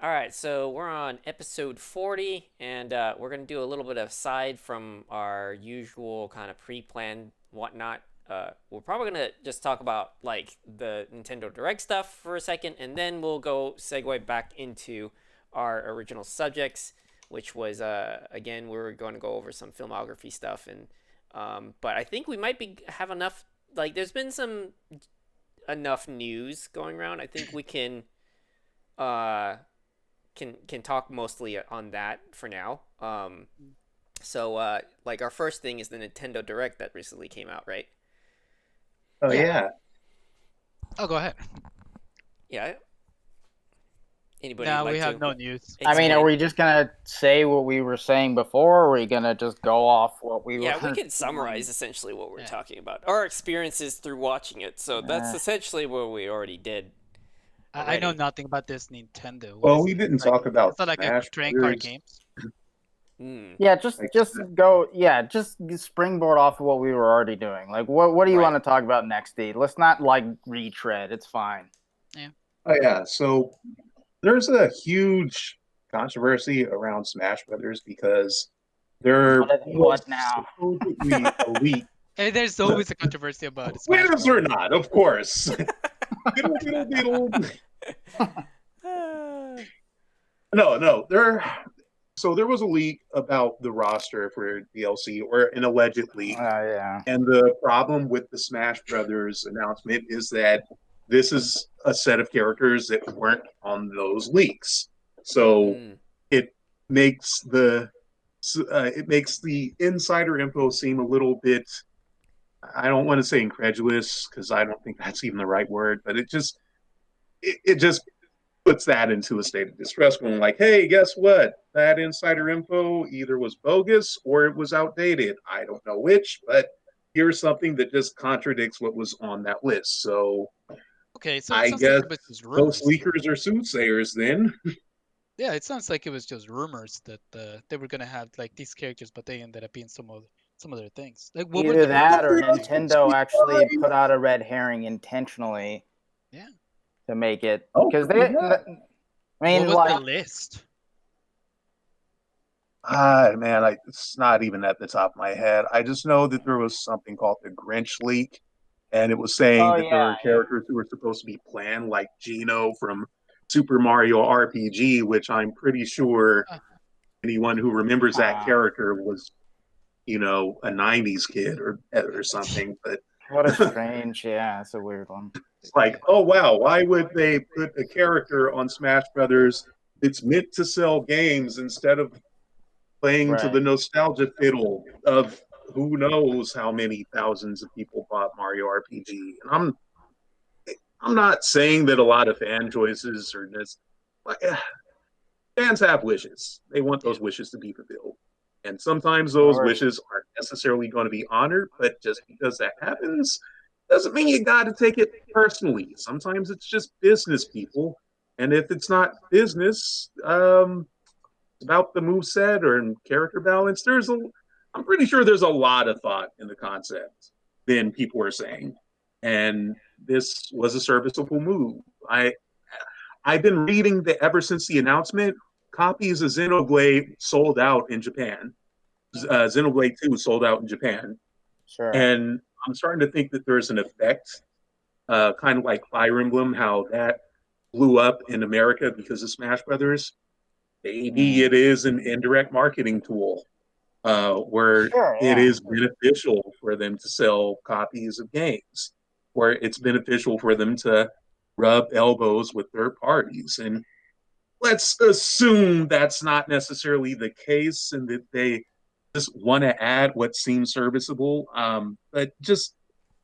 All right, so we're on episode 40, and we're going to do a little bit of side from our usual kind of pre-planned whatnot. We're probably going to just talk about like the Nintendo Direct stuff for a second, and then we'll go segue back into our original subjects, which was again we were going to go over some filmography stuff, and but I think we might have enough. Like, there's been some enough news going around. I think we uh can talk mostly on that for now. So like our first thing is the Nintendo Direct that recently came out, right? Oh Yeah. yeah. Oh, go ahead. Yeah. Anybody No, like we to have no news. I mean, are explain? we just gonna say what we were saying before, or are we gonna just go off what we Yeah, we were? can summarize essentially what we're Yeah. talking about, our experiences through watching it. So that's Uh, essentially what we already did I know already. nothing about this Nintendo. What well, is we it? didn't Like, talk about is that like a Smash trading card Brothers. games? Hmm. yeah, just Like, just go. Yeah, just springboard off of what we were already doing. Like, what do you Right. want to talk about next, D? Let's not like retread. It's fine. Oh yeah, so there's a huge controversy around Smash Brothers because there was What now? supposedly a leak. Hey, there's always a controversy about it. Winners or not, of course. Diddle, diddle, diddle. No, there was a leak about the roster for DLC, or an alleged leak. Yeah. And the problem with the Smash Brothers announcement is that this is a set of characters that weren't on those leaks. So Hmm. it makes the insider info seem a little bit, I don't want to say incredulous because I don't think that's even the right word, but it just puts that into a state of distress, going like, hey, guess what? That insider info either was bogus or it was outdated. I don't know which, but here's something that just contradicts what was on that list. So Okay, so it I sounds like guess it was just those rumors. leakers are soothsayers then. Yeah, it sounds like it was just rumors that they were gonna have like these characters, but they ended up being some other things. Like, what were Either the rumors that or about? Nintendo actually put out a red herring intentionally Yeah. to make it Oh, because yeah. I mean, What was like, the list? Man, it's not even at the top of my head. I just know that there was something called the Grinch Leak, and it was saying oh that there yeah, are characters who were supposed to be planned, like Gino from Super Mario RPG, which I'm pretty sure Uh, anyone who remembers that yeah. character was, a '90s kid or something. But What a strange, yeah, it's a weird one. it's like, oh wow, why would they put a character on Smash Brothers that's meant to sell games instead of playing to Right. the nostalgia fiddle of who knows how many thousands of people bought Mario RPG? And I'm not saying that a lot of fan choices are just, fans have wishes. They want yeah. those wishes to be fulfilled. And sometimes Of those course. wishes aren't necessarily going to be honored, but just because that happens doesn't mean you got to take it personally. Sometimes it's just business, people. And if it's not business, about the move set or character balance, I'm pretty sure there's a lot of thought in the concept than people are saying. And this was a serviceable move. I've been reading that ever since the announcement, copies of Xenoblade sold out in Japan. Xenoblade 2 sold out in Japan. Sure. And I'm starting to think that there's an effect, kind of like Fire Emblem, how that blew up in America because of Smash Brothers. Maybe it is an indirect marketing tool, where Sure, it yeah. is beneficial for them to sell copies of games, where it's beneficial for them to rub elbows with third parties. And let's assume that's not necessarily the case and that they just want to add what seems serviceable. But just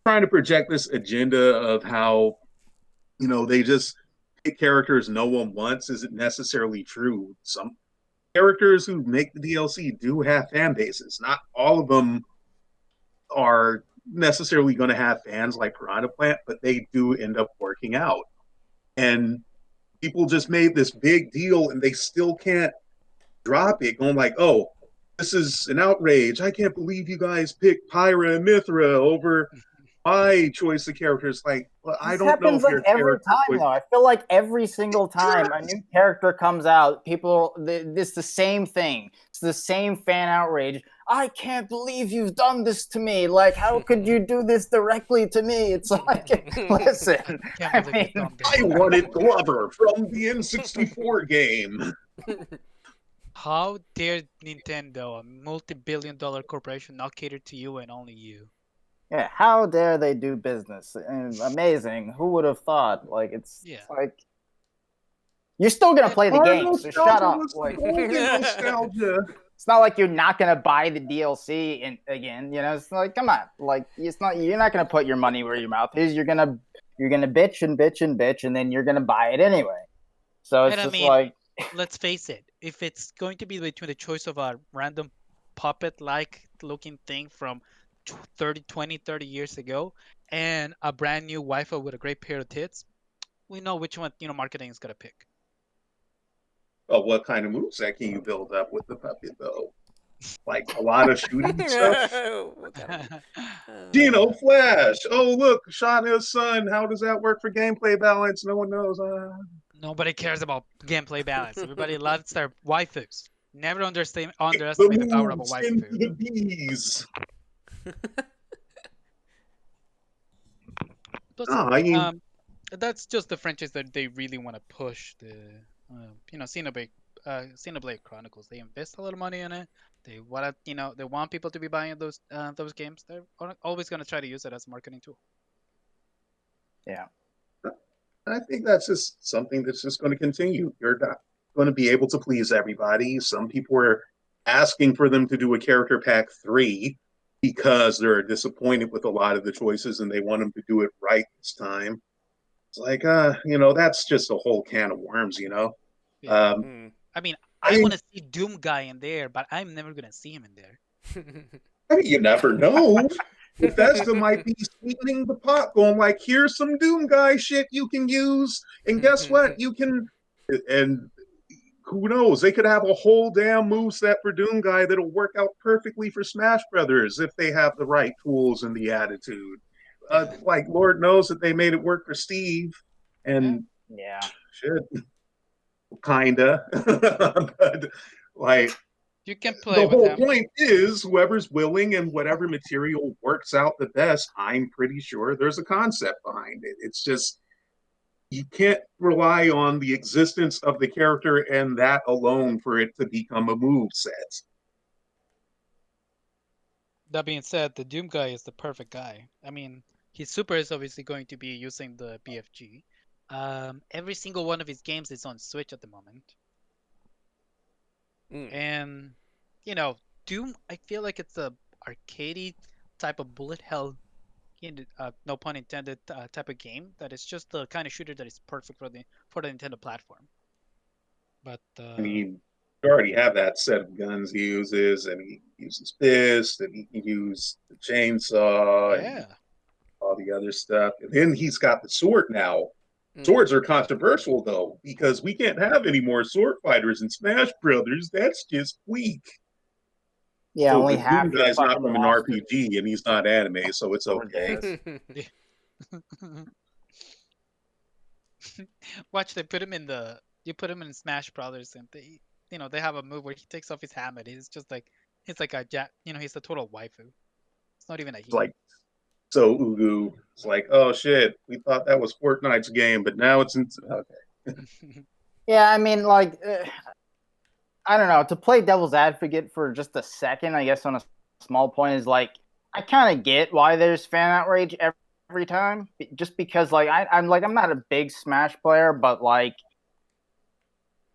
trying to project this agenda of how, they just pick characters no one wants isn't necessarily true. Some characters who make the DLC do have fan bases. Not all of them are necessarily going to have fans like Piranha Plant, but they do end up working out. And people just made this big deal and they still can't drop it, going like, oh, this is an outrage. I can't believe you guys picked Pyra and Mithra over my choice of characters. Like, well, I This don't know happens if like your every character time, would. though. I feel like every single time a new character comes out, it's the same thing. It's the same fan outrage. I can't believe you've done this to me. Like, how could you do this directly to me? It's like, listen, Can't I believe you mean, done this. I wanted Glover from the N64 game. How dare Nintendo, a multi-billion-dollar corporation, not cater to you and only you? yeah, how dare they do business? And amazing. Who would have thought? Like, it's Yeah. like, you're still going to play the Our game, so shut nostalgia up. was the Like, golden nostalgia. it's not like you're not gonna buy the DLC again. You know, it's like, come on, like it's not. You're not gonna put your money where your mouth is. You're gonna bitch and bitch and bitch, and then you're gonna buy it anyway. So it's And I just mean, like, let's face it, if it's going to be between the choice of a random puppet-like looking thing from 30 years ago and a brand new waifu with a great pair of tits, we know which one, marketing is going to pick. Well, what kind of moveset can you build up with the puppet, though? Like a lot of shooting stuff? Dino Flash! Oh, look, Shauna's son. How does that work for gameplay balance? No one knows. Nobody cares about gameplay balance. Everybody loves their waifus. Never underestimate the power of a moves into the waifu. bees. Plus, I mean, that's just the franchise that they really want to push. The Xenoblade Chronicles. They invest a lot of money in it. They they want people to be buying those games. They're always going to try to use it as a marketing tool. yeah, I think that's just something that's just going to continue. You're not going to be able to please everybody. Some people are asking for them to do a character pack 3 because they're disappointed with a lot of the choices and they want them to do it right this time. It's like, that's just a whole can of worms, Yeah. I mean, I want to see Doom Guy in there, but I'm never going to see him in there. I mean, you never know. Bethesda might be sweetening the pot, going like, here's some Doom Guy shit you can use, and guess what? You can, and who knows? They could have a whole damn moveset for Doom Guy that'll work out perfectly for Smash Brothers if they have the right tools and the attitude. Like, Lord knows that they made it work for Steve, and yeah. shit, kinda. But, like, You can play the with whole him. point is whoever's willing and whatever material works out the best, I'm pretty sure there's a concept behind it. It's just you can't rely on the existence of the character and that alone for it to become a move set. That being said, the Doom Guy is the perfect guy. I mean, his super is obviously going to be using the BFG. Every single one of his games is on Switch at the moment. And, Doom, I feel like it's a arcadey type of bullet hell, no pun intended, type of game that is just the kind of shooter that is perfect for the Nintendo platform. But I mean, you already have that set of guns he uses, and he uses fist, and he can use the chainsaw, and all the other stuff. And then he's got the sword now. Swords are controversial, though, because we can't have any more sword fighters in Smash Brothers. That's just weak. Yeah, so only half Doom your Guy's not fucking from an roster. RPG, and he's not anime, so it's okay. Watch, they put him in you put him in Smash Brothers, and they have a move where he takes off his helmet. He's like a he's a total waifu. It's not even a It's like, so Ugu, it's like, oh shit, we thought that was Fortnite's game, but now it's okay. Yeah, I mean, like, I don't know. To play devil's advocate for just a second, I guess on a small point is like, I kind of get why there's fan outrage every time, just because like I'm not a big Smash player, but like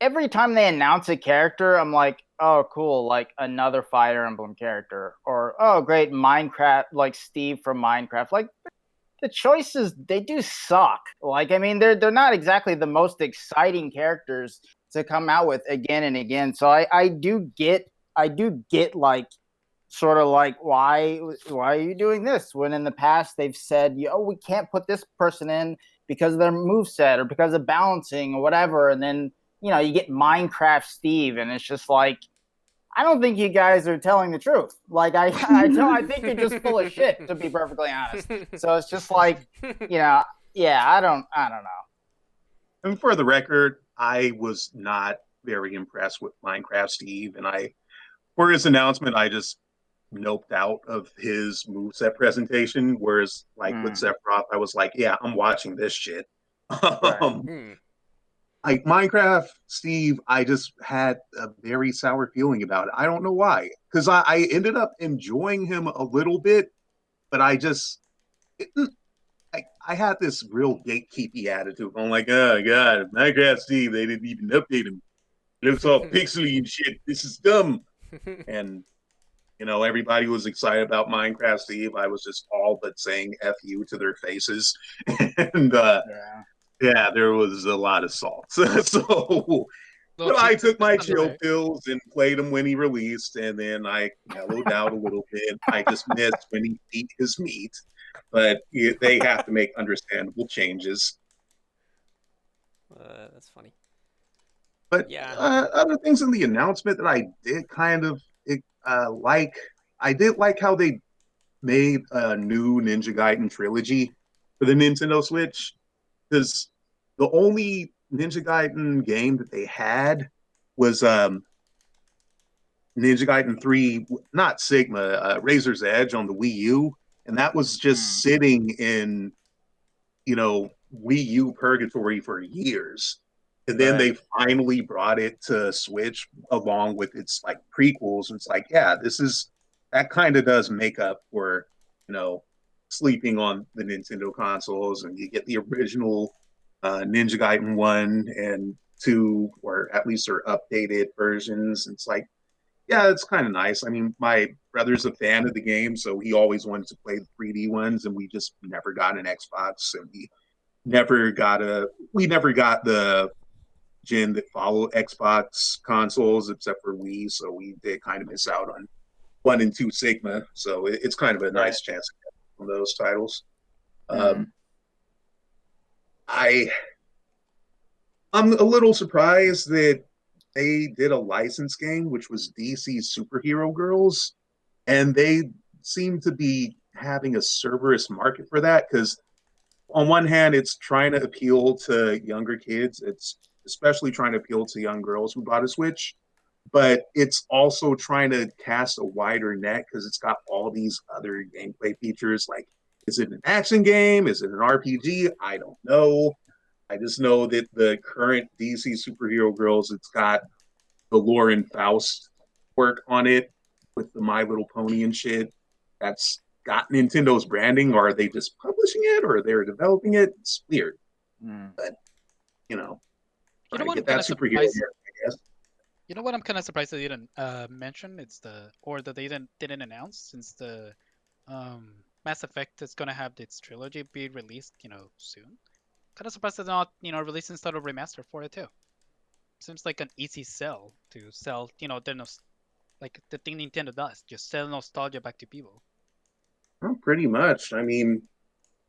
every time they announce a character, I'm like, oh cool, like another Fire Emblem character, or oh great, Minecraft, like Steve from Minecraft. Like the choices, they do suck. Like I mean, they're not exactly the most exciting characters to come out with again and again. So I do get like sort of like why are you doing this when in the past they've said, we can't put this person in because of their moveset or because of balancing or whatever, and then you get Minecraft Steve, and it's just like, I don't think you guys are telling the truth. Like I think you're just full of shit, to be perfectly honest. So it's just like, yeah, I don't know. And for the record, I was not very impressed with Minecraft Steve, and for his announcement, I just noped out of his moveset presentation. Whereas, like with Sephiroth, I was like, yeah, I'm watching this shit. Right. Like Minecraft Steve, I just had a very sour feeling about it. I don't know why, because I ended up enjoying him a little bit, but I had this real gatekeepy attitude. I'm like, oh god, Minecraft Steve, they didn't even update him. It looks all pixely and shit. This is dumb. And everybody was excited about Minecraft Steve. I was just all but saying "f you" to their faces, and yeah, there was a lot of salt. So I took my chill pills and played him when he released, and then I mellowed out a little bit. I just missed when he beat his meat, but they have to make understandable changes. That's funny. But yeah, other things in the announcement that I did kind of like, I did like how they made a new Ninja Gaiden trilogy for the Nintendo Switch, because the only Ninja Gaiden game that they had was Ninja Gaiden 3, not Sigma, Razor's Edge on the Wii U, and that was just sitting in Wii U purgatory for years. And then they finally brought it to Switch along with its like prequels. And it's like, yeah, that kind of does make up for, sleeping on the Nintendo consoles, and you get the original Ninja Gaiden 1 and 2, or at least their updated versions. It's like, yeah, it's kind of nice. I mean, my brother's a fan of the game, so he always wanted to play the 3D ones, and we just never got an Xbox, and we never got the gen that followed Xbox consoles except for Wii, so we did kind of miss out on 1 and 2 Sigma. So it's kind of a nice chance to get on those titles. I'm a little surprised that they did a license game, which was DC's Superhero Girls, and they seem to be having a Cerberus market for that, because on one hand, it's trying to appeal to younger kids. It's especially trying to appeal to young girls who bought a Switch, but it's also trying to cast a wider net because it's got all these other gameplay features. Like, is it an action game? Is it an RPG? I don't know. I just know that the current DC Superhero Girls, it's got the Lauren Faust work on it with the My Little Pony and shit. That's got Nintendo's branding, or are they just publishing it, or they're developing it? It's weird. But, what, get that superhero here, I guess. You know what I'm kind of surprised they didn't mention? That they didn't announce, since the Mass Effect is gonna have its trilogy be released, soon. Kind of surprised they're not, releasing sort of remaster for it too. Seems like an easy sell to sell, like the thing Nintendo does, just sell nostalgia back to people. Well, pretty much. I mean,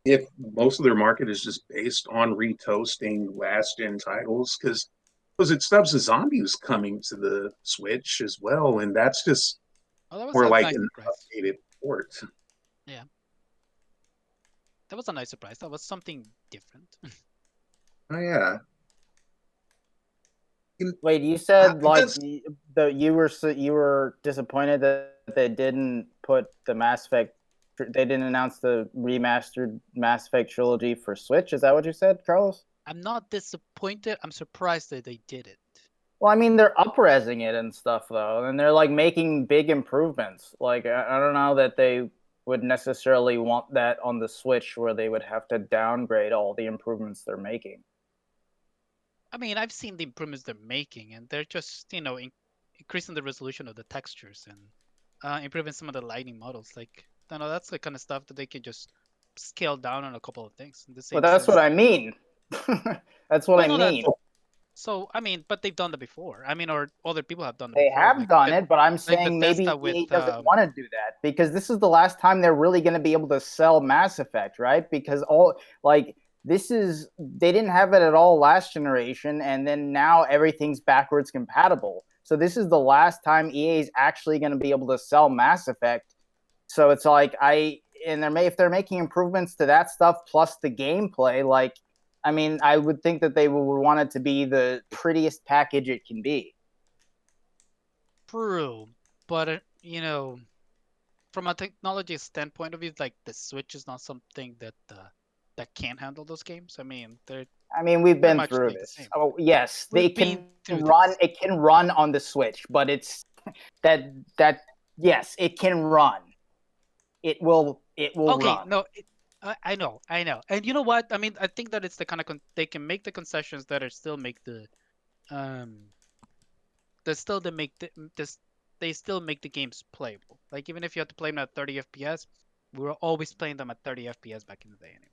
if most of their market is just based on retoasting last gen titles, because it Stubbs the Zombies coming to the Switch as well, and that's just more like an updated port. Yeah. That was a nice surprise. That was something different. Oh yeah. Wait, you said you were disappointed that they didn't put the Mass Effect. They didn't announce the remastered Mass Effect trilogy for Switch. Is that what you said, Carlos? I'm not disappointed. I'm surprised that they did it. Well, I mean, they're up-resing it and stuff, though, and they're like making big improvements. Like, I don't know that they would necessarily want that on the Switch, where they would have to downgrade all the improvements they're making. I mean, I've seen the improvements they're making, and they're just, increasing the resolution of the textures and improving some of the lighting models. Like, that's the kind of stuff that they can just scale down on a couple of things. Well, that's what I mean. That's what I mean. So, I mean, but they've done that before. I mean, or other people have done it before. They have done it, but I'm saying maybe EA doesn't want to do that, because this is the last time they're really going to be able to sell Mass Effect, right? Because they didn't have it at all last generation, and then now everything's backwards compatible. So this is the last time EA is actually going to be able to sell Mass Effect. So it's like if they're making improvements to that stuff plus the gameplay, like, I mean, I would think that they would want it to be the prettiest package it can be. True, but from a technology standpoint of view, like the Switch is not something that can handle those games. I mean, they're I mean, we've pretty been much through like the this. same. Oh, yes, they We've can been through run. this. It can run on the Switch, but it's that yes, it can run. It will Okay, run. no, I know, and you know what? I mean, I think that it's the kind of they can make the concessions that are still make the um that still they make this they still make the games playable. Like even if you have to play them at 30 FPS, we were always playing them at 30 FPS back in the day anyway.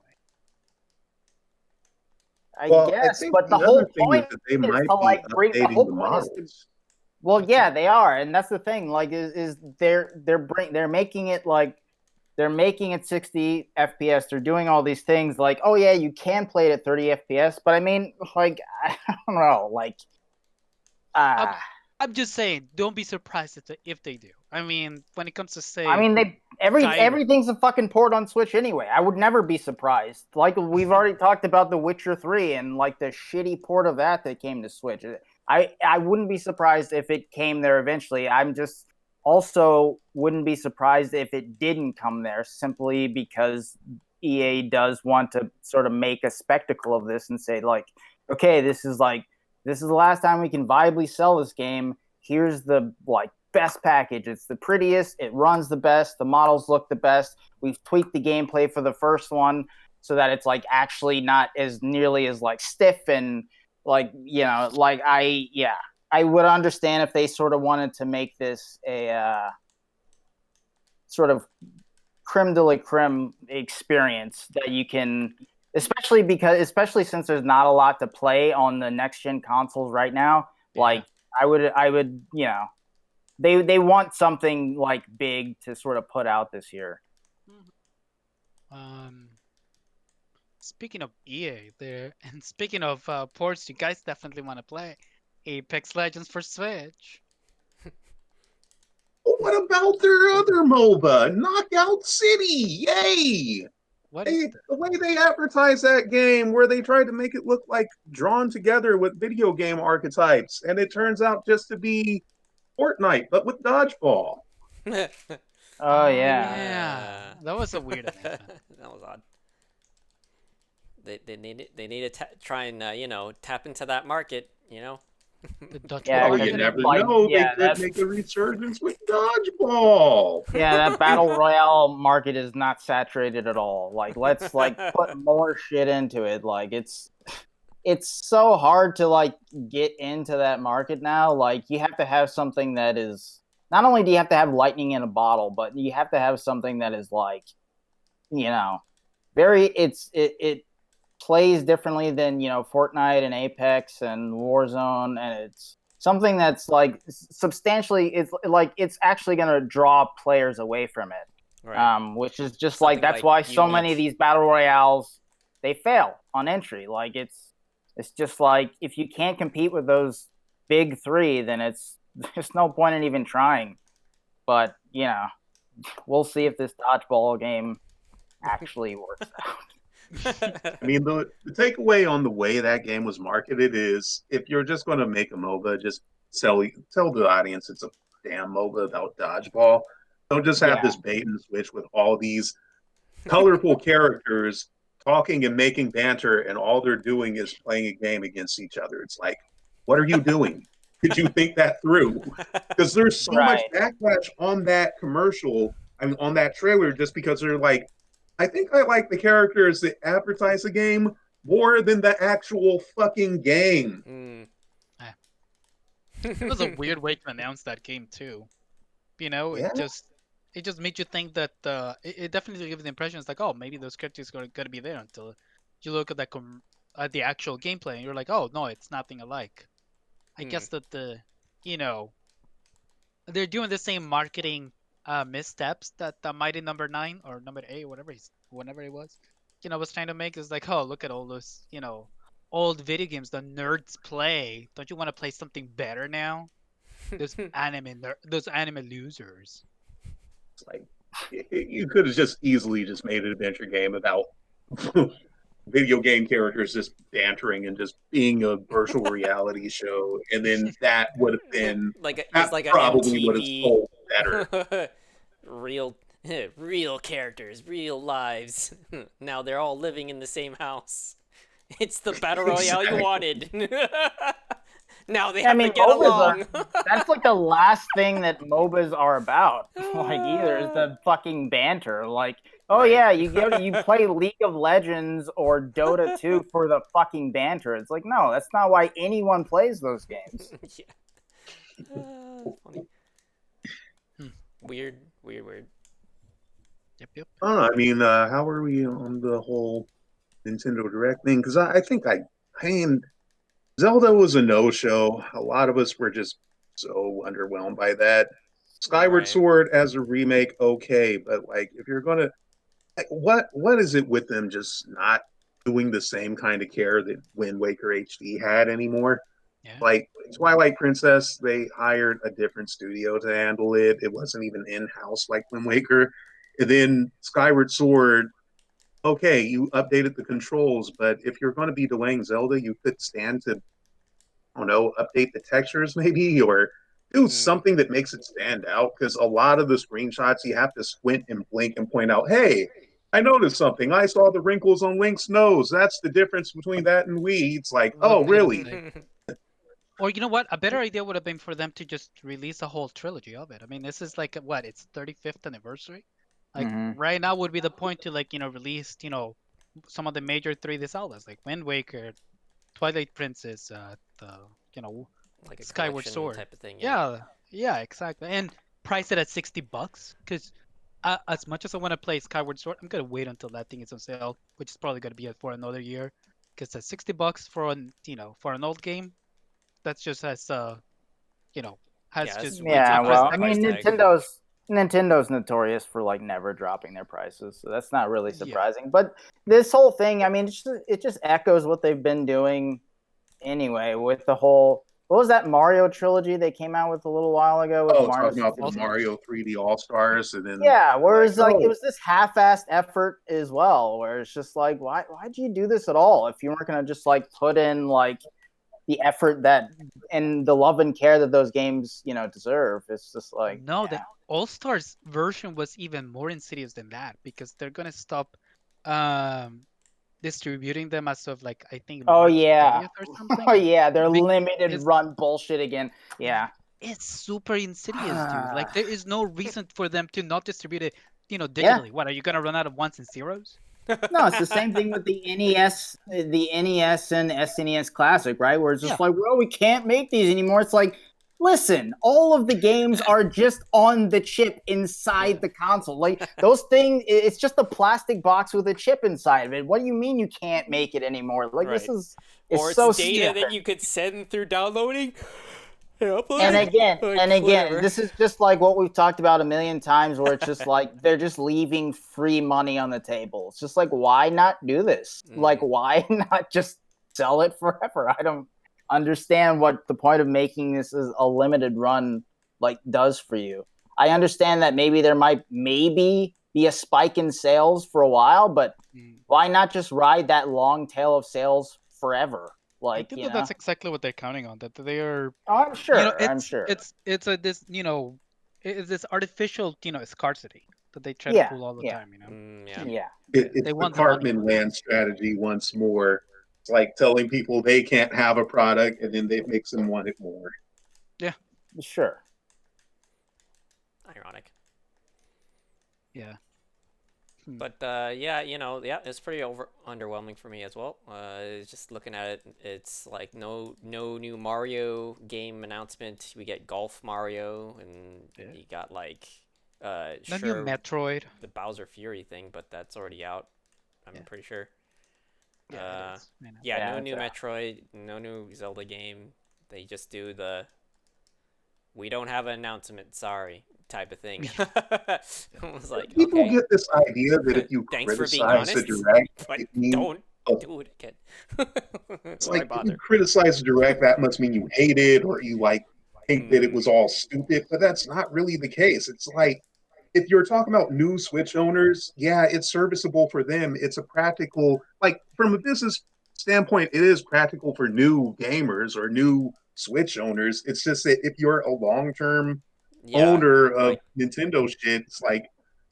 I Well, I guess, think but the the other whole thing is point that they is might to be like bring the updating whole the point is to models. well, What's yeah, that? they are, and that's the thing. Like, is they're making it like they're making it 60 FPS. They're doing all these things like, oh yeah, you can play it at 30 FPS, but I mean, like, I don't know, like, I'm, ah. I'm just saying, don't be surprised if they do. I mean, when it comes to I say mean, Skyrim, everything's a fucking port on Switch anyway. I would never be surprised. Like we've already talked about The Witcher 3 and like the shitty port of that came to Switch. I wouldn't be surprised if it came there eventually. I'm just also wouldn't be surprised if it didn't come there simply because EA does want to sort of make a spectacle of this and say like, okay, this is the last time we can viably sell this game. Here's the like best package. It's the prettiest. It runs the best. The models look the best. We've tweaked the gameplay for the first one so that it's like actually not as nearly as like stiff and like like I would understand if they sort of wanted to make this a sort of creme de la creme experience that you can, especially since there's not a lot to play on the next gen consoles right now. yeah. Like I would they want something like big to sort of put out this year. Um, Speaking of EA there, and speaking of ports, you guys definitely want to play Apex Legends for Switch. But what about their other MOBA, Knockout City? Yay! What is that? The way they advertised that game, where they tried to make it look like drawn together with video game archetypes, and it turns out just to be Fortnite, but with dodgeball. Oh Yeah, that was a weird announcement. That was odd. They need to try and tap into that market. The Dutch Yeah, Oh, market. you because never like know. yeah, They could make a resurgence with dodgeball. that battle royale market is not saturated at all. Like let's like put more shit into it. Like it's so hard to like get into that market now. Like you have to have something that is not only do you have to have lightning in a bottle, but you have to have something that is like, very it plays differently than Fortnite and Apex and Warzone, and it's something that's like substantially it's actually going to draw players away from it. Right. Which is just Something that's like why so many of unique. these battle royales they fail on entry. Like it's just like if you can't compete with those big three, then there's no point in even trying. But we'll see if this dodgeball game actually works out. I mean, the takeaway on the way that game was marketed is if you're just going to make a MOBA, just tell the audience it's a damn MOBA about dodgeball. Don't just have Yeah. this bait and switch with all these colorful characters talking and making banter, and all they're doing is playing a game against each other. It's like, what are you doing? Did you think that through? Because there's so much Right. backlash on that commercial, I mean, on that trailer, just because they're like, I think I like the characters that advertise the game more than the actual fucking game. Mm. It was a weird way to announce that game too. Yeah. It just made you think that it definitely gives the impression it's like, oh, maybe those characters are gonna be there until you look at at the actual gameplay and you're like, oh no, it's nothing alike. I guess that they're doing the same marketing missteps that the Mighty Number 9 or Number 8, whatever it was, was trying to make. Is like, oh, look at all those, old video games the nerds play. Don't you want to play something better now? those anime losers. It's like you could have just easily just made an adventure game about video game characters just bantering and just being a virtual reality show, and then that would have been It's like a probably would have MTV sold better. real real characters, real lives. Now they're all living in the same house. It's the battle royale you wanted. Now they have to get along. That's like the last thing that MOBAs are about. Like either is the fucking banter. Like, oh yeah, you play League of Legends or Dota 2 for the fucking banter. It's like, no, that's not why anyone plays those games. Yeah. Funny. Weird. Yep. I mean, how are we on the whole Nintendo Direct thing? Because I think I mean, Zelda was a no-show. A lot of us were just so underwhelmed by that. Skyward Sword as a remake, okay, but like if you're gonna, what is it with them just not doing the same kind of care that Wind Waker HD had anymore? Yeah. Like Twilight Princess, they hired a different studio to handle it. It wasn't even in-house like Wind Waker. And then Skyward Sword, okay, you updated the controls, but if you're going to be delaying Zelda, you could stand to, I don't know, update the textures maybe, or do something that makes it stand out. Because a lot of the screenshots, you have to squint and blink and point out, hey, I noticed something. I saw the wrinkles on Link's nose. That's the difference between that and Wii. It's like, oh, really? Or you know what? A better idea would have been for them to just release a whole trilogy of it. I mean, this is like what? It's 35th anniversary. Like right now would be the point to like release some of the major 3D Zeldas like Wind Waker, Twilight Princess, the like a Skyward Sword type of thing. Yeah, exactly. And price it at $60 because as much as I want to play Skyward Sword, I'm gonna wait until that thing is on sale, which is probably gonna be for another year. Because at $60 for an old game, that's just as well, I mean, Nintendo's notorious for like never dropping their prices, so that's not really surprising. Yeah. But this whole thing, I mean, it just echoes what they've been doing anyway with the whole. What was that Mario trilogy they came out with a little while ago? With talking about the Mario 3D All Stars, and then whereas it was this half-assed effort as well, where it's just like, why'd you do this at all if you weren't gonna just like put in like the effort that and the love and care that those games deserve? It's just like the All-Stars version was even more insidious than that because they're gonna stop distributing them as of like I think March 30th or something. They're limited run bullshit again. It's super insidious, dude. Like there is no reason for them to not distribute it digitally. What are you gonna run out of ones and zeros? No, it's the same thing with the NES and SNES Classic, right? Where it's just like, well, we can't make these anymore. It's like, listen, all of the games are just on the chip inside the console. Like those things, it's just a plastic box with a chip inside of it. What do you mean you can't make it anymore? Like this is it's so data stupid. that you could send through downloading. And again, this is just like what we've talked about a million times, where it's just like they're just leaving free money on the table. It's just like, why not do this? Like, why not just sell it forever? I don't understand what the point of making this as a limited run does for you. I understand that maybe there might be a spike in sales for a while, but why not just ride that long tail of sales forever? I think that's exactly what they're counting on. That they are. Oh, I'm sure. I'm sure. It's this this artificial scarcity that they try to pull all the time. It's the Cartman land strategy once more. It's like telling people they can't have a product, and then that makes them want it more. Yeah, sure. Ironic. Yeah. But it's pretty underwhelming for me as well. Just looking at it, it's like no new Mario game announcement. We get Golf Mario, and you got like no new Metroid, the Bowser Fury thing, but that's already out. I'm pretty sure. No new Metroid, no new Zelda game. They just do the we don't have an announcement, sorry, type of thing. I was like, people get this idea that if you criticize the Direct, don't do it again. It's like if you criticize the Direct, that must mean you hate it or you think that it was all stupid, but that's not really the case. It's like, if you're talking about new Switch owners, yeah, it's serviceable for them. It's a practical, like from a business standpoint, it is practical for new gamers or new Switch owners. It's just that if you're a long-term Yeah, owner of like Nintendo shit, it's like,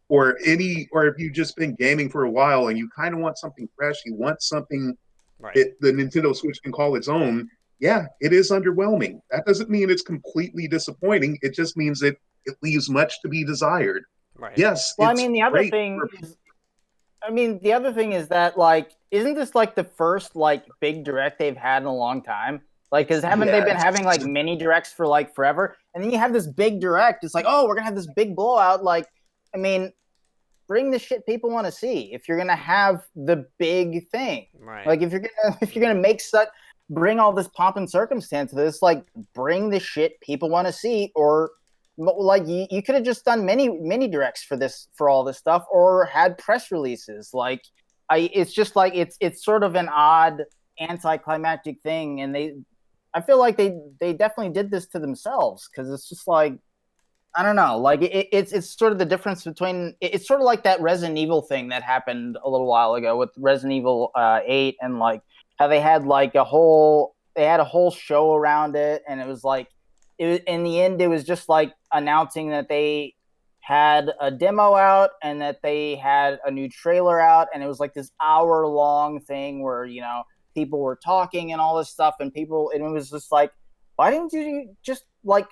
or if you've just been gaming for a while and you kind of want something fresh, you want something right. that the Nintendo Switch can call its own. Yeah, it is underwhelming. That doesn't mean it's completely disappointing. It just means that it leaves much to be desired. Right. Yes, Well, I it's mean, the other great. thing is, the other thing is that like, isn't this like the first like big direct they've had in a long time? Like, because haven't they been Yes. having like mini directs for like forever? And then you have this big direct. It's like, oh, we're gonna have this big blowout. Like, I mean, bring the shit people want to see. If you're gonna have the big thing, Right. like if you're gonna make such, bring all this pomp and circumstance to this, like bring the shit people want to see, or like you could have just done many directs for all this stuff, or had press releases. Like it's just like it's sort of an odd anticlimactic thing, and I feel like they definitely did this to themselves, because it's just like, I don't know, like it's sort of the difference between, it's sort of like that Resident Evil thing that happened a little while ago with Resident Evil 8, and like how they had like a whole show around it, and it was like, in the end it was just like announcing that they had a demo out and that they had a new trailer out, and it was like this hour-long thing where, people were talking and all this stuff, and it was just like, why didn't you just like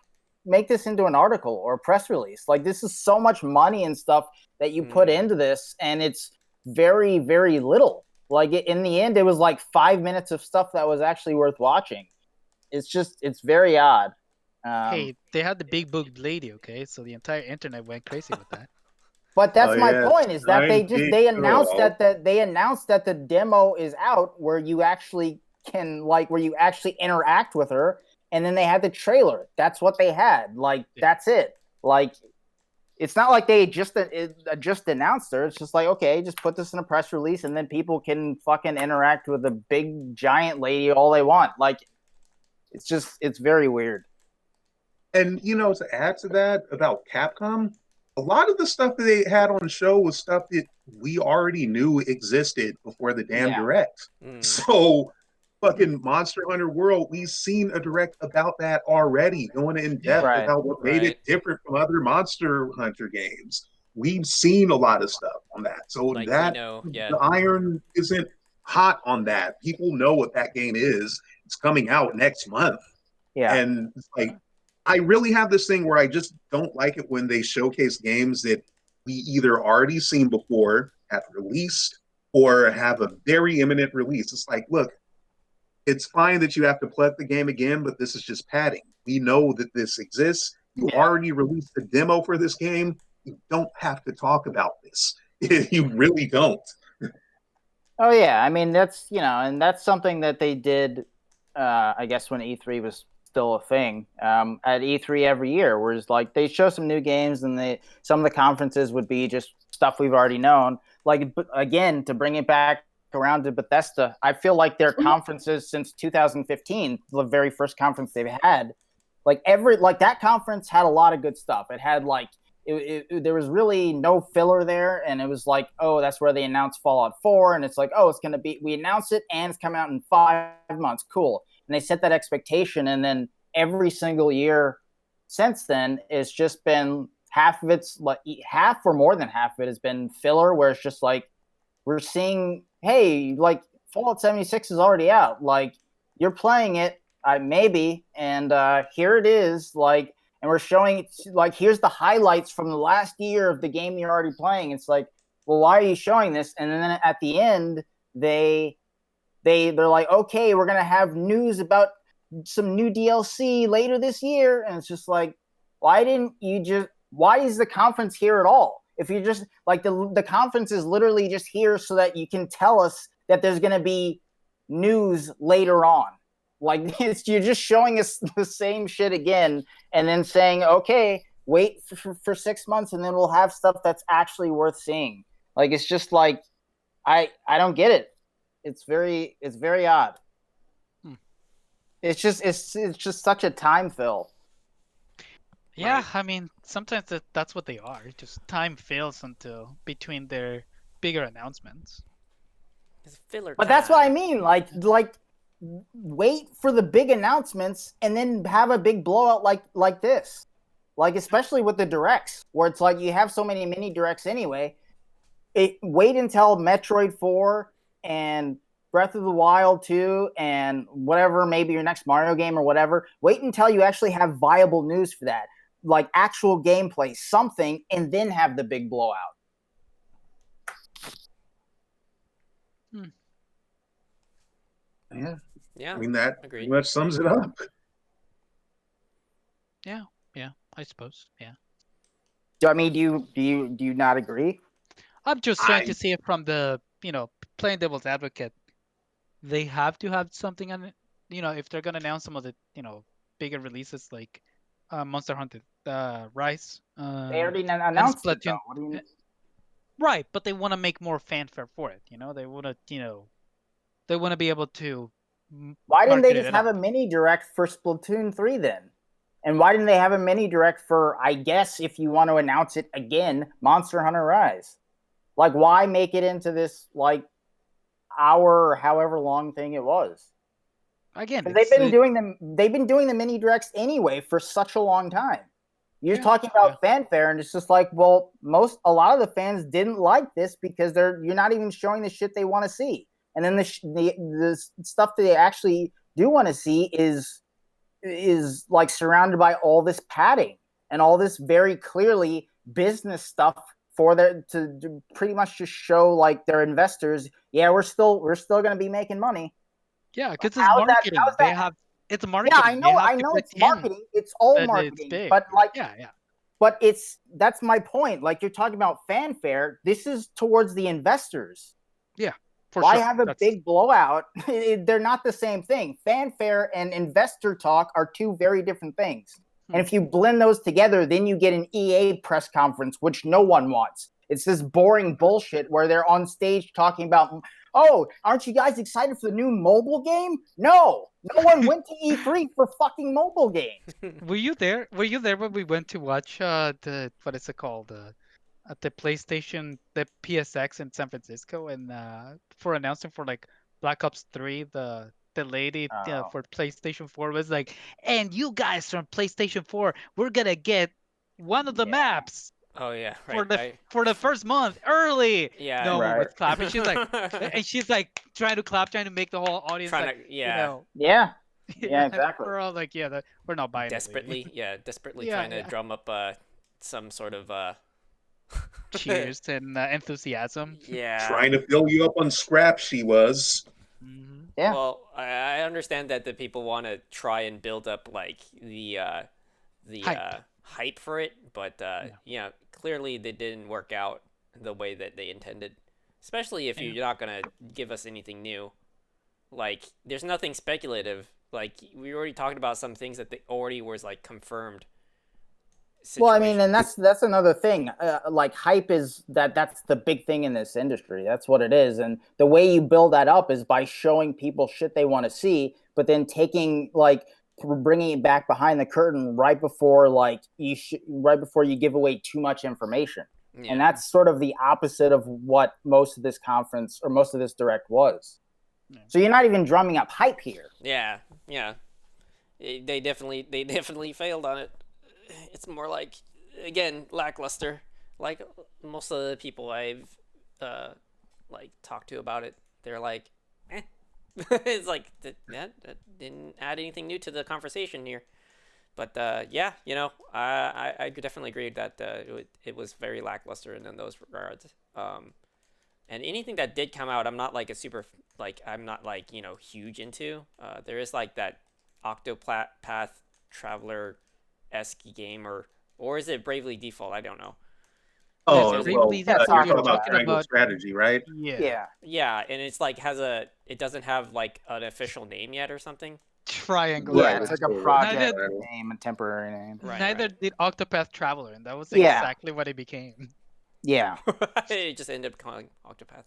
make this into an article or a press release? Like, this is so much money and stuff that you put into this, and it's very, very little. Like, in the end, it was like 5 minutes of stuff that was actually worth watching. It's very odd. Hey, they had the big booked lady, okay? So the entire internet went crazy with that. But that's Oh, my yeah. point, is that they 9 they announced girl. that the demo is out, where you actually can, like, where you actually interact with her, and then they had the trailer. That's what they had. Like, that's it. Like, it's not like they just announced her. It's just like, okay, just put this in a press release, and then people can fucking interact with the big giant lady all they want. Like, it's very weird. And to add to that about Capcom, a lot of the stuff that they had on the show was stuff that we already knew existed before the damn Yeah. direct. So fucking Monster Hunter World, we've seen a direct about that already, going in depth Right. about what made it different from other Monster Hunter games. We've seen a lot of stuff on that. So Like, that yeah. the iron isn't hot on that. People know what that game is. It's coming out next month. Yeah. And it's like, I really have this thing where I just don't like it when they showcase games that we either already seen before, have released, or have a very imminent release. It's like, look, it's fine that you have to play the game again, but this is just padding. We know that this exists. You already released the demo for this game. You don't have to talk about this. You really don't. Oh yeah, I mean, that's, and that's something that they did, I guess, when E3 was still a thing. At E3 every year, whereas like they show some new games, and some of the conferences would be just stuff we've already known. Like, again, to bring it back around to Bethesda, I feel like their conferences since 2015, the very first conference they've had, like that conference had a lot of good stuff. It had like, there was really no filler there, and it was like, oh, that's where they announced Fallout 4, and it's like, oh, it's gonna be, we announced it and it's coming out in 5 months, cool. And they set that expectation, and then every single year since then, it's just been half or more than half of it has been filler, where it's just like, we're seeing, hey, like Fallout 76 is already out, like you're playing it, maybe, and here it is, like, and we're showing, like, here's the highlights from the last year of the game you're already playing. It's like, well, why are you showing this? And then at the end, they're like, okay, we're gonna have news about some new DLC later this year, and it's just like, why is the conference here at all? If you just, like, the conference is literally just here so that you can tell us that there's gonna be news later on. Like, you're just showing us the same shit again, and then saying, okay, wait for 6 months, and then we'll have stuff that's actually worth seeing. Like, it's just like, I don't get it. It's very odd. It's just such a time fill. Yeah, Right. I mean, sometimes that's what they are. Just time fails until between their bigger announcements. It's filler But that's what I time. mean. Like wait for the big announcements and then have a big blowout like this. Like especially with the directs, where it's like you have so many mini directs anyway. Wait until Metroid 4 and Breath of the Wild 2 and whatever, maybe your next Mario game or whatever. Wait until you actually have viable news for that, like actual gameplay, something, and then have the big blowout. Yeah. Yeah. I mean, that Agreed. pretty much sums it up. Yeah, I suppose. Yeah. Do you not agree? I'm just trying I to see it from the, playing devil's advocate. They have to have something on it, if they're gonna announce some of the, bigger releases like Monster Hunter Rise, They already and announced it though. Splatoon. What do you? Right, but they want to make more fanfare for it. They want to be able to Why didn't they market just it have up. a mini direct for Splatoon 3 then? And why didn't they have a mini direct for, I guess, if you want to announce it again, Monster Hunter Rise? Like, why make it into this, like, hour or however long thing it was? Again, They've been doing the mini directs anyway for such a long time. You're Yeah, talking about fanfare, and it's just like, well, a lot of the fans didn't like this because you're not even showing the shit they want to see. And then the stuff that they actually do want to see is like surrounded by all this padding and all this very clearly business stuff for to pretty much just show like their investors, yeah, we're still going to be making money. Yeah, because it's How's marketing. that? It's Yeah, marketing. They have I to know it's pretend marketing. It's all that it's marketing, big. but like, Yeah. but that's my point. Like you're talking about fanfare. This is towards the investors. Yeah, for Why sure. have a big blowout? They're not the same thing. Fanfare and investor talk are two very different things. And if you blend those together, then you get an EA press conference, which no one wants. It's this boring bullshit where they're on stage talking about, oh, aren't you guys excited for the new mobile game? No one went to E3 for fucking mobile games. Were you there? Were you there when we went to watch what is it called? At the PlayStation, the PSX in San Francisco, and for announcing for like Black Ops 3, the lady Oh. for PlayStation 4 was like, and you guys from PlayStation 4, we're gonna get one of the maps Oh yeah, for right. for the first month early. Yeah. No one was Right. clapping. She's like, and she's like trying to clap, trying to make the whole audience Trying like, to, yeah, Yeah, exactly. We're all like, yeah, we're not buying desperately, it. desperately Yeah, trying to drum up some sort of Cheers and enthusiasm. yeah. trying to fill you up on scrap, she was. Mhm. Yeah. Well, I understand that the people want to try and build up like the Hype. hype for it, but clearly they didn't work out the way that they intended. Especially if Yeah. you're not gonna give us anything new. Like, there's nothing speculative. Like, we already talked about some things that they already was like confirmed. Well, I mean, situation. and that's another thing. Like hype is that's the big thing in this industry. That's what it is, and the way you build that up is by showing people shit they want to see, but then taking like bringing it back behind the curtain right before like right before you give away too much information. Yeah. And that's sort of the opposite of what most of this conference or most of this direct was. Yeah. So you're not even drumming up hype here. Yeah. They definitely failed on it. It's more like, again, lackluster. Like most of the people I've like talked to about it, they're like, eh. It's like that didn't add anything new to the conversation here. But yeah, I could definitely agree that it was very lackluster in those regards. And anything that did come out, I'm not like I'm not like huge into. There is like that Octopath Traveler esque game, or is it Bravely Default? I don't know. Oh, That's well, Bravely Default. you're You're talking about talking triangle about- strategy, right? Yeah. Yeah, and it's like it doesn't have like an official name yet or something. Triangle. Yeah, it's like a project Neither- name, a temporary name. Right, Neither did Octopath Traveler, and that was Yeah. exactly what it became. Yeah. It just ended up calling Octopath.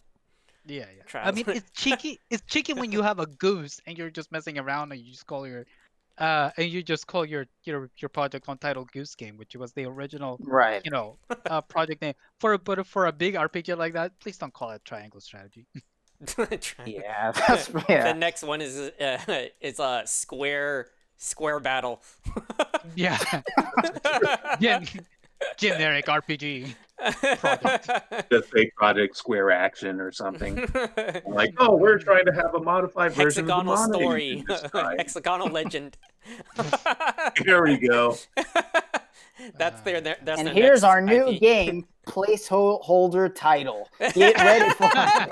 Yeah. I Traveler. mean, it's cheeky. It's cheeky when you have a goose and you're just messing around and you just call your And you just call your project Untitled Goose Game, which was the original, Right. project name. But for a big RPG like that, please don't call it Triangle Strategy. Yeah, that's The next one is a square battle. Yeah. Generic RPG project. Just say Project Square Action or something. Like, oh, we're trying to have a modified version of the Hexagonal Mono story. Engine this time. Hexagonal legend. There we go. That's that's And their here's next our new IP. game placeholder title. Get ready for it.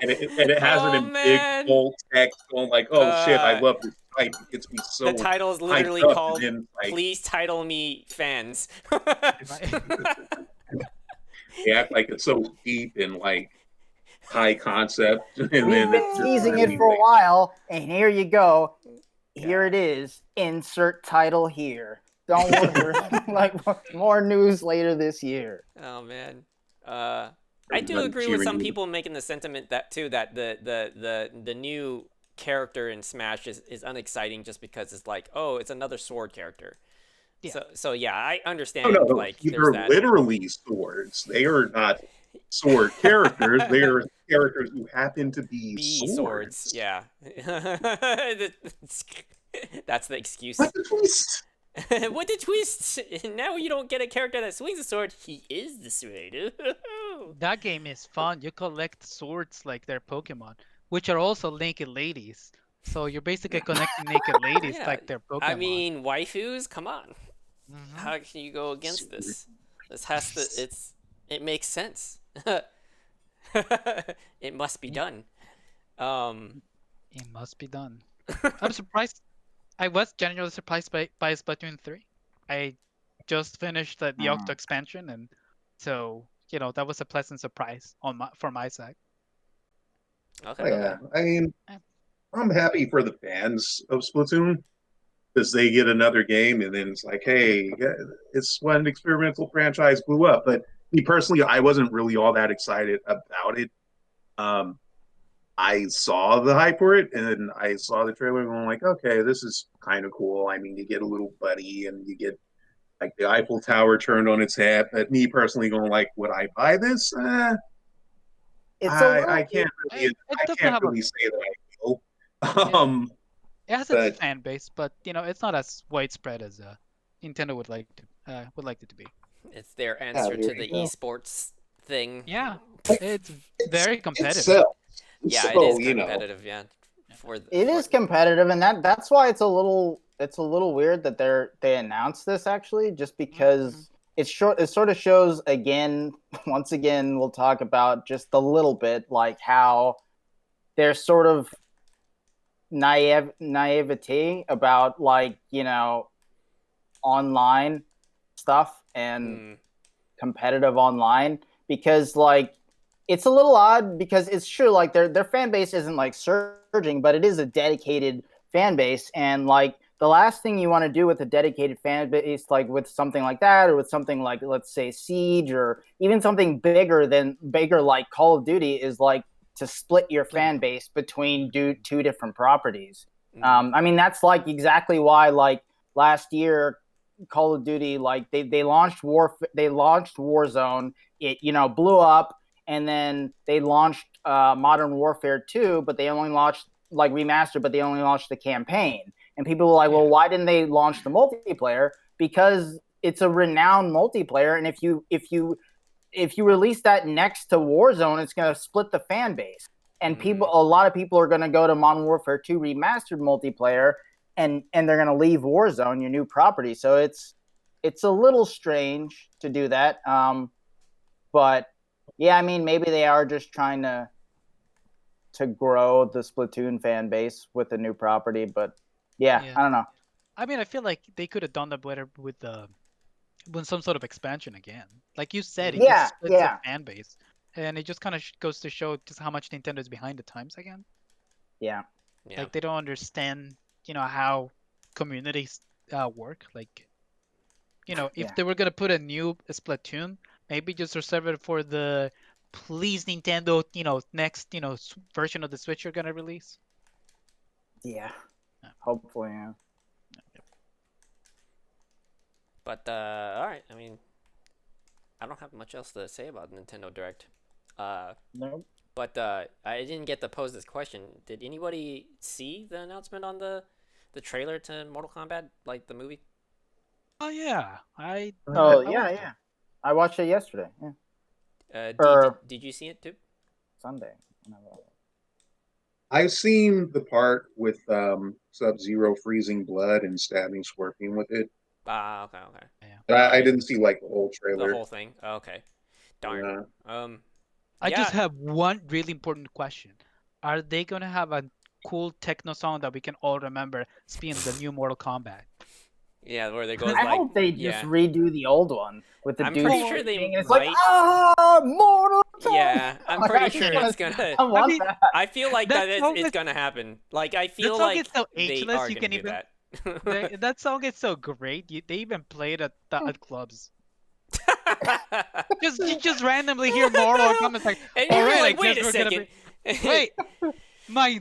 And it has it in man. big bold text going like, oh shit, I Uh, love this type. It gets me so The title is literally hyped up, called and then, like, "Please Title Me Fans." they act like it's so deep and like high concept, and We've then been it's just teasing really, it for a like, while, and here you go. Here it is. Insert title here. Don't worry. Like more news later this year. Oh man. I do everybody agree with cheering some you. people making the sentiment that the new character in Smash is unexciting just because it's like, oh, it's another sword character. Yeah. So yeah, I understand. Oh, no, like these there's are that. literally swords. They are not sword characters. They are characters who happen to be swords. Yeah. That's the excuse. What the twist? What the twist? Now you don't get a character that swings a sword. He is the sword. That game is fun. You collect swords like they're Pokemon, which are also naked ladies. So you're basically connecting naked ladies Yeah, like they're Pokemon. I mean, waifus. Come on. Mhm. How can you go against this? This has to. It makes sense. It must be done. It must be done. I'm surprised. I was genuinely surprised by Splatoon 3. I just finished the Octo expansion, and so that was a pleasant surprise for my side. Okay. Oh, yeah, I mean, Yeah. I'm happy for the fans of Splatoon because they get another game, and then it's like, hey, yeah, it's when the experimental franchise blew up. But me personally, I wasn't really all that excited about it. I saw the hype for it, and I saw the trailer, and I'm like, okay, this is kind of cool. I mean, you get a little buddy, and you get like the Eiffel Tower turned on its head. But me personally, going like, would I buy this? It's a little, I can't really, It I doesn't can't have a really say that I will. Yeah. It has but- its fan base, but it's not as widespread as Nintendo would like it to be. It's their answer there to the you go. esports thing. Yeah, it's very competitive. Itself. Yeah, So, it is you know, competitive. Yeah. it is competitive, and that's why it's a little weird that they announced this actually, just because it sort of shows again. Once again, we'll talk about just a little bit like how there's sort of naivety about like online stuff and competitive online, because like it's a little odd because it's true like their fan base isn't like surging, but it is a dedicated fan base, and like the last thing you want to do with a dedicated fan base, like with something like that, or with something like, let's say, Siege, or even something bigger like Call of Duty, is like to split your fan base between two different properties. I mean, that's like exactly why like last year Call of Duty, like they launched Warzone, it blew up, and then they launched Modern Warfare 2, but they only launched like Remastered, but they only launched the campaign. And people were like, well, why didn't they launch the multiplayer? Because it's a renowned multiplayer, and if you release that next to Warzone, it's going to split the fan base. And a lot of people are going to go to Modern Warfare 2 Remastered multiplayer, and they're going to leave Warzone, your new property. So it's a little strange to do that. But yeah, I mean, maybe they are just trying to grow the Splatoon fan base with a new property, but yeah, I don't know. I mean, I feel like they could have done that better with some sort of expansion again. Like you said, it just splits the fan base, and it just kind of goes to show just how much Nintendo is behind the times again. Yeah. Like they don't understand, how communities work. Like, if they were gonna put a new Splatoon, maybe just reserve it for the please Nintendo, next, version of the Switch you're gonna release. Yeah. Hopefully, yeah. But all right. I mean, I don't have much else to say about Nintendo Direct. Nope. But I didn't get to pose this question. Did anybody see the announcement on the trailer to Mortal Kombat, like the movie? Oh yeah, I Yeah, watched it. yeah. I watched it yesterday. Yeah. Did you see it too? Sunday. I've seen the part with Sub-Zero freezing blood and stabbing Scorpion with it. Ah, okay. But I didn't see like the whole The trailer. whole thing. Oh, okay. Darn. I Yeah. just have one really important question. Are they gonna have a cool techno song that we can all remember being the new Mortal Kombat? Yeah, where they go I hope they just redo the old one with the I'm dude. pretty sure they singing, and it's might. like Mortal Kombat. Yeah, I'm pretty sure it's gonna. I want that. I feel like That that song it's is- gonna happen. Like I feel song like is so they ageless, are you gonna can do even- that. That song is so great. They even play it at clubs. You just randomly hear Mortal Kombat like, And you're alright, like, I wait a guess we're gonna second. wait, my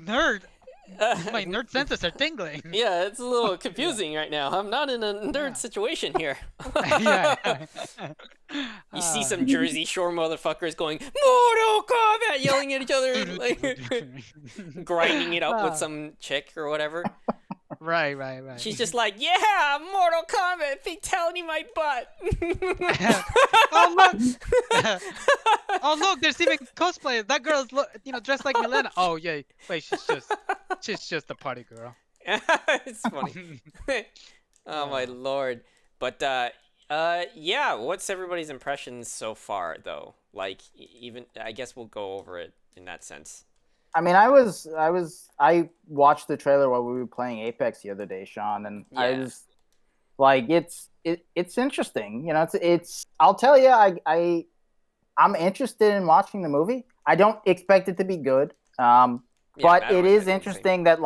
nerd senses are tingling. Yeah, it's a little confusing right now. I'm not in a nerd situation here. Yeah. You see some Jersey Shore motherfuckers going Mortal Kombat, yelling at each other, like grinding it up with some chick or whatever. Right. She's just like, yeah, Mortal Kombat, fatality my butt. Oh look! Oh look! There's even cosplayers. That girl's dressed like Milena. Oh yeah. Wait, she's just a party girl. It's funny. Oh my lord. But yeah, what's everybody's impressions so far though? Like even I guess we'll go over it in that sense. I mean, I watched the trailer while we were playing Apex the other day, Sean, and I was like, it's interesting. You know, it's. I'll tell you, I'm interested in watching the movie. I don't expect it to be good, but it is interesting that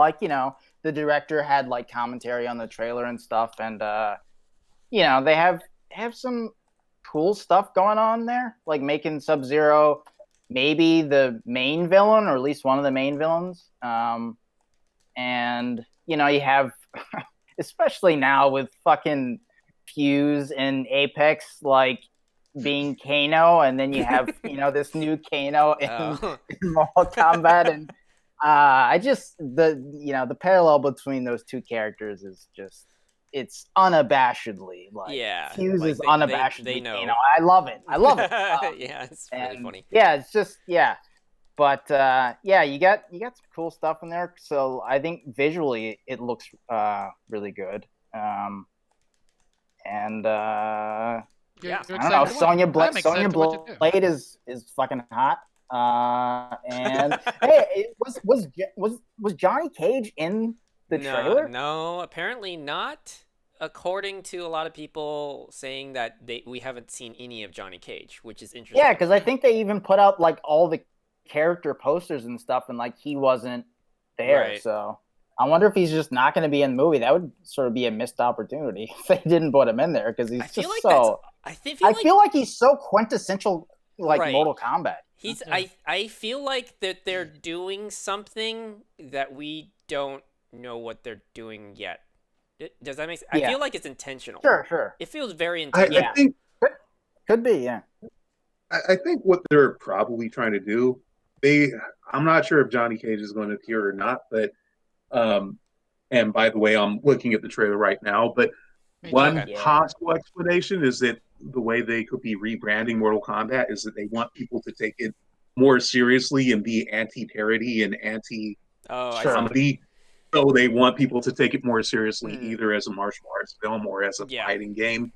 the director had like commentary on the trailer and stuff, and they have some cool stuff going on there, like making Sub-Zero maybe the main villain, or at least one of the main villains. And you have, especially now with fucking Fuse and Apex, like being Kano, and then you have this new Kano in Mortal Kombat, and I just the parallel between those two characters is just. It's unabashedly Fuse is unabashedly. They know. I love it. Yeah, it's really funny. Yeah, it's just but you got some cool stuff in there. So I think visually it looks really good. And I don't know. Sonya Blade is fucking hot. And hey, was Johnny Cage in the trailer? No, apparently not. According to a lot of people saying that we haven't seen any of Johnny Cage, which is interesting. Yeah, because I think they even put out like all the character posters and stuff, and like he wasn't there. Right. So I wonder if he's just not going to be in the movie. That would sort of be a missed opportunity if they didn't put him in there, because he's I feel like he's so quintessential, like Mortal Kombat. I feel like that they're doing something that we don't know what they're doing yet. Does that make sense? I feel like it's intentional. Sure. It feels very intentional. I think could be, yeah. I think what they're probably trying to do, I'm not sure if Johnny Cage is going to appear or not, but and by the way, I'm looking at the trailer right now, but one possible explanation is that the way they could be rebranding Mortal Kombat is that they want people to take it more seriously and be anti-parody and anti-comedy. So they want people to take it more seriously, either as a martial arts film or as a fighting game.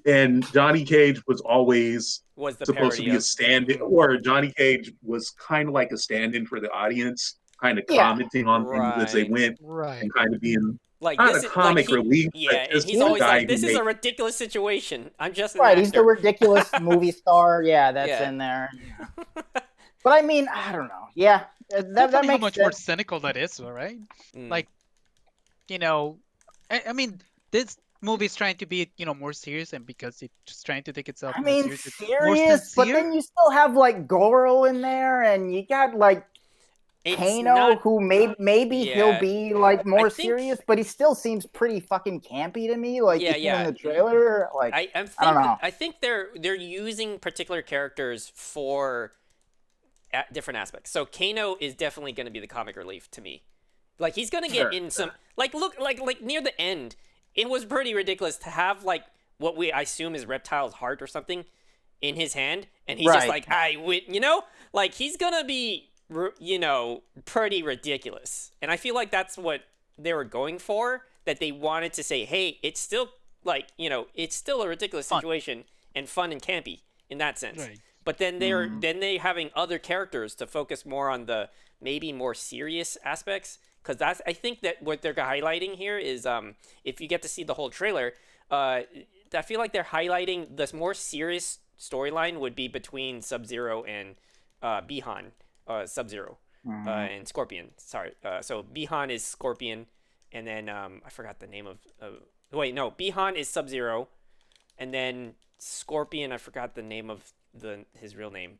And Johnny Cage was always supposed to be a stand-in, or Johnny Cage was kind of like a stand-in for the audience, kind of commenting on things as they went, and kind of being like not a comic relief. Yeah, and he's always like, "This is a ridiculous situation. I'm just an actor." He's the ridiculous movie star. Yeah, that's in there. Yeah. But I mean, I don't know. Yeah, that makes how much sense. more cynical that is, right? Like, I mean, this movie's trying to be, more serious, and because it's just trying to take itself. I mean, serious, but then you still have like Goro in there, and you got like Kano, not, who maybe he'll yeah. be like more think- serious, but he still seems pretty fucking campy to me. Like Yeah, even yeah. in the trailer, like I don't know. I think they're using particular characters for different aspects. So Kano is definitely going to be the comic relief to me. Like he's going to get in some like look like near the end, it was pretty ridiculous to have like what I assume is Reptile's heart or something in his hand, and he's just like like he's going to be pretty ridiculous. And I feel like that's what they were going for, that they wanted to say, hey, it's still like, it's still a ridiculous situation and fun and campy in that sense. Right. But then they having other characters to focus more on the maybe more serious aspects, because that's, I think that what they're highlighting here is if you get to see the whole trailer, I feel like they're highlighting the more serious storyline would be between Sub-Zero and Bihan. Sub-Zero and Scorpion. Sorry. So Bihan is Scorpion, and then I forgot the name of. Bihan is Sub-Zero, and then Scorpion. I forgot the name of his real name.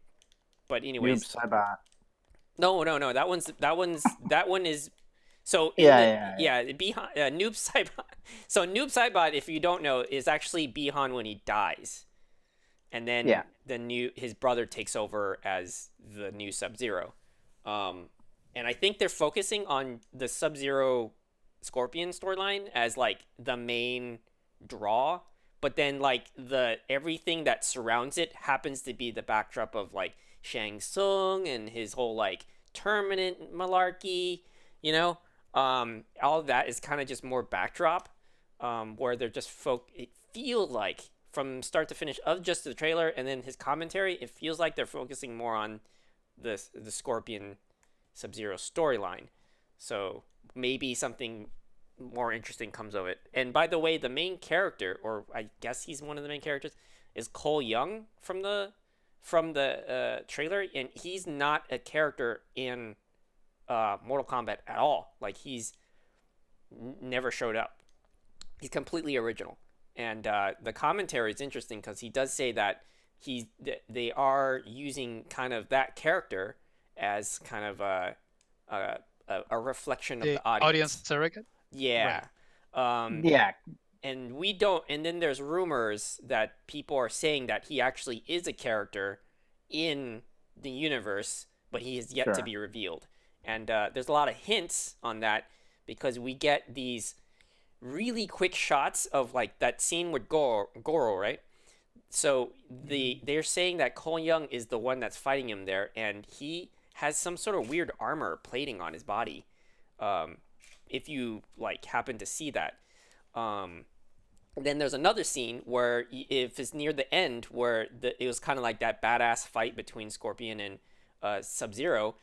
But anyways. Noob Saibot. No. That one is. So Bihan Noob Saibot. So Noob Saibot, if you don't know, is actually Bihan when he dies. And then his brother takes over as the new Sub-Zero. And I think they're focusing on the Sub-Zero Scorpion storyline as like the main draw, but then like everything that surrounds it happens to be the backdrop of like Shang Tsung and his whole like tournament malarkey, all of that is kind of just more backdrop, where they're just it feels like from start to finish of just the trailer and then his commentary, it feels like they're focusing more on the Scorpion Sub-Zero storyline. So maybe something more interesting comes of it. And by the way, the main character, or I guess he's one of the main characters, is Cole Young from the trailer, and he's not a character in Mortal Kombat at all. Like he's never showed up. He's completely original. And the commentary is interesting because he does say that they are using kind of that character as kind of a reflection of the audience surrogate. Yeah. Right. And we don't. And then there's rumors that people are saying that he actually is a character in the universe, but he is yet to be revealed. And there's a lot of hints on that because we get these really quick shots of like that scene with Goro, right? So they're saying that Cole Young is the one that's fighting him there, and he has some sort of weird armor plating on his body. If you like happen to see that, then there's another scene where if it's near the end where it was kind of like that badass fight between Scorpion and Sub-Zero.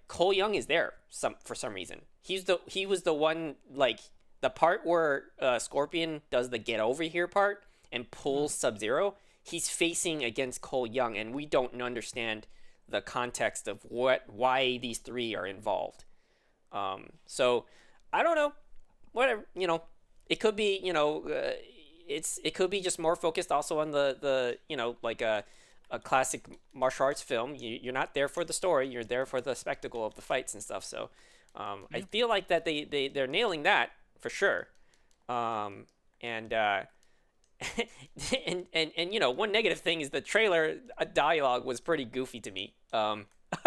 Cole Young is there for some reason. He was the one, like the part where Scorpion does the get over here part and pulls Sub-Zero. He's facing against Cole Young, and we don't understand the context of why these three are involved. So I don't know. Whatever, it could be, it could be just more focused also on the like a classic martial arts film. You're not there for the story, you're there for the spectacle of the fights and stuff. So I feel like that they're nailing that for sure. And one negative thing is the trailer dialogue was pretty goofy to me.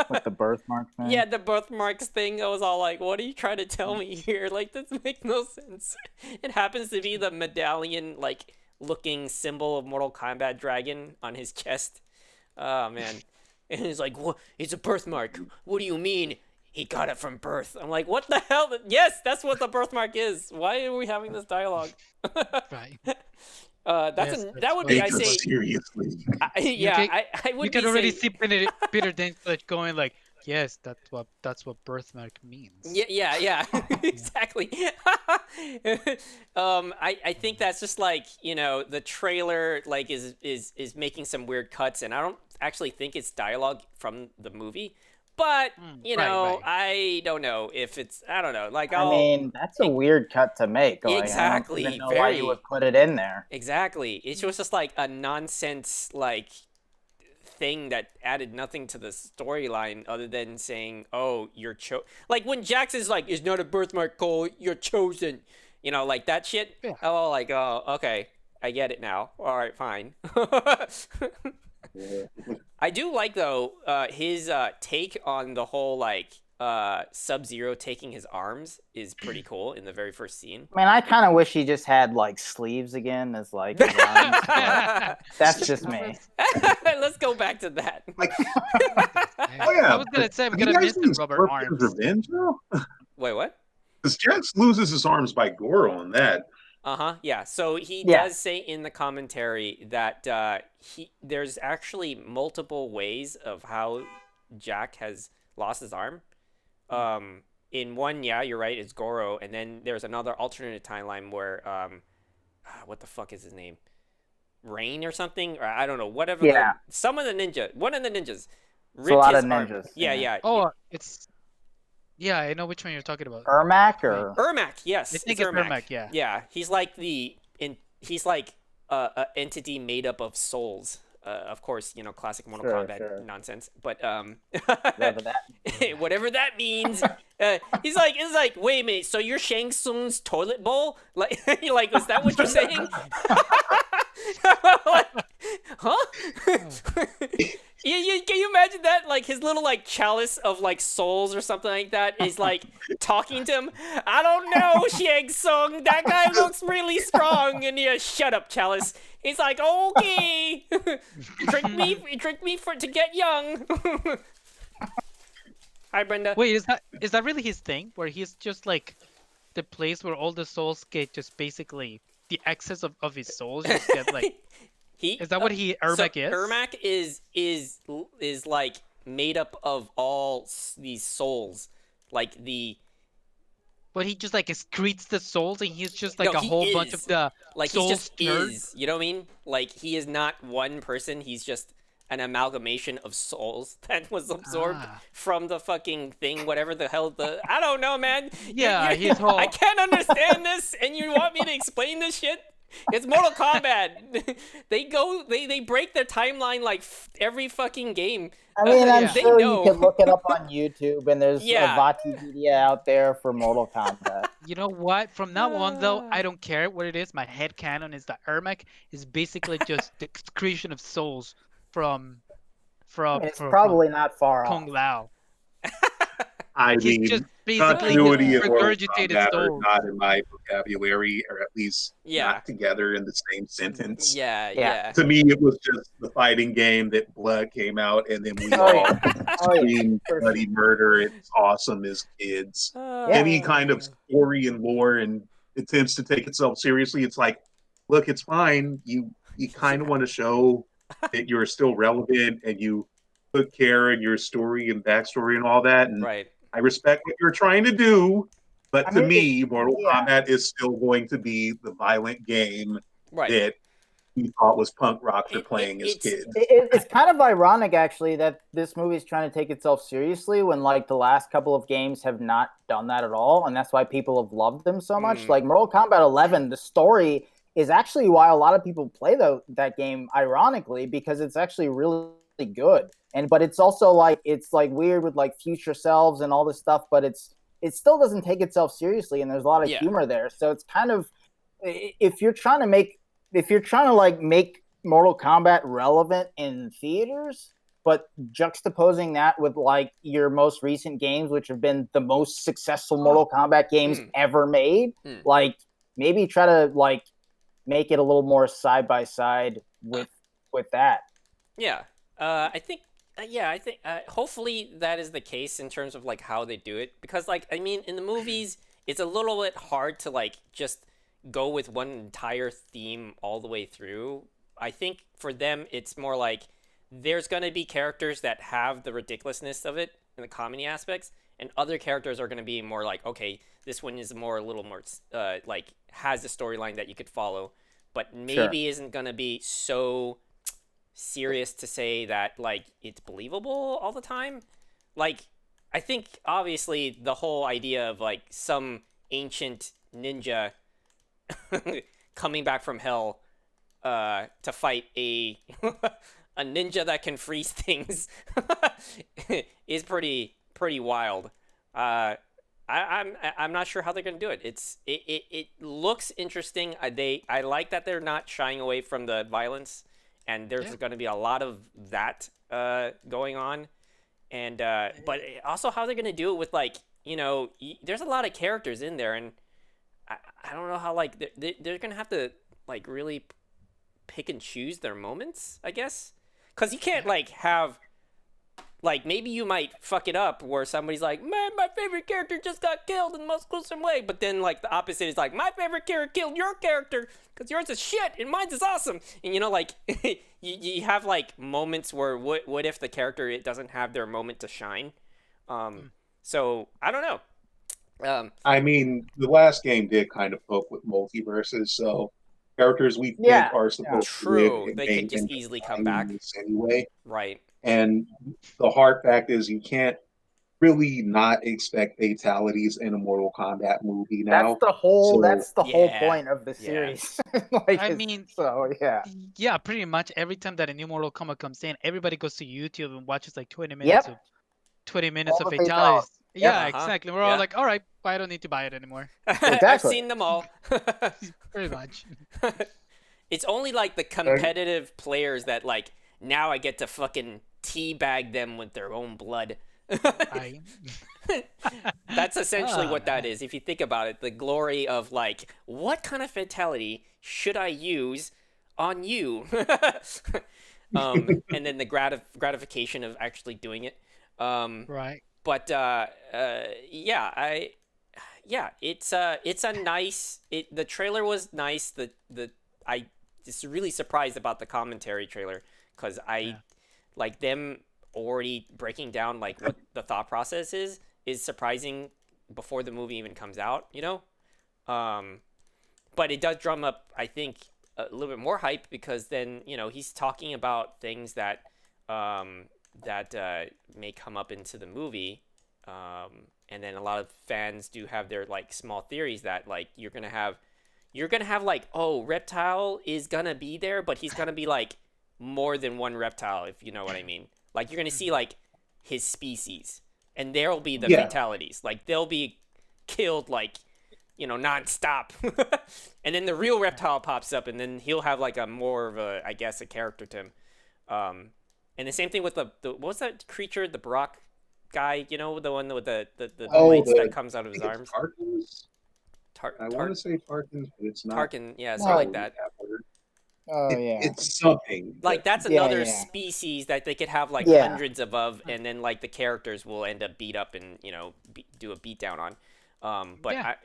With the birthmark thing? Yeah, the birthmarks thing. I was all like, what are you trying to tell me here? Like, this makes no sense. It happens to be the medallion, like, looking symbol of Mortal Kombat dragon on his chest. Oh, man. And he's like, what? It's a birthmark. What do you mean? He got it from birth. I'm like, what the hell? Yes, that's what the birthmark is. Why are we having this dialogue? Right. That would be, I say, seriously. I would. You can already see Peter Dinklage going like, "Yes, that's what birthmark means." Yeah, exactly. I think that's just like the trailer like is making some weird cuts, and I don't actually think it's dialogue from the movie. But right. I don't know if it's. I don't know. Like, I mean, that's a weird cut to make. Like, exactly. I don't even know why you would put it in there. Exactly. It was just like a nonsense like thing that added nothing to the storyline other than saying, "Oh, you're like when Jax is like, "It's not a birthmark, Cole. You're chosen." You know, like that shit. Yeah. Oh, like, oh, okay, I get it now. All right, fine. I do like though his take on the whole like Sub-Zero taking his arms is pretty cool in the very first scene. I mean, I kind of wish he just had like sleeves again as like his arms, but that's just me. Let's go back to that. Like, I was gonna say I'm gonna miss the rubber arms. Revenge, though? Wait, what? Because Jax loses his arms by Goro on that. Yeah. So he Yeah. does say in the commentary that there's actually multiple ways of how Jack has lost his arm. In one, yeah, you're right, it's Goro, and then there's another alternate timeline where what the fuck is his name? Rain or something? Or I don't know, whatever. Yeah. One of the ninjas It's a lot his of arm. ninjas. Yeah. Oh, it's yeah, I know which one you're talking about. Ermac or Ermac, yes. I think it's it's Ermac, yeah. Yeah, he's like he's like an entity made up of souls. Of course, you know, classic Mortal Kombat nonsense. But whatever that means. He's like, wait a minute. So you're Shang Tsung's toilet bowl? Like, is that what you're saying? Like, huh? Can you imagine that? Like his little like chalice of like souls or something like that is like talking to him. I don't know, Shang Tsung. That guy looks really strong. And yeah, shut up, chalice. He's like, okay, drink me to get young. Hi, Brenda. Wait, is that really his thing? Where he's just like the place where all the souls get just basically the excess of his souls just get like. Is that what Ermac is? Ermac is like made up of all these souls, like the. But he just like excretes the souls, and he's just like bunch of the like souls he just nerd? is. You know what I mean? Like he is not one person. He's just an amalgamation of souls that was absorbed from the fucking thing, whatever the hell I don't know, man. Yeah, his whole. I can't understand this, and you want me to explain this shit? It's Mortal Kombat. They break their timeline like every fucking game. I mean, I'm They sure know. you can look it up on YouTube, and there's Yeah. a Vatipedia out there for Mortal Kombat. You know what? From now on, though, I don't care what it is. My headcanon is that Ermac is basically just the excretion of souls from It's probably not far Kung off. Lao. I He's mean, just basically continuity of Mortal regurgitated Kombat are souls. not in my vocabulary, or at least Yeah. not together in the same sentence. Yeah. To me, it was just the fighting game that blood came out, and then we Oh, all yeah. screamed bloody murder. It's awesome as kids. Any kind of story and lore and attempts to take itself seriously, it's like, look, it's fine. You kind of want to show that you're still relevant and you put care in your story and backstory and all that. And Right. I respect what you're trying to do, but to mean, me, Mortal Kombat is still going to be the violent game that we thought was punk rock for playing as kids. It's kind of ironic, actually, that this movie is trying to take itself seriously when, like, the last couple of games have not done that at all, and that's why people have loved them so much. Like, Mortal Kombat 11, the story is actually why a lot of people play that game, ironically, because it's actually really good. But it's also like it's like weird with like future selves and all this stuff, but it still doesn't take itself seriously, and there's a lot of humor there. So it's kind of if you're trying to like make Mortal Kombat relevant in theaters, but juxtaposing that with like your most recent games, which have been the most successful Mortal Kombat games ever made, like maybe try to like make it a little more side by side with that. Yeah. I think hopefully that is the case in terms of like how they do it, because like I mean in the movies it's a little bit hard to like just go with one entire theme all the way through. I think for them it's more like there's going to be characters that have the ridiculousness of it and the comedy aspects, and other characters are going to be more like, okay, this one is a little more like has a storyline that you could follow, but maybe isn't going to be so serious to say that like it's believable all the time. Like I think obviously the whole idea of like some ancient ninja coming back from hell to fight a a ninja that can freeze things is pretty wild. I'm not sure how they're gonna do it. It looks interesting. I like that they're not shying away from the violence, and there's going to be a lot of that going on, and but also how they're gonna do it with like there's a lot of characters in there, and I don't know how like they're gonna have to like really pick and choose their moments, I guess, because you can't like have. Like, maybe you might fuck it up where somebody's like, man, my favorite character just got killed in the most gruesome way. But then, like, the opposite is like, my favorite character killed your character because yours is shit and mine's is awesome. And, like, you have, like, moments where what if the character it doesn't have their moment to shine? So, I don't know. I mean, the last game did kind of poke with multiverses, so characters we think are supposed to live, they could just easily come back anyway. Right. And the hard fact is you can't really not expect fatalities in a Mortal Kombat movie now. That's the whole point of the series. Like, I mean, yeah, pretty much every time that a new Mortal Kombat comes in, everybody goes to YouTube and watches like 20 minutes of fatalities. Yeah, exactly. We're all like, all right, I don't need to buy it anymore. Exactly. I've seen them all. Pretty much. It's only like the competitive players that like now I get to fucking teabag them with their own blood. That's essentially what that is. If you think about it, the glory of like, what kind of fatality should I use on you? And then the gratification of actually doing it. Right. But it's a nice. The trailer was nice. I just really surprised about the commentary trailer because like them already breaking down like what the thought process is surprising before the movie even comes out, but it does drum up, I think, a little bit more hype because then he's talking about things that may come up into the movie, and then a lot of fans do have their like small theories that like you're gonna have like, oh, Reptile is gonna be there, but he's gonna be like more than one reptile, if you know what I mean. Like you're gonna see like his species, and there'll be the fatalities. Like they'll be killed like nonstop, and then the real reptile pops up, and then he'll have like a more of a, I guess, a character to him. And the same thing with the what was that creature, the Brock guy? The one with the blades that comes out of his arms. I want to say Tarkin, but it's not. Tarkin, yeah, something like that. It's something. Like that's another species that they could have like hundreds of, and then like the characters will end up beat up and do a beat down on.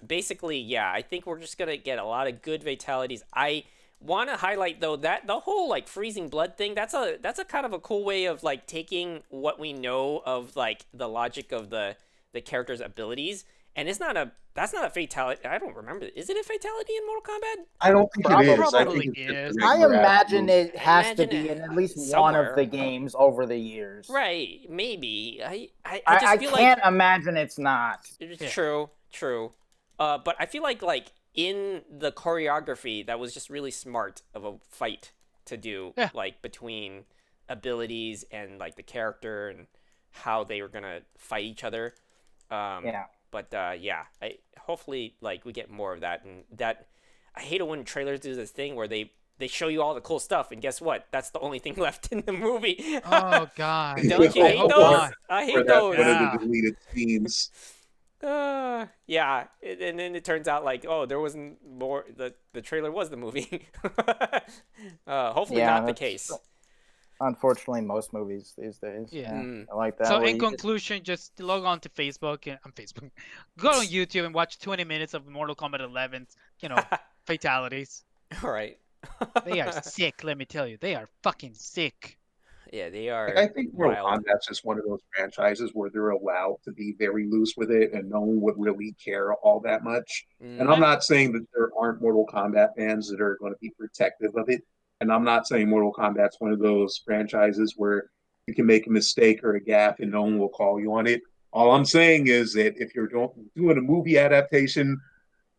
Basically, I think we're just gonna get a lot of good fatalities. I want to highlight though that the whole like freezing blood thing. That's a kind of a cool way of like taking what we know of like the logic of the character's abilities. And that's not a fatality. I don't remember. Is it a fatality in Mortal Kombat? I don't think it is. Probably is. I imagine it has to be in at least one of the games over the years. Right. Maybe. I just feel can't imagine it's not. True. But I feel like in the choreography, that was just really smart of a fight to do, like between abilities and like the character and how they were gonna fight each other. But I hopefully like we get more of that, and that I hate it when trailers do this thing where they show you all the cool stuff, and guess what? That's the only thing left in the movie. Oh God! Don't you hate those? I hate those. One of the deleted scenes. And then it turns out like, oh, there wasn't more. The trailer was the movie. Hopefully not the case. Unfortunately, most movies these days. I like that. So in conclusion, just log on to Facebook go on YouTube and watch 20 minutes of Mortal Kombat 11's, fatalities. All right. They are sick, let me tell you. They are fucking sick. Yeah, they are. I think Mortal Kombat's just one of those franchises where they're allowed to be very loose with it, and no one would really care all that much. And I'm not saying that there aren't Mortal Kombat fans that are going to be protective of it. And I'm not saying Mortal Kombat's one of those franchises where you can make a mistake or a gaffe and no one will call you on it. All I'm saying is that if you're doing a movie adaptation,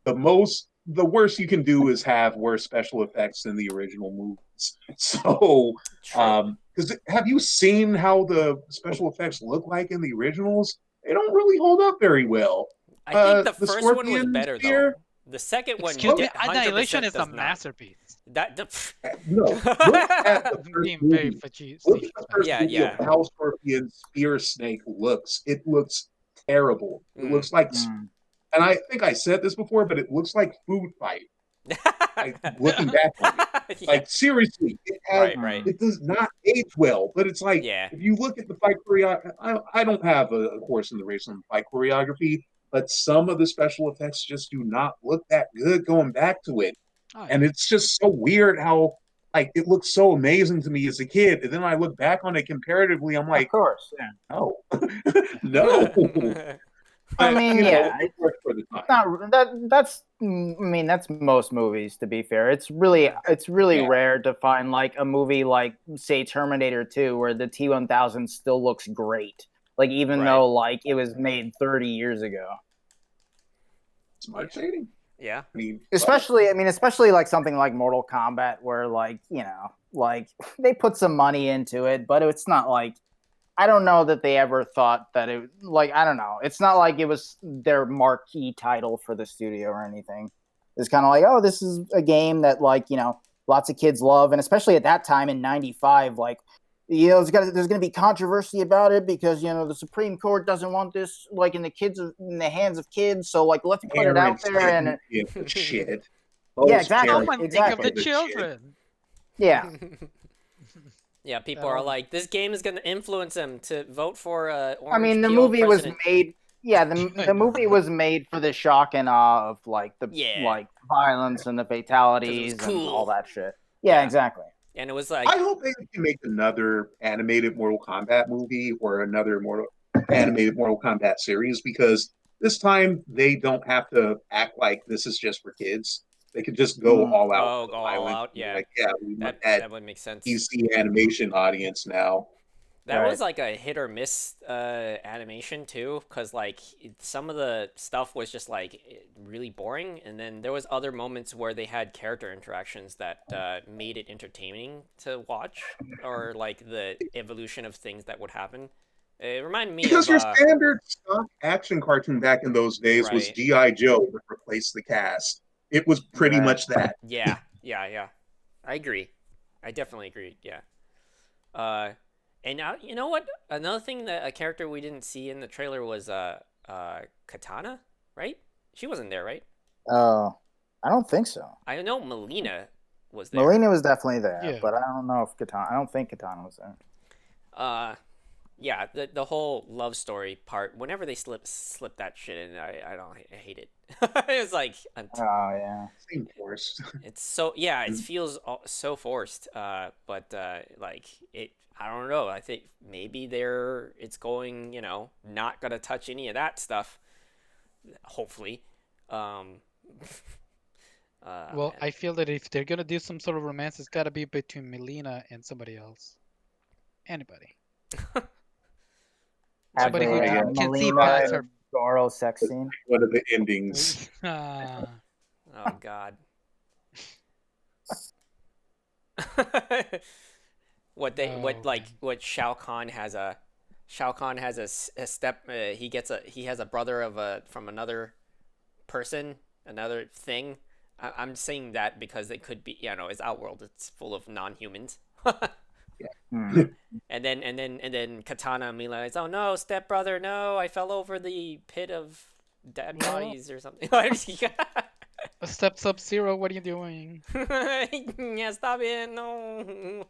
the most the worst you can do is have worse special effects than the original movies. So, True. because have you seen how the special effects look like in the originals? They don't really hold up very well. I think the The first one was Scorpion better though. Spear. The second one, Excuse me, 100% Annihilation is a does not. masterpiece. That No, look at the I'm first being very movie. facetious. Look at the first Yeah, movie yeah. of how Scorpion Spear Snake looks. It looks terrible. It looks like, Mm. and I think I said this before, but it looks like Food Fight. Like looking back on it, Yeah. like seriously, Right. it does not age well. But it's like Yeah. if you look at the fight choreography, I don't have a horse in the race on fight choreography, but some of the special effects just do not look that good going back to it. Oh, And it's just so weird how like it looks so amazing to me as a kid, and then I look back on it comparatively, I'm Of like, course, yeah. no, no. I But mean, you know, yeah, it worked for the time. not that's I mean that's most movies, to be fair. It's really Yeah. rare to find like a movie like say Terminator 2 where the T-1000 still looks great, like even Right. though like it was made 30 years ago. Smart shading. Yeah. I mean, Especially like something like Mortal Kombat where like, you know, like they put some money into it, but it's not like I don't know that they ever thought that it like I don't know. It's not like it was their marquee title for the studio or anything. It's kind of like, oh, this is a game that like, you know, lots of kids love, and especially at that time in '95, like, you know, there's gonna be controversy about it because you know the Supreme Court doesn't want this like in the hands of kids. So like, let's put it out parents there and didn't give a shit. Yeah, Most exactly. parents someone didn't think of the give a shit. children. yeah. Yeah, people are like, this game is gonna influence them to vote for orange I mean, the peel movie was president. made. Yeah, the movie was made for the shock and awe of like the Yeah. like violence and the fatalities and cool. all that shit. Yeah, Yeah. exactly. And it was like, I hope they can make another animated Mortal Kombat movie or another animated Mortal Kombat series because this time they don't have to act like this is just for kids. They could just go all out. oh, for go all violence. out, yeah. Like, yeah, we want that would make sense. DC animation audience now. That Right. was like a hit or miss animation too, because like some of the stuff was just like really boring, and then there was other moments where they had character interactions that made it entertaining to watch, or like the evolution of things that would happen. It reminded me Because of your standard stock action cartoon back in those days was Right. G.I. Joe that replaced the cast. It was pretty Right. much that. yeah. I agree. I definitely agree. Yeah. And now you know what? Another thing that a character we didn't see in the trailer was Katana, right? She wasn't there, right? Oh, I don't think so. I know Melina was there. Melina was definitely there, Yeah. but I don't know if Katana. I don't think Katana was there. Yeah, the whole love story part. Whenever they slip that shit in, I hate it. It's like Oh yeah. Same force. it's so yeah, it feels so forced. But like it, I don't know. I think maybe it's going, you know, not gonna touch any of that stuff. Hopefully. Well, I feel that if they're gonna do some sort of romance, it's gotta be between Melina and somebody else. Anybody. Have Somebody who a can see Melina past her. and Goro sex scene. One of the endings. Ah, Oh God. What Shao Kahn has a step he has a brother of from another person, another thing. I'm saying that because it could be, you know, it's Outworld, it's full of non-humans. Hmm. And then Katana and Mila is, oh no, stepbrother, no, I fell over the pit of dead No. bodies or something. Step Sub-Zero, what are you doing? Ya está bien, no.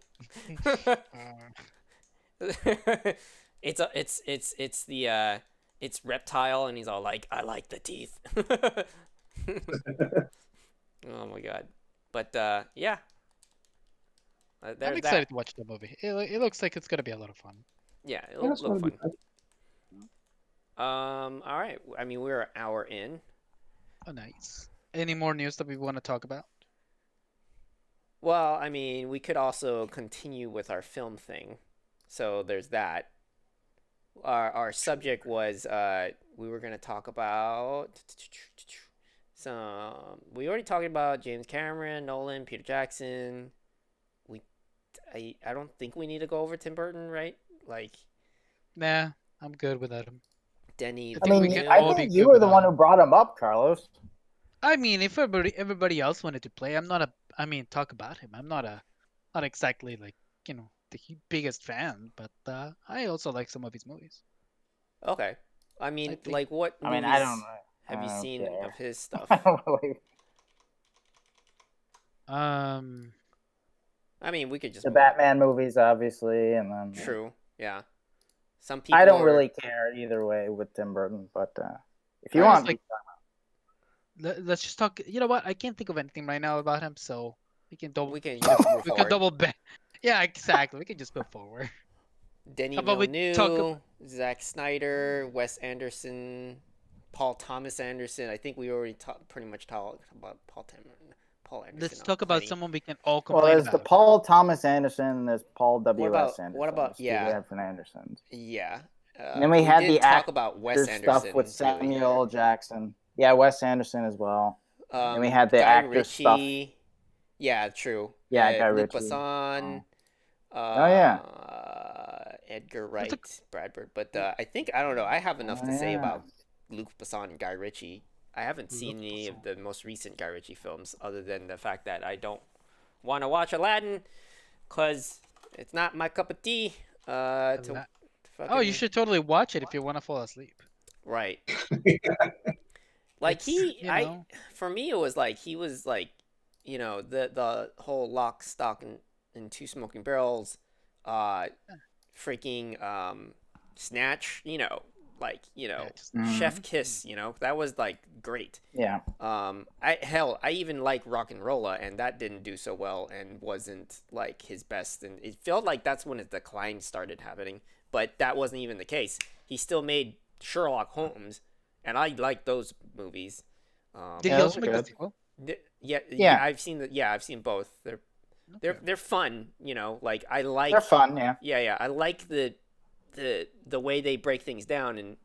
It's Reptile, and he's all like, I like the teeth. Oh my God. But yeah. I'm There's excited that. to watch the movie. It looks like it's gonna be a lot of fun. Yeah, it'll look fun. All right. I mean, we're an hour in. Oh, nice. Any more news that we want to talk about? Well, I mean, we could also continue with our film thing. So there's that. Our subject was we were going to talk about We already talked about James Cameron, Nolan, Peter Jackson. I don't think we need to go over Tim Burton, right? Like Nah, I'm good without him. Denny I I think we mean, can I all be think you good were the without one him. who brought him up, Carlos. I mean, if everybody else wanted to play, I'm not a. I mean, talk about him. I'm not exactly like the biggest fan, but I also like some of his movies. Okay. I I mean, think. like, what I mean, movies I have you don't seen care. of his stuff? I don't really. Um, I mean, we could just The move on. Batman movies, obviously, and then True. Yeah. Some people I don't are- really care either way with Tim Burton, but if you I just want, like. Let's just talk. You know what? I can't think of anything right now about him, so we can double. we can just move We can forward. double bet. Yeah, exactly. We can just move forward. Denny How about we talk Villeneuve, Zack Snyder, Wes Anderson, Paul Thomas Anderson. I think we already pretty much talked about Paul Anderson. Let's talk about plenty. someone we can all well, complain there's the about. Paul Thomas Anderson, there's Paul W. about- S. Anderson, what about- Steve yeah. Anthony Anderson. Yeah. And then we had didn't the talk about Wes There's Anderson. stuff with really. Samuel L. Jackson. Yeah, Wes Anderson as well. And we had the Guy actor stuff. Ritchie. Yeah, true. Yeah, Guy Luc Ritchie. Besson. Oh, yeah. Edgar Wright, Brad Bird. But I think, I don't know, I have enough to say yeah. about Luc Besson and Guy Ritchie. I haven't seen Luc any Besson. of the most recent Guy Ritchie films other than the fact that I don't want to watch Aladdin because it's not my cup of tea. Oh, Fucking- you should totally watch it if you want to fall asleep. Right. Like for me, it was like he was like, the whole lock, stock, and two smoking barrels, freaking snatch, just- chef kiss, that was like great. Yeah. I even like Rock and Rolla, and that didn't do so well and wasn't like his best, and it felt like that's when his decline started happening. But that wasn't even the case. He still made Sherlock Holmes, and I like those movies. Did Yeah, he those also are make the good. sequel? Yeah, I've seen both. They're Okay. fun, like I like. They're fun, yeah. Yeah, I like the way they break things down, and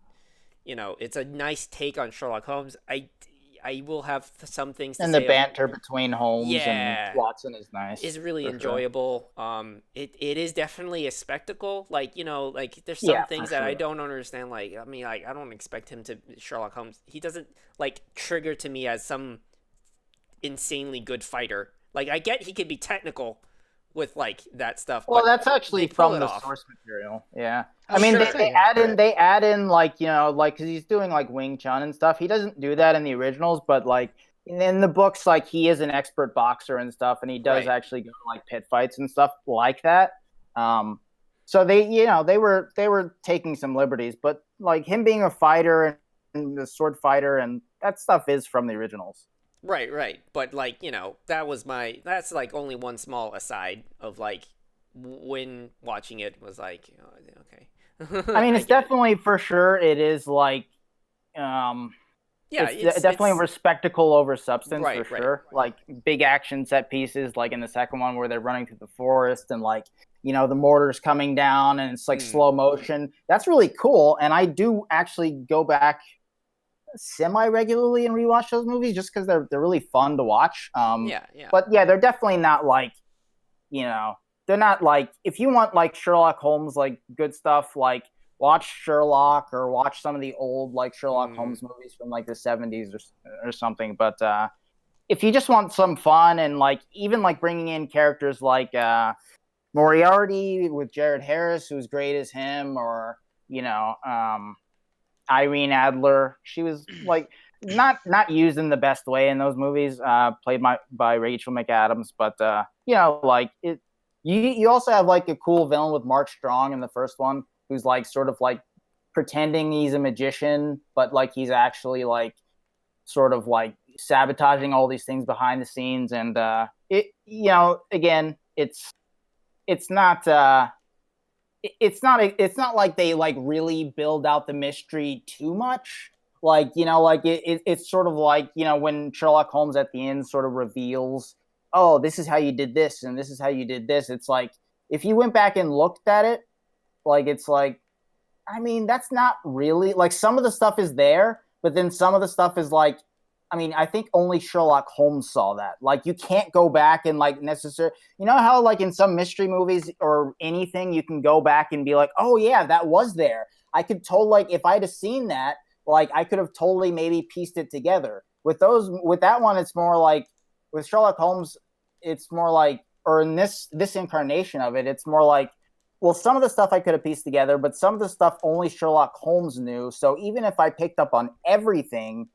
it's a nice take on Sherlock Holmes. I will have some things to And say the banter between Holmes Yeah. and Watson is nice. is really for sure. enjoyable. It is definitely a spectacle. Like like there's some Yeah, things for that I sure. don't understand. Like I don't expect him to Sherlock Holmes. He doesn't like trigger to me as some insanely good fighter. Like I get he could be technical with like that stuff. Well, but that's actually they pull from it the off. source material. Yeah. Oh, I mean, sure. they add in like because he's doing like Wing Chun and stuff. He doesn't do that in the originals, but like in the books, like he is an expert boxer and stuff, and he does Right. actually go to like pit fights and stuff like that. So they were taking some liberties, but like him being a fighter and the sword fighter and that stuff is from the originals. Right. But like, that's like only one small aside of like when watching it was like, oh, okay. I mean, it's get it. definitely for sure. It is like, Yeah, it's definitely a spectacle over substance Right, for right. sure. Like big action set pieces, like in the second one where they're running through the forest and like the mortar's coming down and it's like slow motion. That's really cool, and I do actually go back semi regularly and rewatch those movies just because they're really fun to watch. Yeah. But yeah, they're definitely not like they're not like if you want like Sherlock Holmes like good stuff like. Watch Sherlock or watch some of the old like Sherlock Holmes movies from like the 70s or something. But if you just want some fun and like even like bringing in characters like Moriarty with Jared Harris, who's great as him, or Irene Adler, she was like not used in the best way in those movies. Played by Rachel McAdams, but like it. You also have like a cool villain with Mark Strong in the first one. Who's like sort of like pretending he's a magician, but like he's actually like sort of like sabotaging all these things behind the scenes. And again, it's not like they like really build out the mystery too much. Like it's sort of like when Sherlock Holmes at the end sort of reveals, oh, this is how you did this and this is how you did this. It's like if you went back and looked at it. Like, it's like, I mean, that's not really, like, some of the stuff is there, but then some of the stuff is, like, I mean, I think only Sherlock Holmes saw that. Like, you can't go back and like necessarily, you know how like in some mystery movies or anything, you can go back and be like, oh yeah, that was there. I could totally, like, if I'd have seen that, like I could have totally maybe pieced it together. With that one, it's more like with Sherlock Holmes, it's more like, or in this incarnation of it, it's more like, well, some of the stuff I could have pieced together, but some of the stuff only Sherlock Holmes knew. So even if I picked up on everything,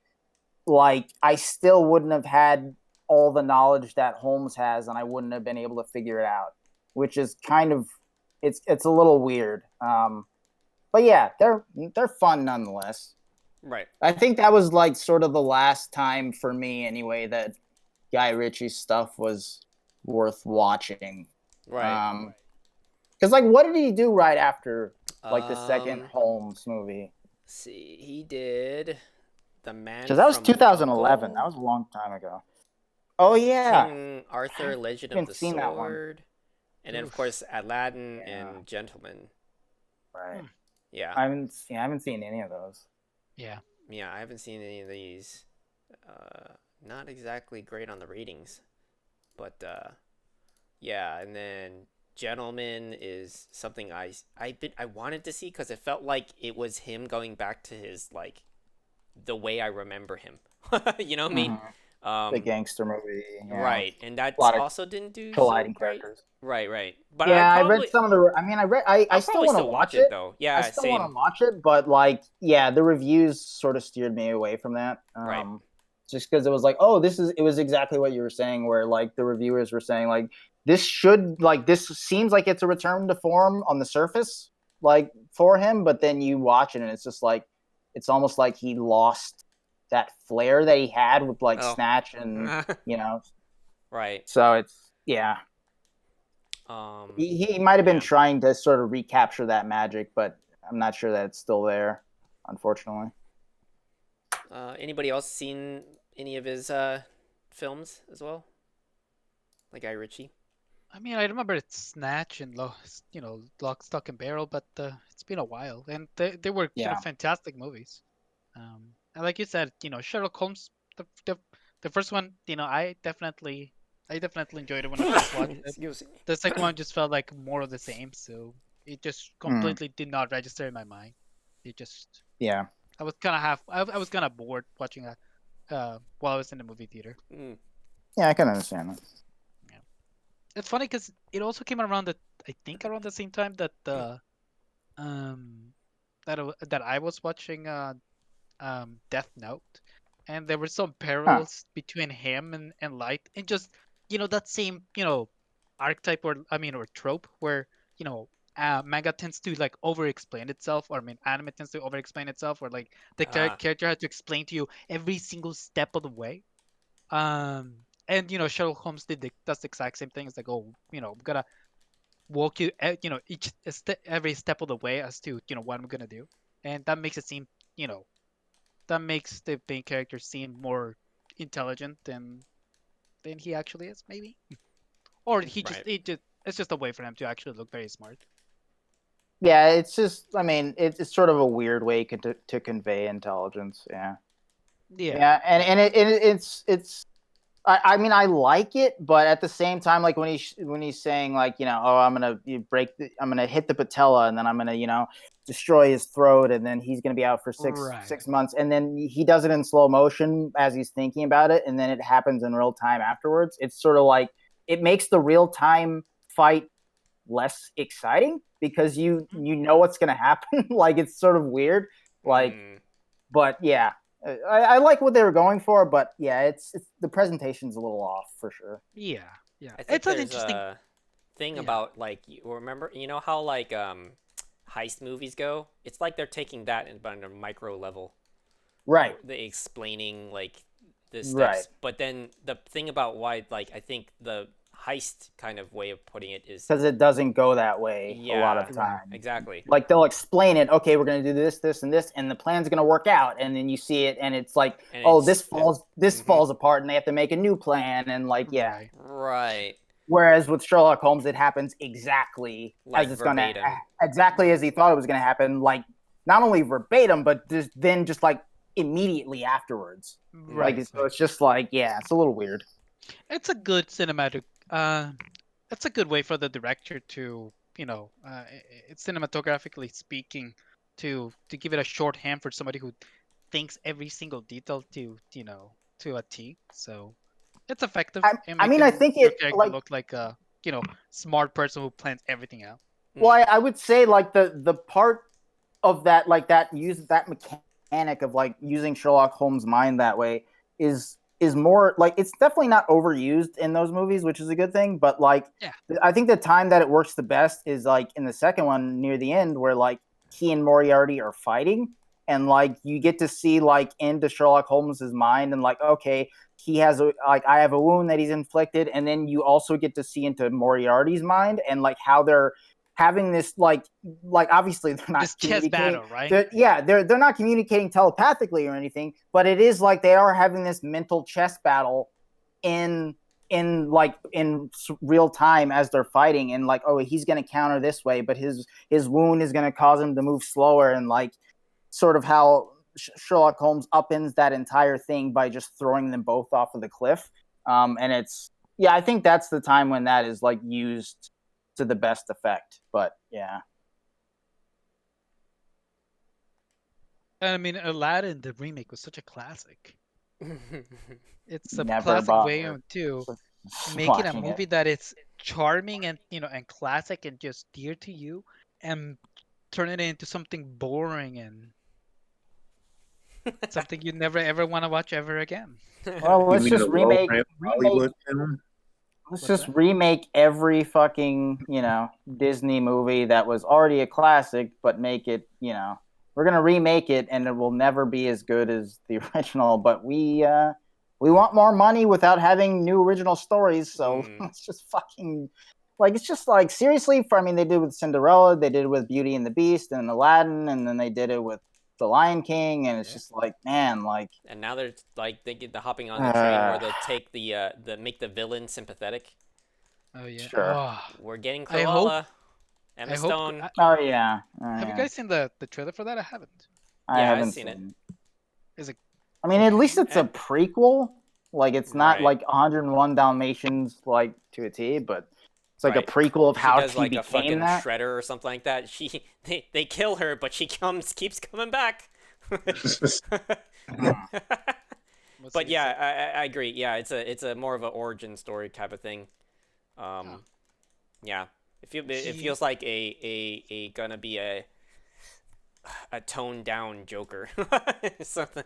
like I still wouldn't have had all the knowledge that Holmes has, and I wouldn't have been able to figure it out, which is kind of it's a little weird. But yeah, they're fun nonetheless. Right. I think that was like sort of the last time for me anyway that Guy Ritchie's stuff was worth watching. Right. Because like, what did he do right after like the second Holmes movie? See, he did The Man. Because that was from 2011. Uncle, That was a long time ago. Oh yeah, King Arthur, Legend of haven't the seen that one. Sword, and then of course Aladdin Yeah. and Gentleman. right. Yeah. I haven't seen any of those. Yeah. Yeah, I haven't seen any of these. Not exactly great on the ratings, but yeah. And then Gentleman is something I wanted to see because it felt like it was him going back to his like the way I remember him. You know what I mean? The gangster movie, yeah. Right, and that A lot of also didn't do colliding so great. characters. Right. But Yeah, I read some of the. I mean, I I'll still probably want to still watch it though. Yeah, I still want to same. watch it, but like, yeah, the reviews sort of steered me away from that. Right. Just because it was like, oh, it was exactly what you were saying, where like the reviewers were saying like this seems like it's a return to form on the surface, like for him, but then you watch it and it's just like it's almost like he lost that flair that he had with like Snatch and you know. Right. So it's he might have been trying to sort of recapture that magic, but I'm not sure that it's still there, unfortunately. Anybody else seen any of his films as well? Like Guy Ritchie? I mean, I remember it's Snatch and Lock, Stock, and Barrel, but it's been a while, and they were fantastic movies. And like you said, Sherlock Holmes, the first one, I definitely enjoyed it when I first watched it. The second one just felt like more of the same, so it just completely did not register in my mind. It just I was kind of bored watching that while I was in the movie theater. Yeah, I can understand that. Yeah, it's funny because it also came around around the same time that that I was watching Death Note, and there were some parallels between him and Light, and just that same archetype or trope where manga tends to like over-explain itself, or anime tends to over-explain itself, or like the character has to explain to you every single step of the way. And Sherlock Holmes does the exact same thing. It's like, I'm gonna walk you, every step of the way as to what I'm gonna do, and that makes it seem, that makes the main character seem more intelligent than he actually is, maybe, or it's just a way for him to actually look very smart. Yeah, it's just, it's sort of a weird way to convey intelligence. Yeah, and it's. I like it, but at the same time, like when he's saying like, I'm gonna hit the patella, and then I'm gonna destroy his throat, and then he's gonna be out for six months, and then he does it in slow motion as he's thinking about it, and then it happens in real time afterwards. It's sort of like it makes the real time fight less exciting because you know what's gonna happen. Like it's sort of weird, like, but yeah. I like what they were going for, but yeah, it's the presentation's a little off for sure. Yeah. I think it's an there's interesting a thing about like remember how like heist movies go? It's like they're taking that on a micro level, right? They explaining like the steps, right. But then the thing about why like I think the heist kind of way of putting it is because it doesn't go that way a lot of time. Exactly. Like they'll explain it. Okay, we're gonna do this, this, and this, and the plan's gonna work out. And then you see it, and it's like, this falls apart, and they have to make a new plan. And like, yeah, right. Whereas with Sherlock Holmes, it happens exactly like as it's verbatim. exactly as he thought it was gonna happen. Like not only verbatim, but just like immediately afterwards. Right. Like, so it's just like, yeah, it's a little weird. It's a good cinematic. It's a good way for the director to, it's cinematographically speaking, to give it a shorthand for somebody who thinks every single detail to a T. So it's effective. I mean, I think your it character like, look like a smart person who plans everything out. well, I would say like the part of that, like that mechanic of like using Sherlock Holmes' mind that way is more like, it's definitely not overused in those movies, which is a good thing. But like, Yeah. I think the time that it works the best is like in the second one near the end, where like he and Moriarty are fighting, and like you get to see like into Sherlock Holmes's mind, and like, okay, he has I have a wound that he's inflicted, and then you also get to see into Moriarty's mind and like how they're having this like obviously they're not This chess battle, right? they're not communicating telepathically or anything, but it is like they are having this mental chess battle in real time as they're fighting, and like, oh, he's going to counter this way, but his wound is going to cause him to move slower, and like sort of how Sherlock Holmes upends that entire thing by just throwing them both off of the cliff. And it's, yeah, I think that's the time when that is like used to the best effect. But yeah. And I mean, Aladdin the remake was such a classic. It's a Never classic way bothered to making a watching movie it. that it's charming and and classic and just dear to you, and turn it into something boring and something you never ever want to watch ever again. Well, You let's mean just a remake well-crafted Hollywood film? let's What's just that? remake every fucking, Disney movie that was already a classic, but make it, we're gonna remake it, and it will never be as good as the original. But we want more money without having new original stories, so let's just fucking, like, it's just like, seriously. I mean, they did it with Cinderella, they did it with Beauty and the Beast and Aladdin, and then they did it with The Lion King, and it's just like, man, like, And now they're like they're hopping on the train where they'll take the make the villain sympathetic. Oh yeah. Sure. Oh, We're getting I hope- Cruella, Emma I hope. Stone. oh yeah. Have you guys seen the trailer for that? I haven't. I Yeah, I've haven't seen it. Is it? I mean, at Okay. least it's a prequel. Like, it's not Right. like 101 Dalmatians, like, to a T, but it's like Right. a prequel of She how does he like a became fucking that. shredder or something like that. They kill her, but she keeps coming back. What's But the- yeah, I agree. Yeah, it's a more of an origin story type of thing. Oh. Yeah, it feels like a gonna be a toned down Joker, something.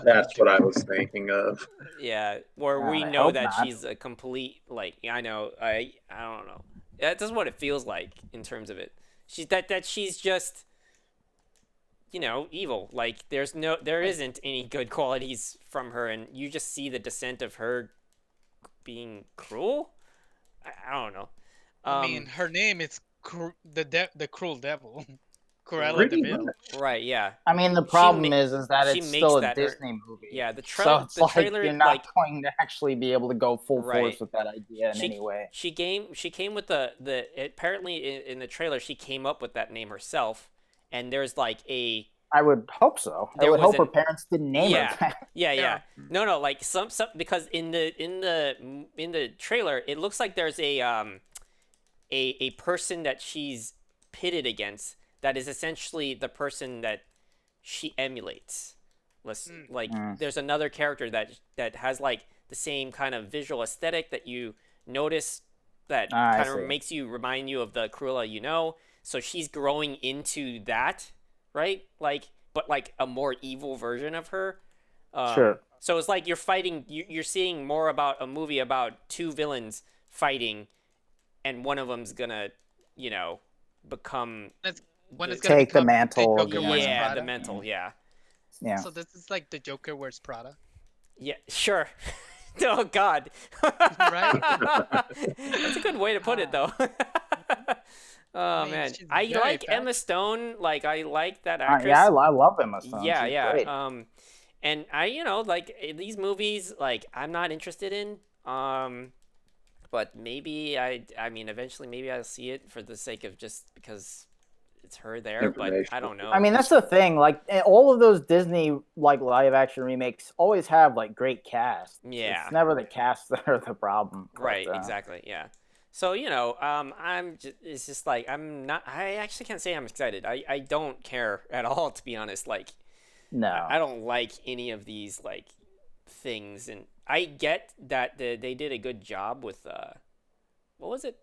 That's what I was thinking of. Yeah, where we I know hope that not. she's a complete, like, I know, I don't know. That's what it feels like in terms of it. She's that she's just, evil. Like, there isn't any good qualities from her, and you just see the descent of her being cruel. I don't know. I mean, her name is the cruel devil, Cruella Pretty de Vil. much. Right? Yeah. I mean, the problem ma- is that she it's makes still a that her- Disney movie. Yeah, the So it's the like, trailer, you're not like, going to actually be able to go full Right. force with that idea in any way. She came with the apparently in the trailer she came up with that name herself, and there's like a I would hope so. I There would was hope her an- parents didn't name yeah. her that. yeah Yeah. no like some because in the trailer it looks like there's a person that she's pitted against that is essentially the person that she emulates. Like there's another character that has like the same kind of visual aesthetic that you notice that I kind see. of makes you remind you of the Cruella. So she's growing into that, right? Like, but like a more evil version of her. Sure. So it's like you're seeing more about a movie about two villains fighting, and one of them's gonna, become When it's gonna Take the become mantle of Joker the wears yeah, Prada. the mental, yeah. Yeah. So this is like the Joker wears Prada, Yeah, sure. Oh God. right? That's a good way to put it, though. Oh mean, man, she's I very like fat. Emma Stone. Like, I like that actress. Yeah, I love Emma Stone. Yeah, She's yeah. great. And I, like these movies, like I'm not interested in. But maybe I mean, eventually, maybe I'll see it for the sake of just because it's her there, but I don't know. I mean, that's the thing. Like all of those Disney like live action remakes always have like great cast. Yeah. It's never the cast that are the problem. But, Right, exactly. Yeah. So, I'm just, it's just like I actually can't say I'm excited. I don't care at all, to be honest. Like, No. I don't like any of these like things, and I get that they did a good job with what was it?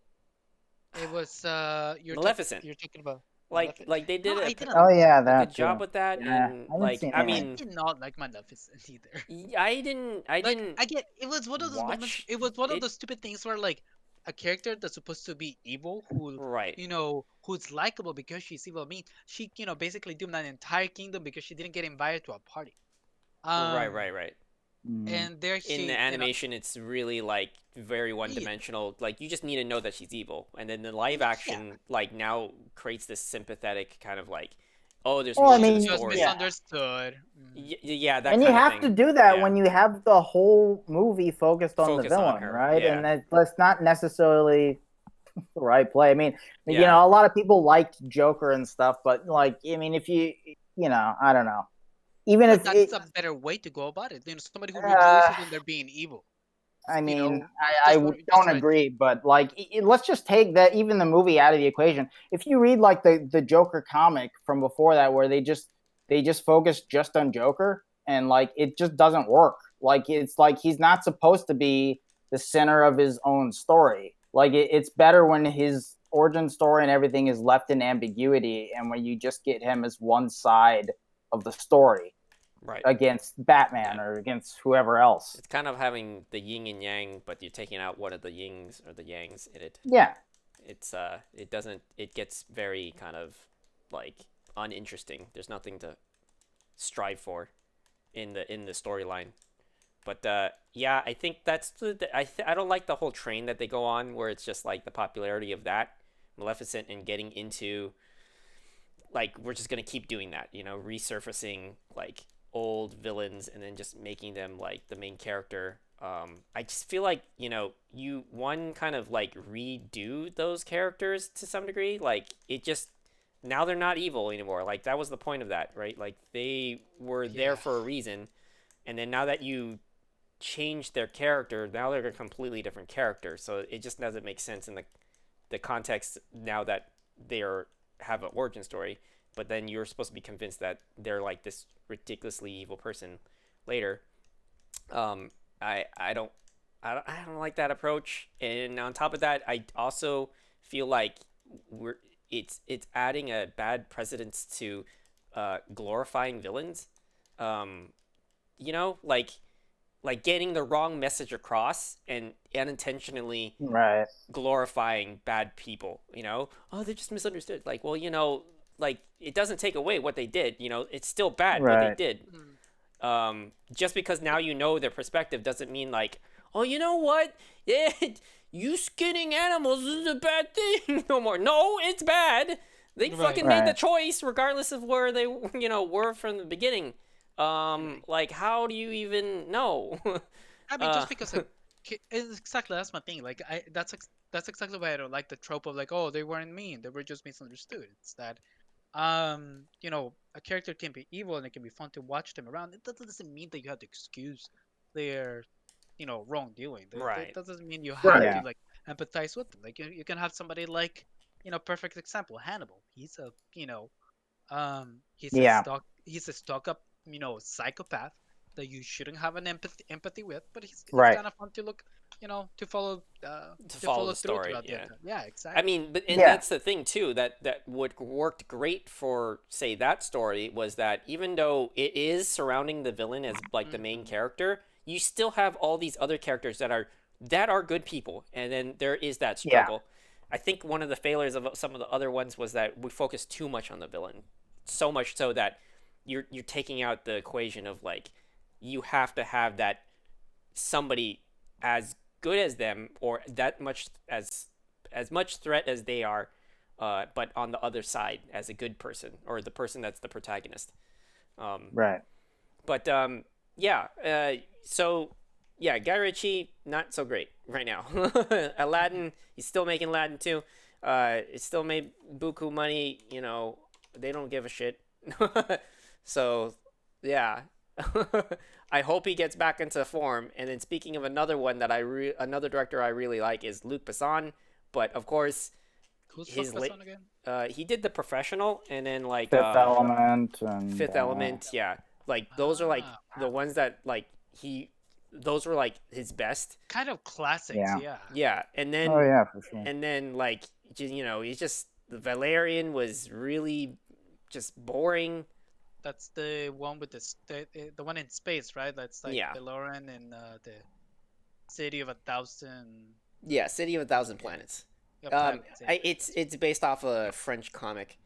It was Maleficent. You're talking about Like they did No, I a didn't. Oh yeah, a that good job too. with that, Yeah, and I haven't like seen I any. I mean, did not like Maleficent either. I didn't I get it was one of those moments. watch It was one of it. those stupid things where like a character that's supposed to be evil, who Right. who's likable because she's evil. I mean, she basically doomed an entire kingdom because she didn't get invited to a party. Right, Um, right, right. and there In the she, animation, it's really like very one-dimensional. Like you just need to know that she's evil, and then the live action like now creates this sympathetic kind of like, oh, there's Well, more I to the mean, she was story. yeah. misunderstood. Yeah, that And you kind of have thing. to do that Yeah. when you have the whole movie focused on the Focus on villain, her, right? yeah. And that's not necessarily the right play. I mean, Yeah. a lot of people liked Joker and stuff, but like, I mean, if I don't know. Even But if that's a better way to go about it. Somebody who rejoices when they're being evil. I mean, know, I just don't right. agree, but like, let's just take that even the movie out of the equation. If you read like the Joker comic from before that, where they just focus just on Joker, and like it just doesn't work. Like it's like he's not supposed to be the center of his own story. Like it's better when his origin story and everything is left in ambiguity, and when you just get him as one side of the story. Right. Against Batman or against whoever else. It's kind of having the yin and yang, but you're taking out one of the yings or the yangs in it. Yeah. It gets very kind of like uninteresting. There's nothing to strive for in the storyline. But yeah, I think that's I don't like the whole train that they go on where it's just like the popularity of that Maleficent and getting into like we're just going to keep doing that, resurfacing like old villains and then just making them like the main character. I just feel like you kind of like redo those characters to some degree. Like it just now they're not evil anymore. Like that was the point of that, right? Like they were there for a reason, and then now that you change their character, now they're a completely different character. So it just doesn't make sense in the context now that they have an origin story. But then you're supposed to be convinced that they're like this ridiculously evil person later. I don't like that approach. And on top of that, I also feel like it's adding a bad precedence to glorifying villains. Like getting the wrong message across and unintentionally glorifying bad people. Oh, they're just misunderstood. Like, well, like it doesn't take away what they did. It's still bad what they did. Just because now their perspective doesn't mean like, oh, you know what? Yeah, you skinning animals is a bad thing no more. No, it's bad. They fucking made the choice regardless of where they were from the beginning. Like how do you even know? I mean, just because that's my thing. Like that's exactly why I don't like the trope of like, oh, they weren't mean, they were just misunderstood. It's that a character can be evil and it can be fun to watch them around. It doesn't mean that you have to excuse their wrongdoing. Right. That doesn't mean you have to like empathize with them. Like you can have somebody like perfect example, Hannibal. He's a he's a stuck up psychopath that you shouldn't have an empathy with, but he's kind of fun to look to follow the story. Yeah, exactly. I mean, that's the thing too that what worked great for say that story was that even though it is surrounding the villain as like the main character, you still have all these other characters that are good people, and then there is that struggle. I think one of the failures of some of the other ones was that we focused too much on the villain, so much so that you're taking out the equation of like you have to have that somebody as good as them or that much as much threat as they are, but on the other side as a good person or the person that's the protagonist. But Guy Ritchie not so great right now. Aladdin, he's still making Aladdin too. It still made buku money. You know, they don't give a shit. So, yeah. I hope he gets back into form. And then speaking of another one that another director I really like is Luc Besson. But of course, Who's his Luc Besson again? he did The Professional, and then like Fifth Element and Fifth Element. Yeah, like those are like the ones that like those were like his best. Kind of classics, Yeah. yeah. Yeah, and then Oh yeah, for sure. and then like you know, he's just the Valerian was really just boring. That's the one with the one in space, right? That's like Yeah. the Lauren and the City of a Thousand. Yeah, City of a Thousand Planets. Planets, yeah. It's based off a French comic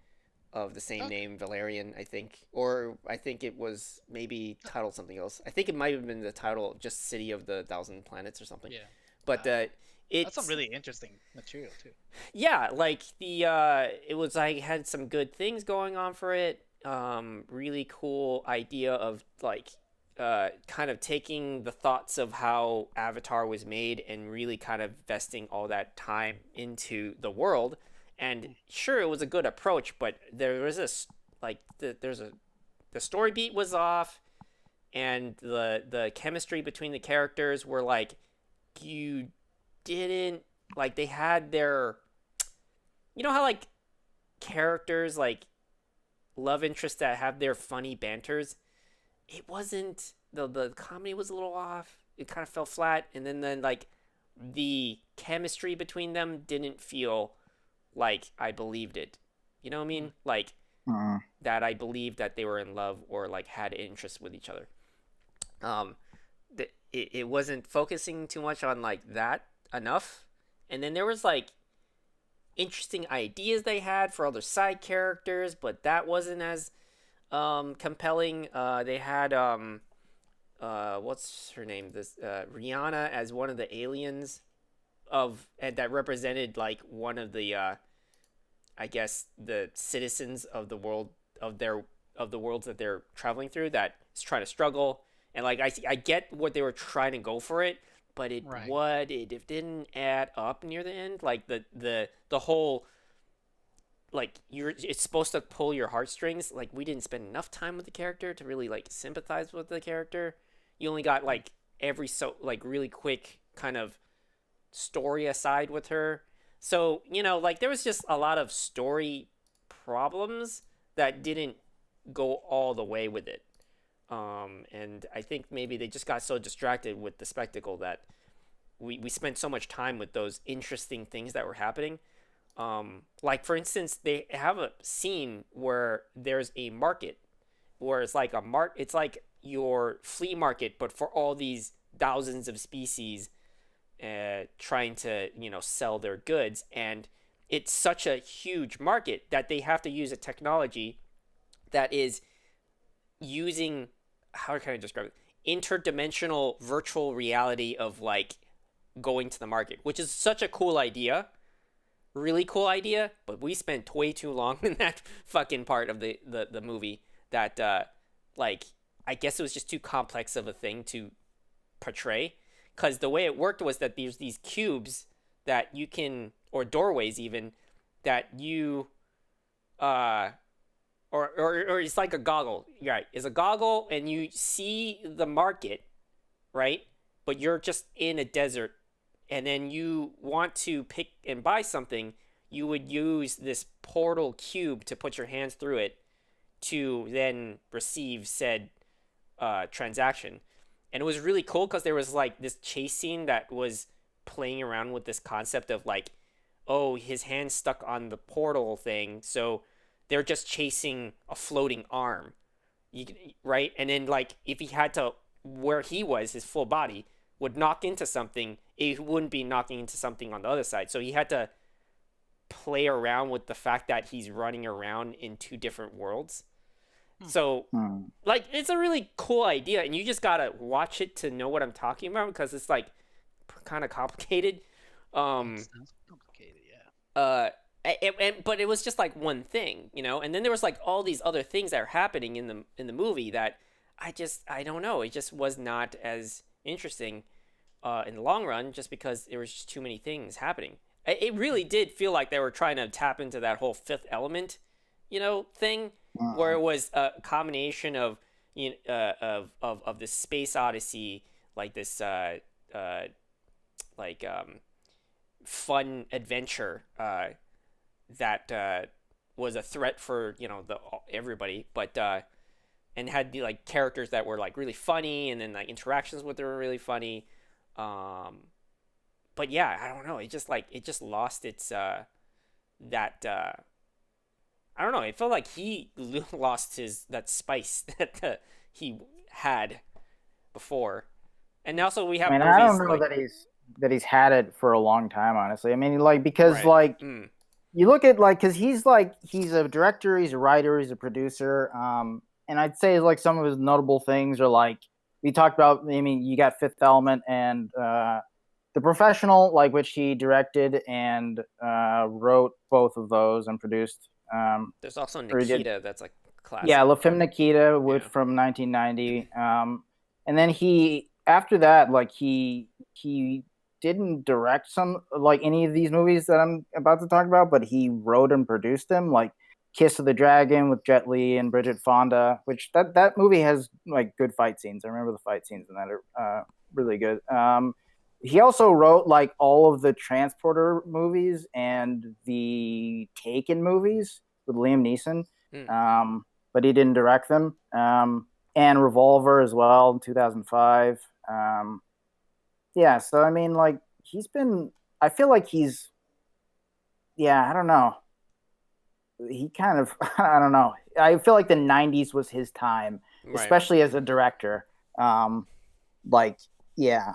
of the same Okay. name, Valerian, I think, or I think it was maybe titled something else. I think it might have been the title just City of the Thousand Planets or something. Yeah. But it's That's some really interesting material too. yeah, like the it was like had some good things going on for it. Really cool idea of like kind of taking the thoughts of how Avatar was made and really kind of vesting all that time into the world. And sure, it was a good approach, but there was this like the story beat was off, and the chemistry between the characters were like you didn't like they had their you know how like characters like love interests that have their funny banters, it wasn't the comedy was a little off, it kind of fell flat, and then like the chemistry between them didn't feel like I believed it, you know what I mean, like that I believed that they were in love or like had interest with each other. It wasn't focusing too much on like that enough, and then there was like interesting ideas they had for other side characters, but that wasn't as compelling. They had what's her name, this Rihanna as one of the aliens and that represented like one of the I guess the citizens of the world of the worlds that they're traveling through that is trying to struggle, and like I get what they were trying to go for it, but it didn't add up near the end. Like the whole like it's supposed to pull your heartstrings. Like we didn't spend enough time with the character to really like sympathize with the character. You only got like every so like really quick kind of story aside with her. So, you know, like there was just a lot of story problems that didn't go all the way with it. And I think maybe they just got so distracted with the spectacle that we spent so much time with those interesting things that were happening. Like for instance, they have a scene where there's a market where it's like it's like your flea market, but for all these thousands of species trying to, you know, sell their goods. And it's such a huge market that they have to use a technology that is using, how can I describe it? Interdimensional virtual reality of like going to the market, which is such a cool idea. Really cool idea, but we spent way too long in that fucking part of the movie that like I guess it was just too complex of a thing to portray, because the way it worked was that there's these cubes that you can, or doorways even, that you or it's like a goggle, right? It's a goggle and you see the market, right? But you're just in a desert, and then you want to pick and buy something, you would use this portal cube to put your hands through it to then receive said transaction. And it was really cool because there was like this chase scene that was playing around with this concept of like, oh, his hand's stuck on the portal thing, so they're just chasing a floating arm, right? And then like if he had to, where he was, his full body would knock into something, it wouldn't be knocking into something on the other side. So he had to play around with the fact that he's running around in two different worlds. So like it's a really cool idea, and you just gotta watch it to know what I'm talking about, because it's like kind of complicated. Sounds complicated, yeah. But it was just like one thing, you know, and then there was like all these other things that are happening in the movie that I don't know, it just was not as interesting in the long run, just because there was just too many things happening. It really did feel like they were trying to tap into that whole Fifth Element, thing, where it was a combination of of this space odyssey, like this like fun adventure that was a threat for the everybody, but and had the like characters that were like really funny, and then like interactions with them were really funny. But yeah, I don't know. It just lost its that I don't know. It felt like he lost that spice that he had before. And also we have I mean, movies I don't know like that he's had it for a long time, honestly. I mean, like because right. like you look at like because he's a director, he's a writer, he's a producer. And I'd say like some of his notable things are like we talked about. I mean, you got Fifth Element and The Professional, like which he directed and wrote both of those and produced. There's also or he did- Nikita that's like classic. Yeah, La Femme Nikita, which Yeah. from 1990. And then after that, like he didn't direct some like any of these movies that I'm about to talk about, but he wrote and produced them, like Kiss of the Dragon with Jet Li and Bridget Fonda, which that movie has like good fight scenes. I remember the fight scenes in that are really good. He also wrote like all of the Transporter movies and the Taken movies with Liam Neeson. But he didn't direct them. And Revolver as well in 2005. Yeah, so I mean, like I feel like I don't know. He kind of, I don't know. I feel like the 90s was his time, Right. especially as a director. Like, yeah,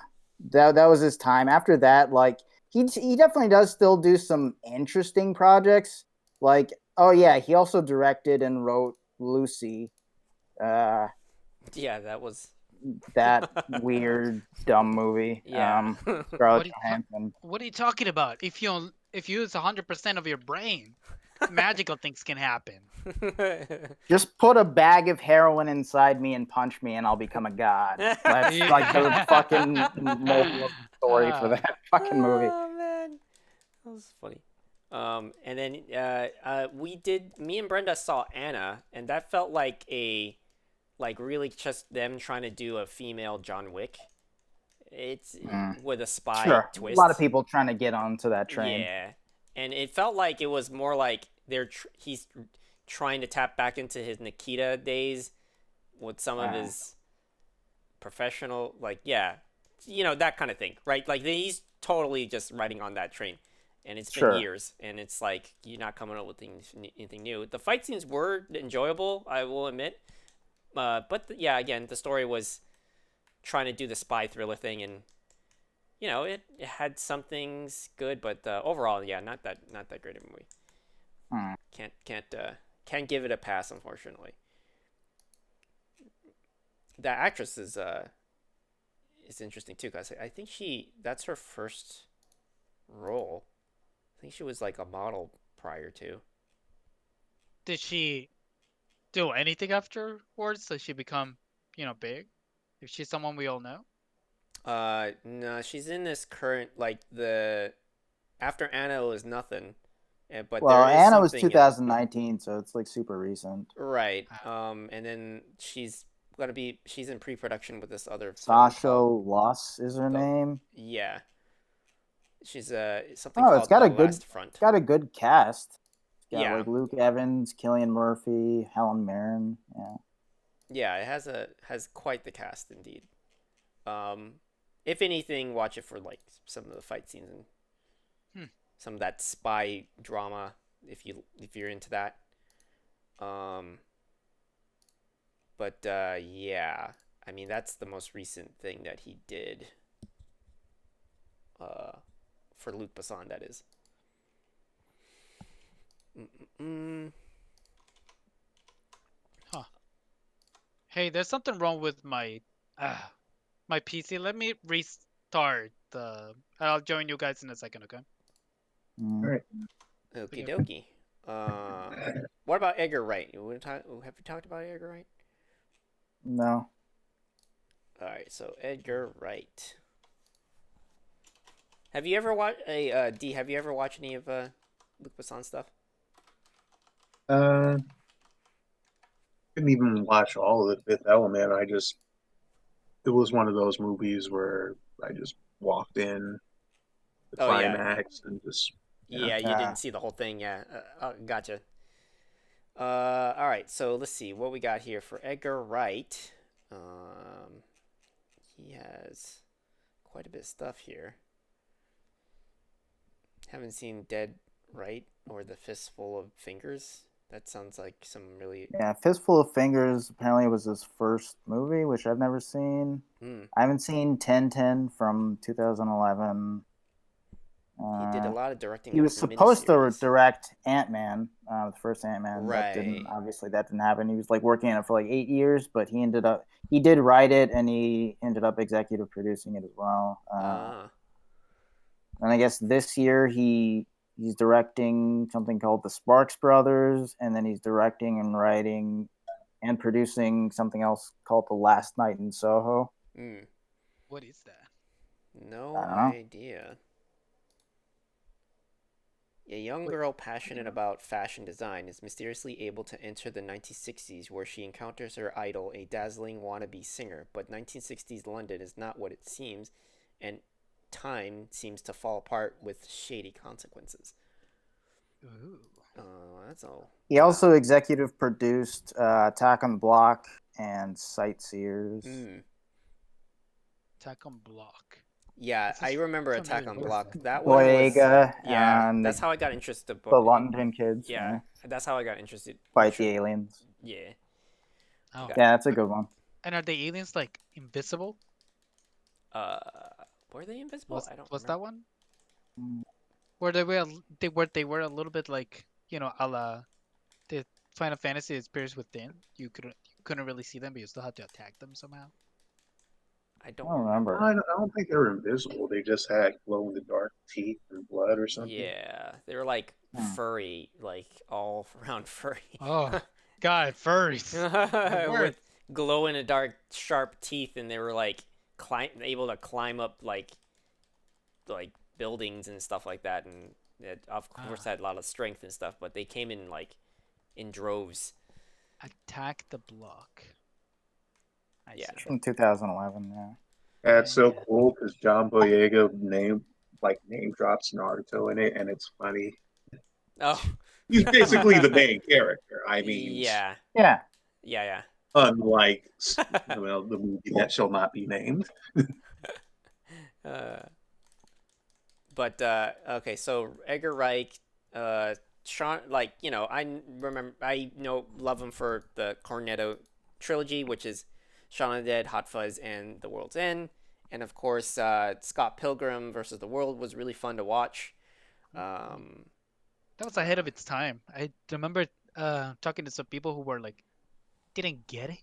that was his time. After that, like, he definitely does still do some interesting projects. Like, oh yeah, he also directed and wrote Lucy. Yeah, that was that weird, dumb movie. Yeah. Scarlett Johansson. What are you talking about? If you use 100% of your brain, magical things can happen. Just put a bag of heroin inside me and punch me, and I'll become a god. That's like the fucking moral story for that fucking movie. Oh man, that was funny. And then me and Brenda saw Anna, and that felt like really just them trying to do a female John Wick. It's with a spy twist. A lot of people trying to get onto that train. Yeah, and it felt like it was more like he's trying to tap back into his Nikita days with some of his professional, like, that kind of thing, right? Like he's totally just riding on that train, and it's been years, and it's like you're not coming up with anything new. The fight scenes were enjoyable, I will admit, but again, the story was trying to do the spy thriller thing, and it had some things good, but overall, not that great of a movie. Can't give it a pass, unfortunately. The actress is interesting too, because I think that's her first role. I think she was like a model prior to. Did she do anything afterwards? Did she become, big? Is she someone we all know? No, she's in this current, like, after Anna was nothing. But Anna was 2019, so it's like super recent. Right. And then she's in pre-production with this other Sasha Loss is her name. Yeah. She's something called it's got The a good Last Front. Got a good cast. It's got Yeah. like Luke Evans, Cillian Murphy, Helen Mirren. Yeah. Yeah, it has quite the cast indeed. If anything, watch it for like some of the fight scenes and some of that spy drama if you're into that. But yeah, I mean that's the most recent thing that he did. For Luc Besson, that is. Huh. Hey, there's something wrong with my PC. Let me restart I'll join you guys in a second, okay? All right. Okie dokie. What about Edgar Wright? Have you talked about Edgar Wright? No. All right, so Edgar Wright. Have you ever watched D? Have you ever watched any of Luc Besson stuff? Uh, Didn't even watch all of The Fifth Element. It was one of those movies where I just walked in the Oh yeah, climax and just, yeah. yeah. You Yeah. didn't see the whole thing. Yeah. Gotcha. All right. So let's see what we got here for Edgar Wright. He has quite a bit of stuff here. Haven't seen Dead Right or The Fistful of Fingers. That sounds like some really. Yeah, Fistful of Fingers apparently was his first movie, which I've never seen. I haven't seen 1010 from 2011. He did a lot of directing. He of was supposed to miniseries. direct Ant-Man, the first Ant-Man. Right. That didn't happen. He was like working on it for like 8 years, but he did write it, and he ended up executive producing it as well. And I guess this year he's directing something called The Sparks Brothers, and then he's directing and writing and producing something else called The Last Night in Soho. What is that? No I don't know. idea. A young girl passionate about fashion design is mysteriously able to enter the 1960s, where she encounters her idol, a dazzling wannabe singer. But 1960s London is not what it seems, and time seems to fall apart with shady consequences. Ooh. That's all. He also executive produced Attack on the Block and Sightseers. Attack on Block. Yeah, This is I remember familiar Attack on with Block. it. That one was. Boyega, Yeah, and that's how I got interested. the London Kids. Yeah, that's how I got interested. Fight the aliens. Yeah. Oh. Yeah, that's a good one. And are the aliens like invisible? Were they invisible? I don't. Was remember. that one? Where they were a little bit like, you know, a la the Final Fantasy Spirits Within. You couldn't really see them, but you still had to attack them somehow. I don't remember. I don't think they were invisible. They just had glow in the dark teeth and blood or something. Yeah, they were like furry, like all around furry. Oh, God, furries. With glow in the dark, sharp teeth, and they were like able to climb up like buildings and stuff like that, and it, of course had a lot of strength and stuff. But they came in like in droves. Attack the Block. Yeah. From 2011, yeah. That's so cool because John Boyega name drops Naruto in it, and it's funny. Oh. He's basically the main character. I mean, Yeah. Unlike the movie that shall not be named. But okay, so Edgar Wright, Sean, like I love him for the Cornetto trilogy, which is Shaun of the Dead, Hot Fuzz, and The World's End, and of course Scott Pilgrim versus the World was really fun to watch. That was ahead of its time. I remember talking to some people who were like, didn't get it.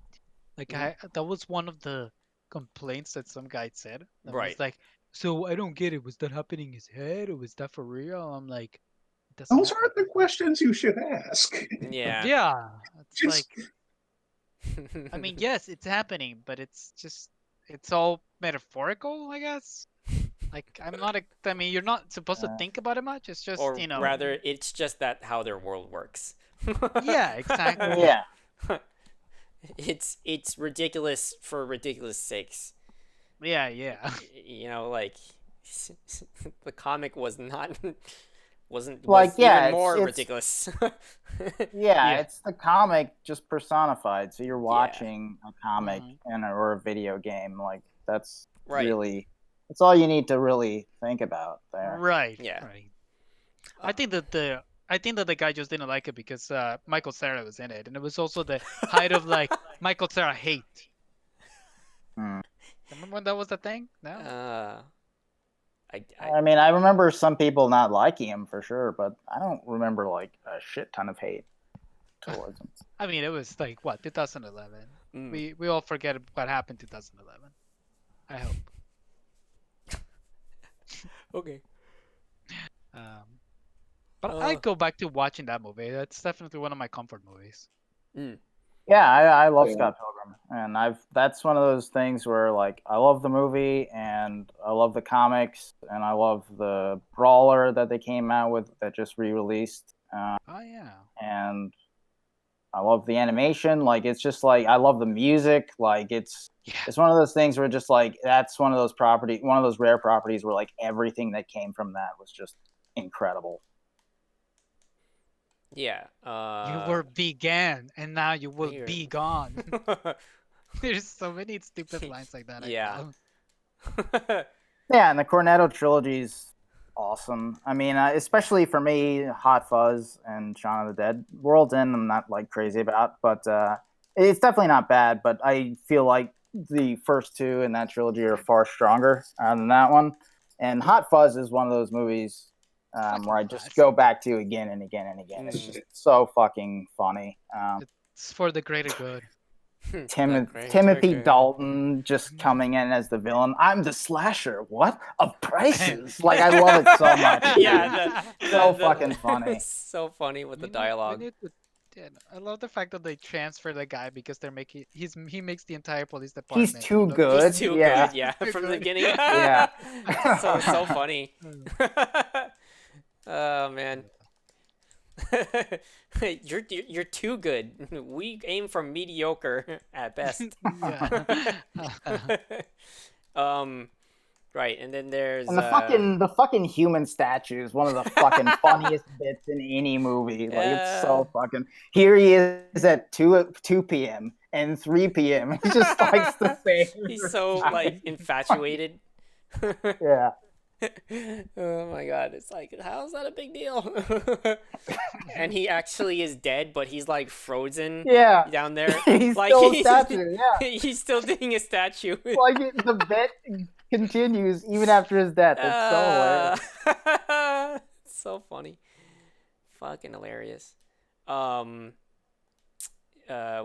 Like that was one of the complaints that some guy said. That Right. was like, so I don't get it. Was that happening in his head, or was that for real? I'm like, those aren't the questions you should ask. Yeah. Yeah. It's Just- like, I mean, yes, it's happening, but it's all metaphorical, I guess. Like, I mean, you're not supposed to think about it much. It's just, or rather, it's just that how their world works. Yeah, exactly. Yeah. It's ridiculous for ridiculous sakes. Yeah, yeah. You know, like the comic wasn't Like, was yeah, even more it's- ridiculous. Yeah, it's the comic just personified. So you're watching a comic or a video game. Like that's Right. really that's all you need to really think about there. Right. Yeah. Right. I think that the guy just didn't like it because Michael Cera was in it, and it was also the height of like Michael Cera hate. Remember when that was the thing? No. I mean, I remember some people not liking him for sure, but I don't remember like a shit ton of hate towards him. I mean, it was like what 2011. We all forget what happened 2011. I hope. Okay. But I go back to watching that movie. That's definitely one of my comfort movies. Yeah, I love Yeah. Scott Pilgrim, and that's one of those things where like I love the movie and I love the comics and I love the brawler that they came out with that just re-released, Oh yeah. and I love the animation. Like it's just like I love the music. Like it's Yeah. one of those things where just like that's one of those rare properties where like everything that came from that was just incredible. Yeah. You were vegan, and now you will Here. be gone. There's so many stupid lines like that. Yeah. I love. Yeah, and the Cornetto trilogy's awesome. I mean, especially for me, Hot Fuzz and Shaun of the Dead. World's End, I'm not like crazy about, but it's definitely not bad. But I feel like the first two in that trilogy are far stronger than that one. And Hot Fuzz is one of those movies where I just go back to again and again and again. It's just so fucking funny. It's for the greater good. Timothy Dalton just coming in as the villain. I'm the slasher. What? Of prices. Like, I love it so much. Yeah, so fucking funny. So funny with the We dialogue. need to- yeah, I love the fact that they transfer the guy because they're making he makes the entire police department. He's too look- good. He's too Yeah. good, yeah, Too from the good. beginning. Yeah. so funny. Oh man. you're too good. We aim for mediocre at best. Yeah. Right, and then there's And the fucking human statue is one of the fucking funniest bits in any movie. Like it's so fucking. Here he is at 2 p.m. and 3 p.m. He just likes the same. he's so like infatuated. Yeah. Oh my god, it's like, how's that a big deal? And he actually is dead, but he's like frozen Yeah. down there. He's like still a statue. Yeah. he's still doing a statue. Like the bit continues even after his death. It's so hilarious. It's so funny. Fucking hilarious. What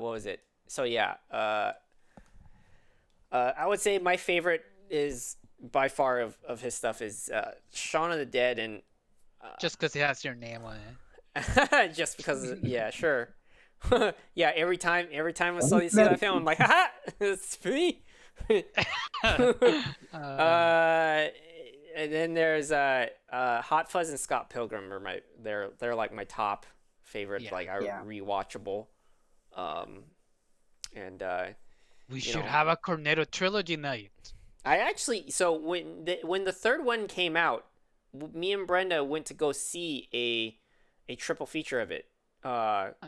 was it? So yeah, I would say my favorite is by far of his stuff is Shaun of the Dead, and Just because it has your name on it. just because, yeah, sure. Yeah, every time I see that film, I'm like, haha, it's me. And then there's Hot Fuzz and Scott Pilgrim are they're like my top favorite, Yeah. like rewatchable. And We you should know. have a Cornetto trilogy night. I actually, so when the third one came out, me and Brenda went to go see a triple feature of it.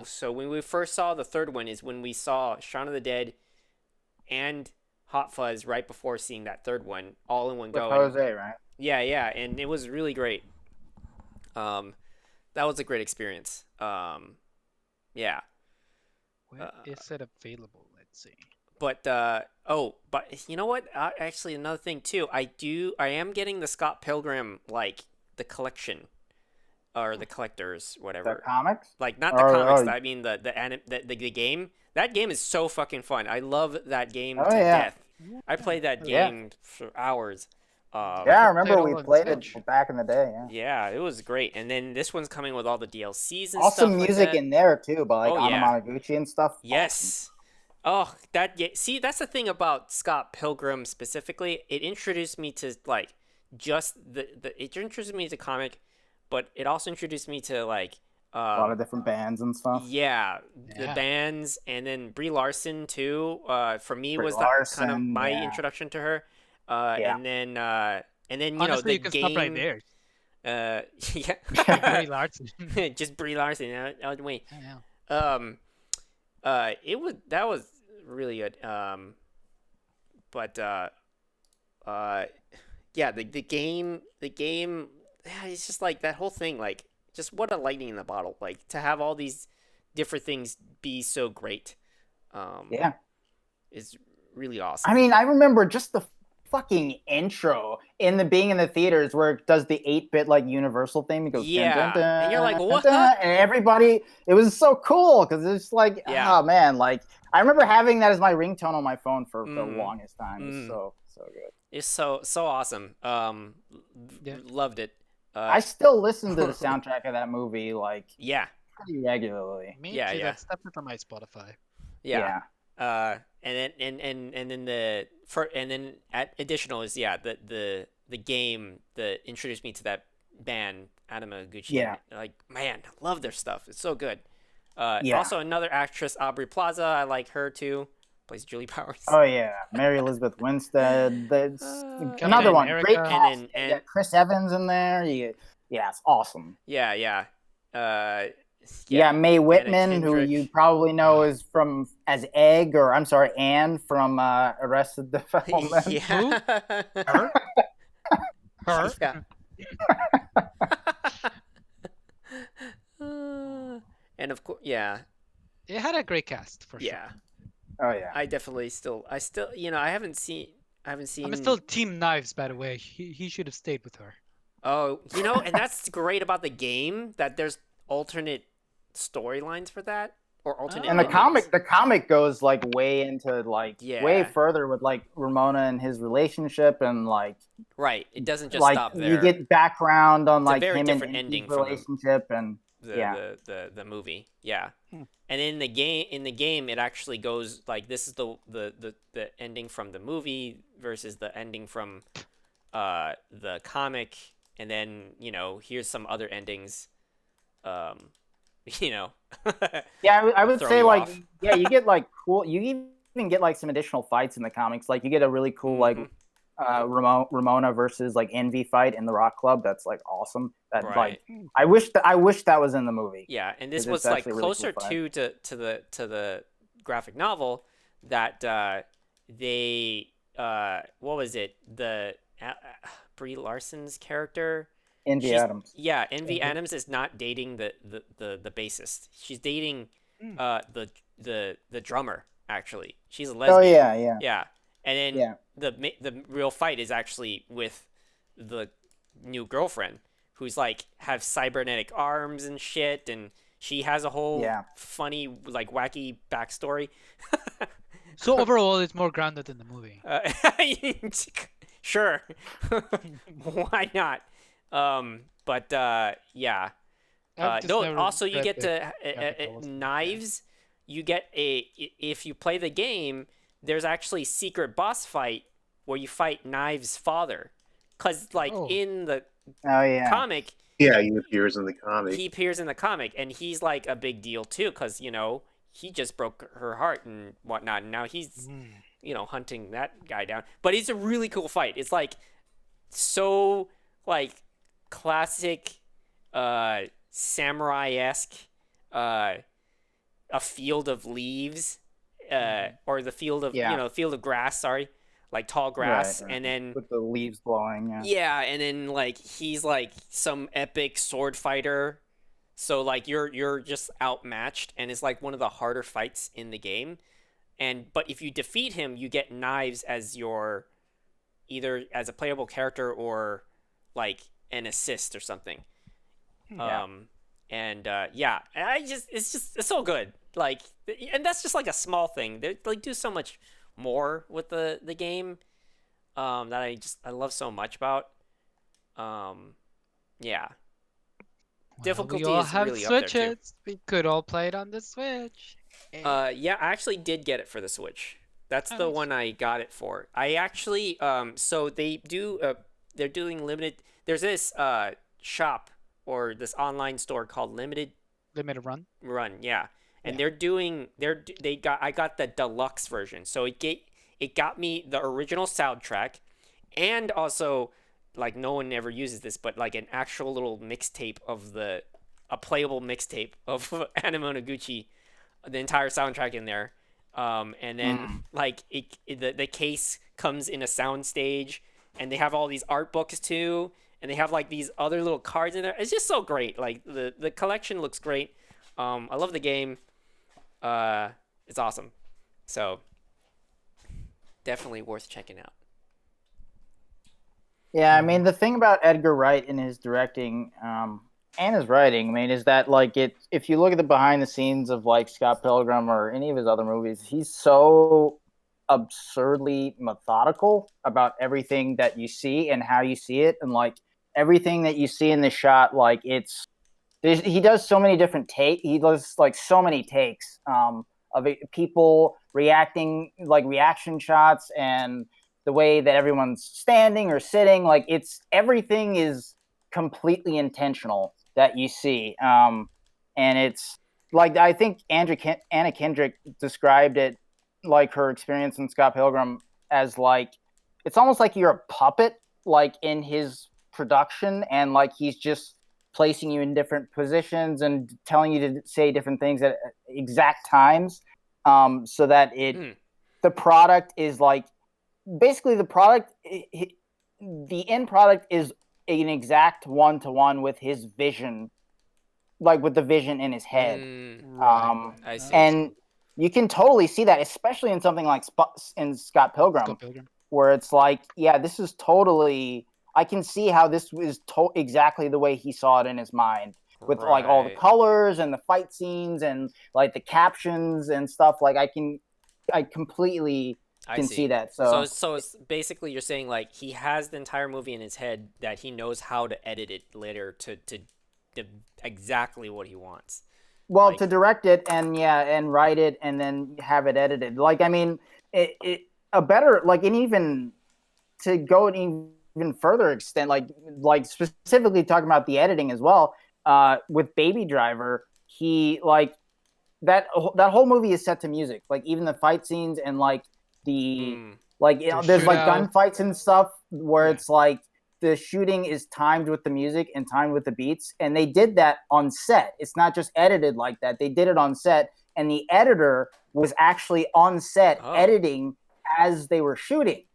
So when we first saw the third one is when we saw Shaun of the Dead and Hot Fuzz right before seeing that third one, all in one With go. Jose, right? Yeah, and it was really great. That was a great experience. Yeah. Where is it available? Let's see. But but you know what? Actually, another thing too. I am getting the Scott Pilgrim, like the collection, or the collectors, The whatever. comics? Like not the Or- comics. or- I mean the game. That game is so fucking fun. I love that game Oh, to yeah. death. I played that Yeah. game for hours. Yeah, I remember played we all on played Switch. it back in the day. Yeah. Yeah, it was great. And then this one's coming with all the DLCs and Awesome stuff music like that. in there too, by like Oh, Anna yeah. Monoguchi and stuff. Yes. Oh, see, that's the thing about Scott Pilgrim specifically. It introduced me to like just it introduced me to comic, but it also introduced me to like A lot of different bands and stuff. yeah, the Yeah. bands, and then Brie Larson too. For me Brie was that kind of Larson, my yeah. introduction to her. Yeah. And then you know Honestly, the you can game. stop right there. Yeah. Brie Larson. Just Brie Larson. I would wait. Yeah. That was really good. But yeah, the game, yeah, it's just like that whole thing, like just what a lightning in the bottle, like to have all these different things be so great. Yeah. Is really awesome. I mean, I remember just the fucking intro being in the theaters where it does the 8-bit like Universal thing. It goes Yeah. dun, dun, dun, And you're like, dun, what? dun, and everybody, it was so cool because it's like, Yeah. oh man, like I remember having that as my ringtone on my phone for the Mm. longest time. It's Mm. so good. It's so awesome. Yeah. Loved it. I still listen to the soundtrack of that movie like Yeah. pretty regularly. Me Yeah, too. yeah. That's definitely on my Spotify. Yeah. And then additional is the game that introduced me to that band Anamaguchi. Yeah. Like, man, I love their stuff. It's so good. Yeah. Also another actress, Aubrey Plaza. I like her too. Plays Julie Powers. Oh yeah, Mary Elizabeth Winstead. That's Captain another one. America. Great cast. And You got Chris Evans in there. Yeah, it's awesome. Yeah. You got Mae Anna Whitman, who Kendrick. you probably know as Anne from Arrested Development. Yeah. Her? Her? Yeah. And of course, yeah. It had a great cast for sure. Yeah. Oh yeah. I still, I haven't seen. I'm still Team Knives, by the way. He should have stayed with her. Oh, and that's great about the game, that there's alternate storylines for that, or alternate. And the endings. comic goes like way into Yeah. way further with like Ramona and his relationship and like Right. It doesn't just like stop there. you get background on It's a like very him different and ending his from relationship and the movie. Yeah. And in the game it actually goes like, this is the ending from the movie versus the ending from the comic, and then here's some other endings. Yeah, I would throw say you like off. yeah, you get like cool. You even get like some additional fights in the comics. Like you get a really cool like Ramona versus like Envy fight in the Rock Club. That's like awesome. That Right. like I wish that was in the movie. Yeah, and this 'Cause was it's like actually a really closer cool fight. to the graphic novel that they what was it, the Brie Larson's character. Envy She's- Adams. Yeah, Envy Adams is not dating the bassist. She's dating the drummer, actually. She's a lesbian. Oh yeah. Yeah. And then Yeah. the real fight is actually with the new girlfriend, who's like have cybernetic arms and shit, and she has a whole Yeah. funny like wacky backstory. So overall, it's more grounded than the movie. Sure. Why not? But yeah. I've just No, never also you read get the to graphic novels. knives. You get if you play the game, there's actually secret boss fight where you fight Knives' father, because like Oh. in the Oh yeah. comic, Yeah, he appears in the comic. he appears in the comic, and he's like a big deal too, because he just broke her heart and whatnot, and now he's hunting that guy down. But it's a really cool fight. It's like so like classic samurai-esque, a field of leaves, or the field of field of grass, sorry, like tall grass. Right. And then With the leaves blowing. Yeah. yeah, and then like he's like some epic sword fighter, so like you're just outmatched, and it's like one of the harder fights in the game. But if you defeat him, you get Knives as your, either as a playable character or like an assist or something. Yeah. It's so good. Like, and that's just like a small thing. They like do so much more with the game that I love so much about. Yeah. Difficulty we all is have really up there, too. Switches. We could all play it on the Switch. Yeah, I actually did get it for the Switch. That's the nice. one I got it for. I actually so they do they're doing limited. There's this shop or this online store called Limited Limited run. Run, yeah. And I got the deluxe version. So it got me the original soundtrack, and also, like, no one ever uses this, but like an actual little mixtape of a playable mixtape of Animo Noguchi, the entire soundtrack in there. And then like the case comes in a sound stage, and they have all these art books too, and they have like these other little cards in there. It's just so great. Like the collection looks great. I love the game. It's awesome. So definitely worth checking out. Yeah, I mean the thing about Edgar Wright in his directing and his writing, I mean, is that like if you look at the behind the scenes of like Scott Pilgrim or any of his other movies, he's so absurdly methodical about everything that you see and how you see it, and like everything that you see in the shot, like he does so many different he does like so many takes of people reacting, like reaction shots, and the way that everyone's standing or sitting. Like everything is completely intentional that you see. And it's like, I think Anna Kendrick described it, like her experience in Scott Pilgrim, as like, it's almost like you're a puppet, like in his production, and like he's just placing you in different positions and telling you to say different things at exact times, so that the product is like, basically the product, the end product is an exact one-to-one with his vision, like with the vision in his head. I see. And you can totally see that, especially in something like in Scott Pilgrim, where it's like, yeah, this is totally, I can see how this is exactly the way he saw it in his mind, with like all the colors and the fight scenes and like the captions and stuff. Like I completely can see that. So it's basically, you're saying like he has the entire movie in his head, that he knows how to edit it later to exactly what he wants. Well, like, to direct it and write it and then have it edited. Like, I mean, a better, like, and even to go an even further extent, like specifically talking about the editing as well, with Baby Driver, he, like, that whole movie is set to music. Like, even the fight scenes and like like, you know, there's like gunfights and stuff where it's like the shooting is timed with the music and timed with the beats, and they did that on set. It's not just edited like that. They did it on set, and the editor was actually on set editing as they were shooting,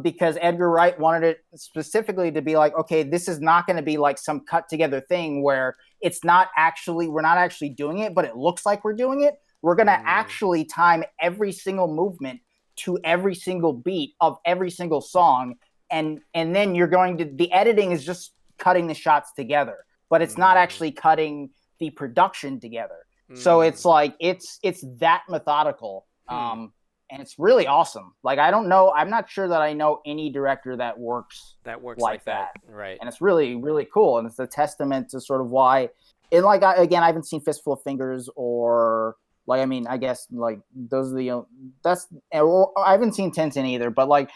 because Edgar Wright wanted it specifically to be like, okay, this is not going to be like some cut together thing where we're not actually doing it, but it looks like we're doing it. We're going to actually time every single movement to every single beat of every single song. And then the editing is just cutting the shots together, but it's not actually cutting the production together. So it's like, it's that methodical. And it's really awesome. Like, I'm not sure that I know any director that works like that. Right. And it's really, really cool. And it's a testament to sort of why, and like, I haven't seen Fistful of Fingers, or like, I mean, I guess like those are I haven't seen Tintin either, but like,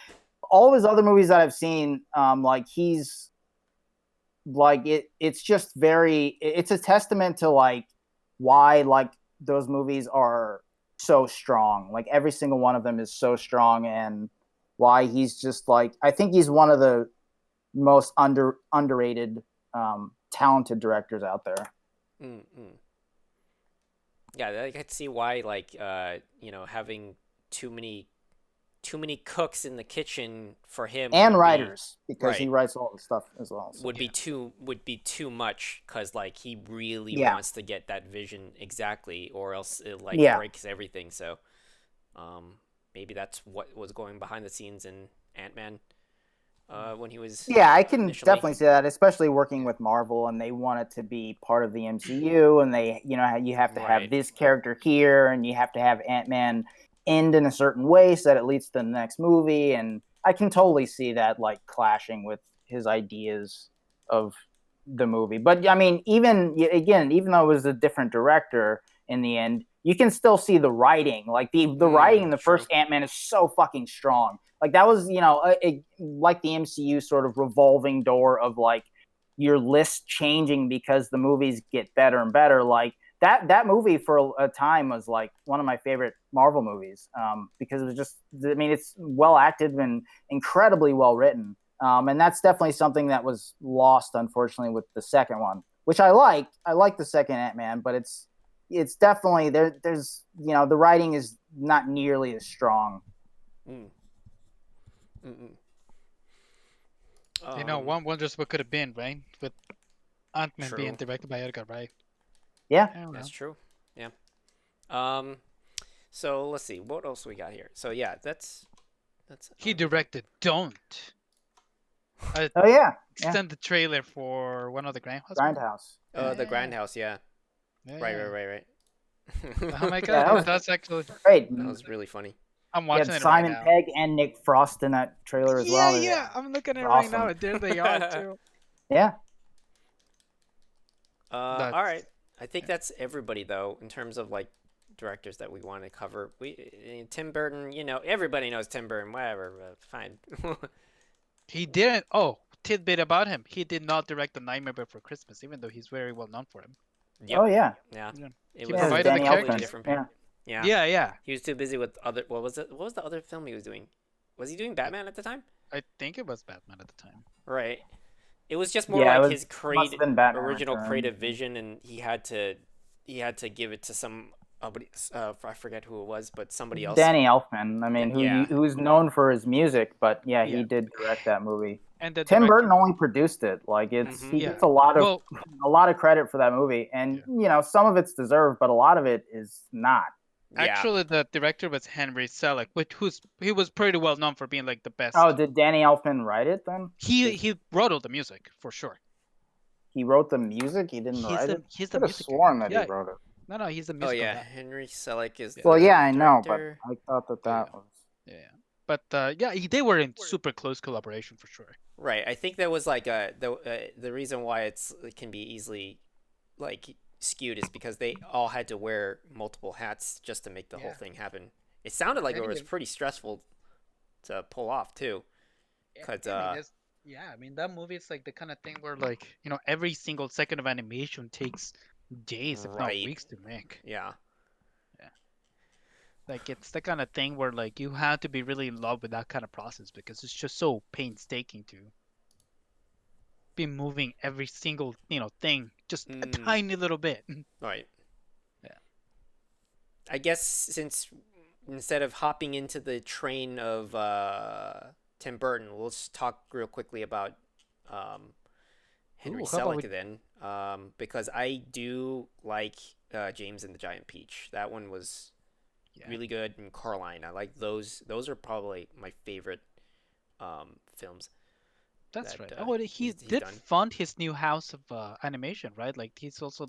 all of his other movies that I've seen, like, he's like, it's a testament to like why like those movies are so strong. Like, every single one of them is so strong, and why he's just like, I think he's one of the most underrated, talented directors out there. Yeah, I could see why, like, you know, having too many cooks in the kitchen for him, and writers, because he writes all the stuff as well, so. would be too much, because like he really wants to get that vision exactly, or else it like breaks everything. So maybe that's what was going behind the scenes in Ant-Man, when he was I can definitely see that, especially working with Marvel, and they want it to be part of the MCU, and they, you know, you have to have this character here, and you have to have Ant-Man end in a certain way so that it leads to the next movie. And I can totally see that like clashing with his ideas of the movie. But I mean, even though it was a different director in the end, you can still see the writing. Like the writing in the first Ant-Man is so fucking strong. Like, that was, you know, like the MCU sort of revolving door of like your list changing because the movies get better and better. Like, that movie for a time was like one of my favorite Marvel movies, because it was just, I mean, it's well acted and incredibly well written. And that's definitely something that was lost, unfortunately, with the second one, which I like. I like the second Ant-Man, but it's definitely there's, you know, the writing is not nearly as strong. You know, one wonders what could have been, right? With Ant-Man being directed by Edgar Wright. Yeah, that's true. Yeah. So let's see, what else we got here. So yeah, that's. He directed Don't. Extend the trailer for one of the Grindhouse. The Grindhouse, yeah. Right. Oh my god, that's actually great. That was really funny. I'm watching it Simon right now. Pegg and Nick Frost in that trailer as well. Yeah, I'm looking at it right now, and there they are too. Yeah. All right. I think that's everybody, though, in terms of like directors that we want to cover. Tim Burton, everybody knows Tim Burton. Whatever, fine. He didn't. Oh, tidbit about him. He did not direct The Nightmare Before Christmas, even though he's very well known for him. Yep. Oh yeah. Yeah. Yeah. It He was provided a the completely characters. different. Yeah. Yeah. Yeah, yeah. He was too busy with other. What was it? What was the other film he was doing? Was he doing Batman at the time? I think it was Batman at the time. Right. It was just more Yeah, like it his must have been Batman original Returns. creative vision, and he had to give it to somebody. I forget who it was, but somebody else. Danny Elfman. I mean, Yeah. who's known for his music, but yeah, Yeah. he did direct that movie. And the Tim director- Burton only produced it. Like Mhm. he Yeah. gets a lot Well, of credit for that movie, and some of it's deserved, but a lot of it is not. Yeah. actually, the director was Henry Selick, he was pretty well known for being like the best. Oh, did Danny Elfman write it then? He wrote all the music for sure. He wrote the music. He didn't write it. He's I the could have music. sworn that Yeah. he wrote it. No, he's the Oh music. yeah, Henry Selick is. Well, the yeah, I know, but director. I thought that was. Yeah. But they were in super close collaboration for sure. Right. I think there was like the reason why it can be easily like skewed is because they all had to wear multiple hats just to make the whole thing happen. It sounded like it was pretty stressful to pull off too. Cause I mean that movie is like the kind of thing where like every single second of animation takes days, if not Right. weeks, to make. yeah. Like it's the kind of thing where like you have to be really in love with that kind of process because it's just so painstaking to be moving every single thing just a tiny little bit. Right. Yeah. I guess since instead of hopping into the train of Tim Burton, we'll just talk real quickly about Henry Ooh, how about Selick then, because I do like James and the Giant Peach. That one was really good, and Coraline. I like those. Those are probably my favorite films. That's that, right. He he's did done. fund his new house of animation, right? Like he's also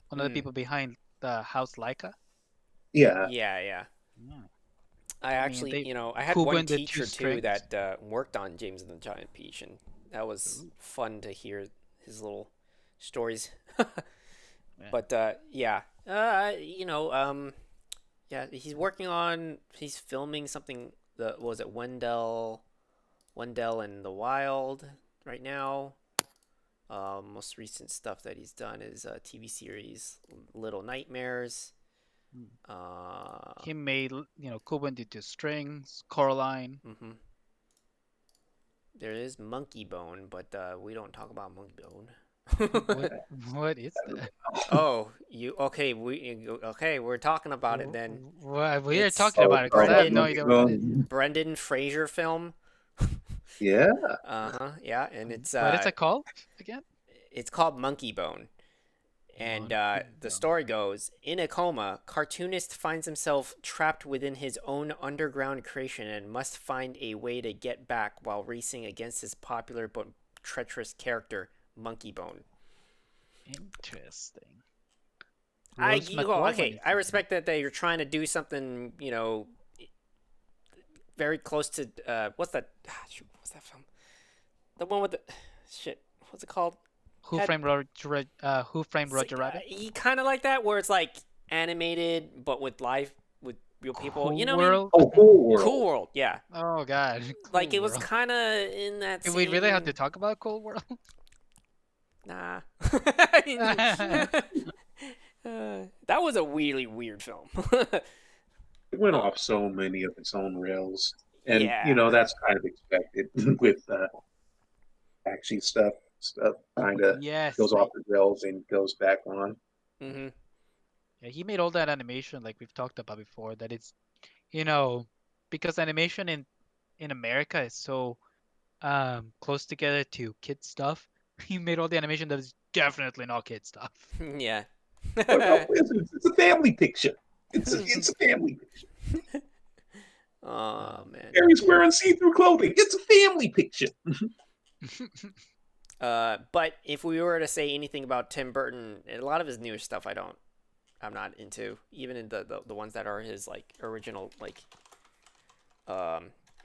one of the people behind the House Laika. Yeah. Yeah. Yeah. I actually, I had Kubo one and the Two teacher too Strings. that worked on James and the Giant Peach, and that was fun to hear his little stories. But he's filming something. Was it Wendell in the Wild right now? Most recent stuff that he's done is a TV series Little Nightmares. He made Kubo and the Two Strings, Coraline. Mm-hmm. There is Monkey Bone, but we don't talk about Monkey Bone. What is that? Oh, okay? We're talking about it then. Well, we are It's talking about it because I have no idea what it is. Brendan Fraser film. Yeah. Yeah, and it's What is it called again? It's called Monkey Bone. And the story goes, in a coma, cartoonist finds himself trapped within his own underground creation and must find a way to get back while racing against his popular but treacherous character, Monkey Bone. Interesting. I respect that you're trying to do something, very close to what's that film? The one with the what's it called? Who Framed Roger Rabbit? Kind of like that, where it's like animated but with real people. Cool You know what I mean? World? Oh, Cool World. Cool World, yeah. Oh god. Like Cool it was World. kind of in that. Do we really have to same- talk about Cool World? Nah. That was a really weird film. It went off so many of its own rails. And, Yeah. that's kind of expected with action stuff. Stuff kind of Yes. goes off the rails and goes back on. Mm-hmm. Yeah, he made all that animation like we've talked about before. That it's, because animation in America is so close together to kid stuff. He made all the animation that is definitely not kid stuff. Yeah. But no, it's a family picture. It's a family picture. Oh man. Harry's wearing see-through clothing. It's a family picture. But if we were to say anything about Tim Burton, a lot of his newer stuff I'm not into. Even in the ones that are his like original like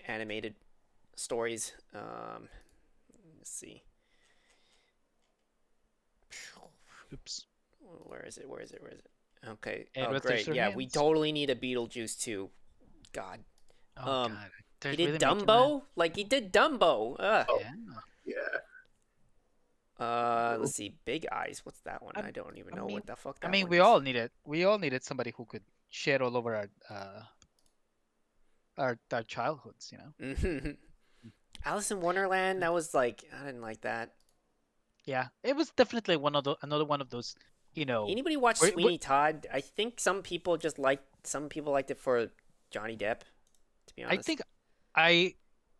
animated stories. Let's see. Oops. Where is it? Okay. Oh, Edward great. Yeah, we Scissorhands. totally need a Beetlejuice too. God. Oh Um, God, he they're did really making that? Dumbo? Like he did Dumbo. Oh. Yeah. Let's see. Big Eyes. What's that one? I'm- I don't even I know mean- what the fuck I that mean, one we is. all needed somebody who could shit all over our childhoods, you know. Mhm. Alice in Wonderland. That was like I didn't like that. Yeah, it was definitely another one of those, you know. Anybody watch Wait, Sweeney Todd? I think some people liked it for Johnny Depp. To be I honest. think I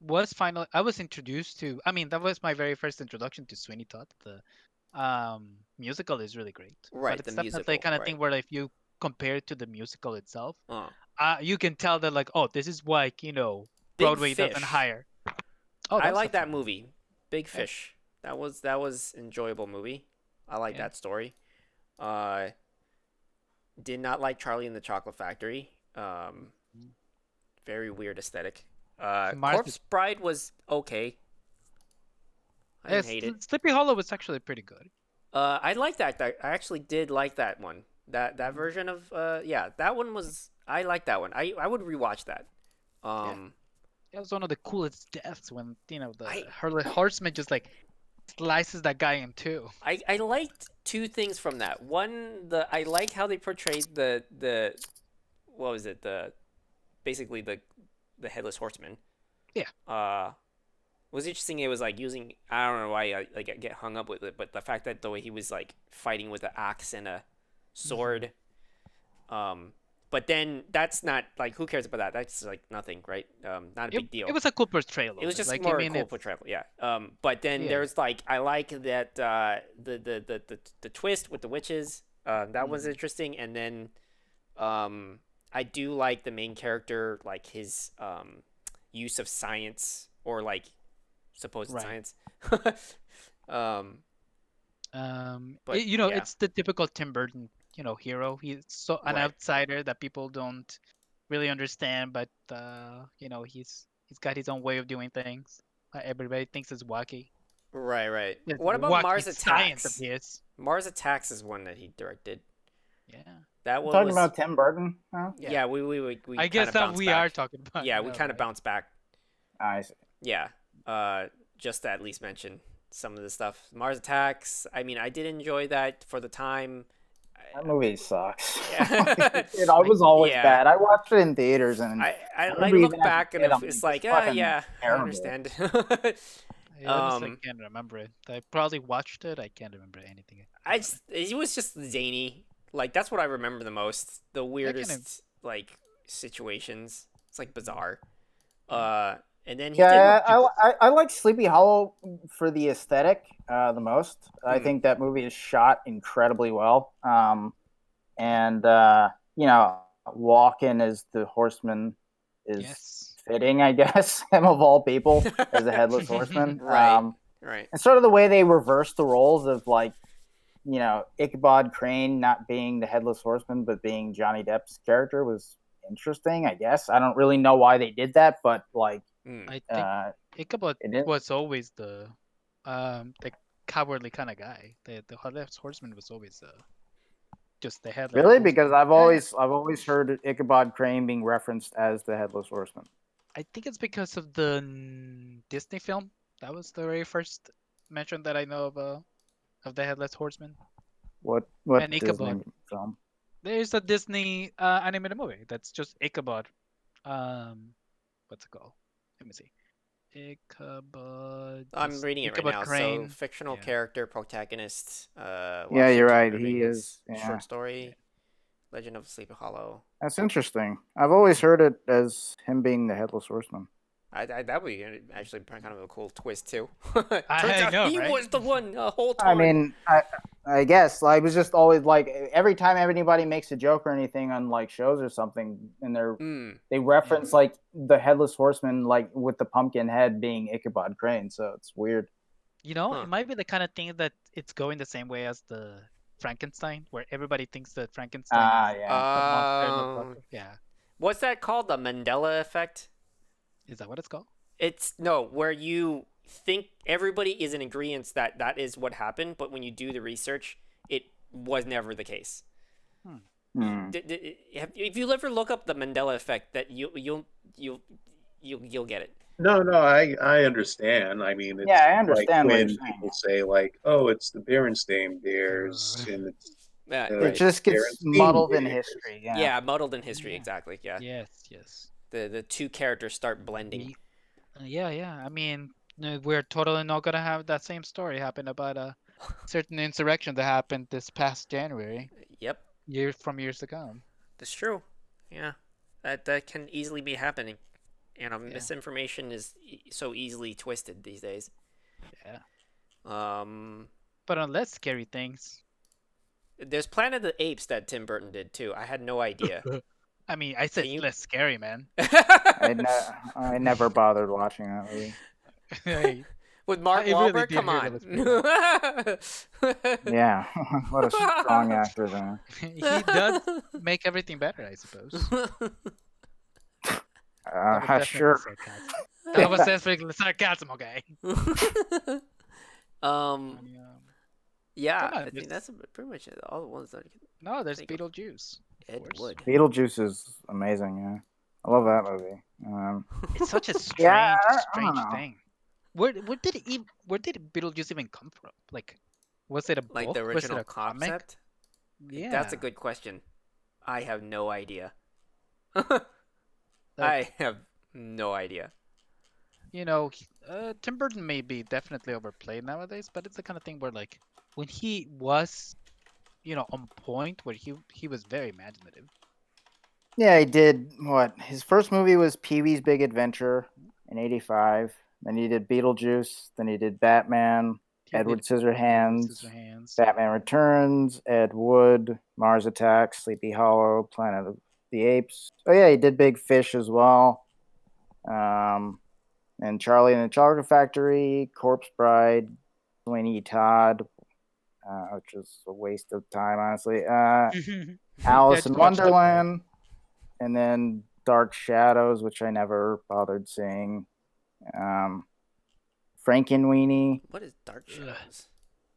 was introduced to. I mean, that was my very first introduction to Sweeney Todd. The musical is really great, Right, but it's the definitely musical, kind of right. thing where if you compare it to the musical itself, Oh. you can tell that like, oh, this is why Big Broadway doesn't Fish. hire. Oh, I was like that actually- movie. Big Fish. That was enjoyable movie. I like Yeah. that story. Did not like Charlie and the Chocolate Factory. Very weird aesthetic. Martha- Corpse Bride was okay. I didn't hate it. Sleepy Hollow was actually pretty good. I like that. I actually did like that one. That version of that one was. I like that one. I would rewatch that. It was one of the coolest deaths when the I- Headless Horseman just like slices that guy in two. I liked two things from that. One, I liked how they portrayed the what was it, basically the Headless Horseman. Yeah. Was interesting. It was like using, I don't know why I get hung up with it, but the fact that the way he was like fighting with an axe and a sword. But then that's not like, who cares about that? That's like nothing, right? Not a big deal. It was a cool portrayal. It was of just like, more I mean, cool it's- portrayal, yeah. But then Yeah. there's like, I like that the twist with the witches. That was interesting, and then I do like the main character, like his use of science or like supposed Right. science. But, yeah. It's the typical Tim Burton, hero. He's an Right. outsider that people don't really understand, but he's got his own way of doing things. Everybody thinks it's wacky. Right. It's What about wacky Mars science Attacks? of his. Mars Attacks is one that he directed. Yeah. That one Talking was, about Tim Burton? Huh? yeah. We I guess kinda that bounced we back. are talking about. Yeah, we now, kind of right? bounced back. I see. Yeah, just to at least mention some of the stuff. Mars Attacks. I mean, I did enjoy that for the time. That movie sucks. Yeah. It was always Yeah. bad. I watched it in theaters and I remember look even as a back and kid, I'm it's like, like, "This fucking yeah, I terrible." understand. I honestly Um, can't remember it. I probably watched it. I can't remember anything. It was just zany. Like that's what I remember the most. The weirdest like situations. It's like bizarre. And then he Yeah, did. I like Sleepy Hollow for the aesthetic the most. I think that movie is shot incredibly well. And Walken as the Horseman is Yes. fitting, I guess. Him of all people as the Headless Horseman. Right. Right. And sort of the way they reversed the roles of like, Ichabod Crane not being the Headless Horseman but being Johnny Depp's character was interesting, I guess. I don't really know why they did that, but like I think Ichabod it is- was always the cowardly kind of guy. The Headless Horseman was always just the headless. really, horseman. because I've always heard Ichabod Crane being referenced as the Headless Horseman. I think it's because of the Disney film. That was the very first mention that I know of the Headless Horseman. What And Disney Ichabod. film? There's a Disney animated movie that's just Ichabod. What's it called? Let me see. Ichabod. I'm reading it right Ichabod now. Crane. So fictional Yeah. character, protagonist. Yeah, Washington you're right, Irving's he is, yeah. Short story. Legend of Sleepy Hollow. That's interesting. I've always heard it as him being the Headless Horseman. That would be actually kind of a cool twist too. Turns out know, he right? was the one the whole time. I mean, I guess I was just always like, every time anybody makes a joke or anything on like shows or something, and they reference like the Headless Horseman, like with the pumpkin head being Ichabod Crane. So it's weird. Huh. It might be the kind of thing that it's going the same way as the Frankenstein, where everybody thinks that Frankenstein is Yeah. a monster in the Oh. book. Yeah. What's that called? The Mandela effect? Is that what it's called? It's no, where you think everybody is in agreement that is what happened, but when you do the research, it was never the case. If you ever look up the Mandela effect, that you'll get it. No, I understand. I mean, it's Yeah, I like understand what you're when saying. people say like, "Oh, it's the Berenstain Bears," and it's Yeah, It right. just gets Berenstain muddled in Bears. history. Yeah, muddled in history, Yeah. exactly. Yeah. Yes. The two characters start blending. Yeah. I mean, we're totally not gonna have that same story happen about a certain insurrection that happened this past January, Yep, years to come. that's true. Yeah, that can easily be happening. Yeah. Misinformation is so easily twisted these days. Yeah. Um, But on less scary things, there's Planet of the Apes that Tim Burton did too. I had no idea. I mean, I said Can you- less scary, man. I never bothered watching that movie. Hey, With Mark I really Wahlberg, did come hear that on. Yeah, what a strong actor there. he does make everything better, I suppose. That was definitely Sure. sarcasm. That was definitely sarcasm, okay? um, yeah, Come on, I think that's pretty much all the ones that I can No, there's think of. Beetlejuice. Ed course. Wood. Beetlejuice is amazing. Yeah, I love that movie. It's such a strange, Yeah, I don't strange know. thing. Where did Beetlejuice even come from? Like, was it a Like book? the Was it original a comic? concept? Yeah, That's a good question. I have no idea. Like, I have no idea. you know, Tim Burton may be definitely overplayed nowadays, but it's the kind of thing where, like, when he was, on point, where he was very imaginative. Yeah, he did what? His first movie was Pee-wee's Big Adventure in '85. Then he did Beetlejuice. Then he did Batman, He Edward did Scissorhands, Scissorhands. Batman Returns, Ed Wood, Mars Attacks, Sleepy Hollow, Planet of the Apes. Oh yeah, he did Big Fish as well. And Charlie and the Chocolate Factory, Corpse Bride, Sweeney Todd, which is a waste of time, honestly. Alice in to watch that. Wonderland, and then Dark Shadows, which I never bothered seeing. Frankenweenie. What is Dark Shadows?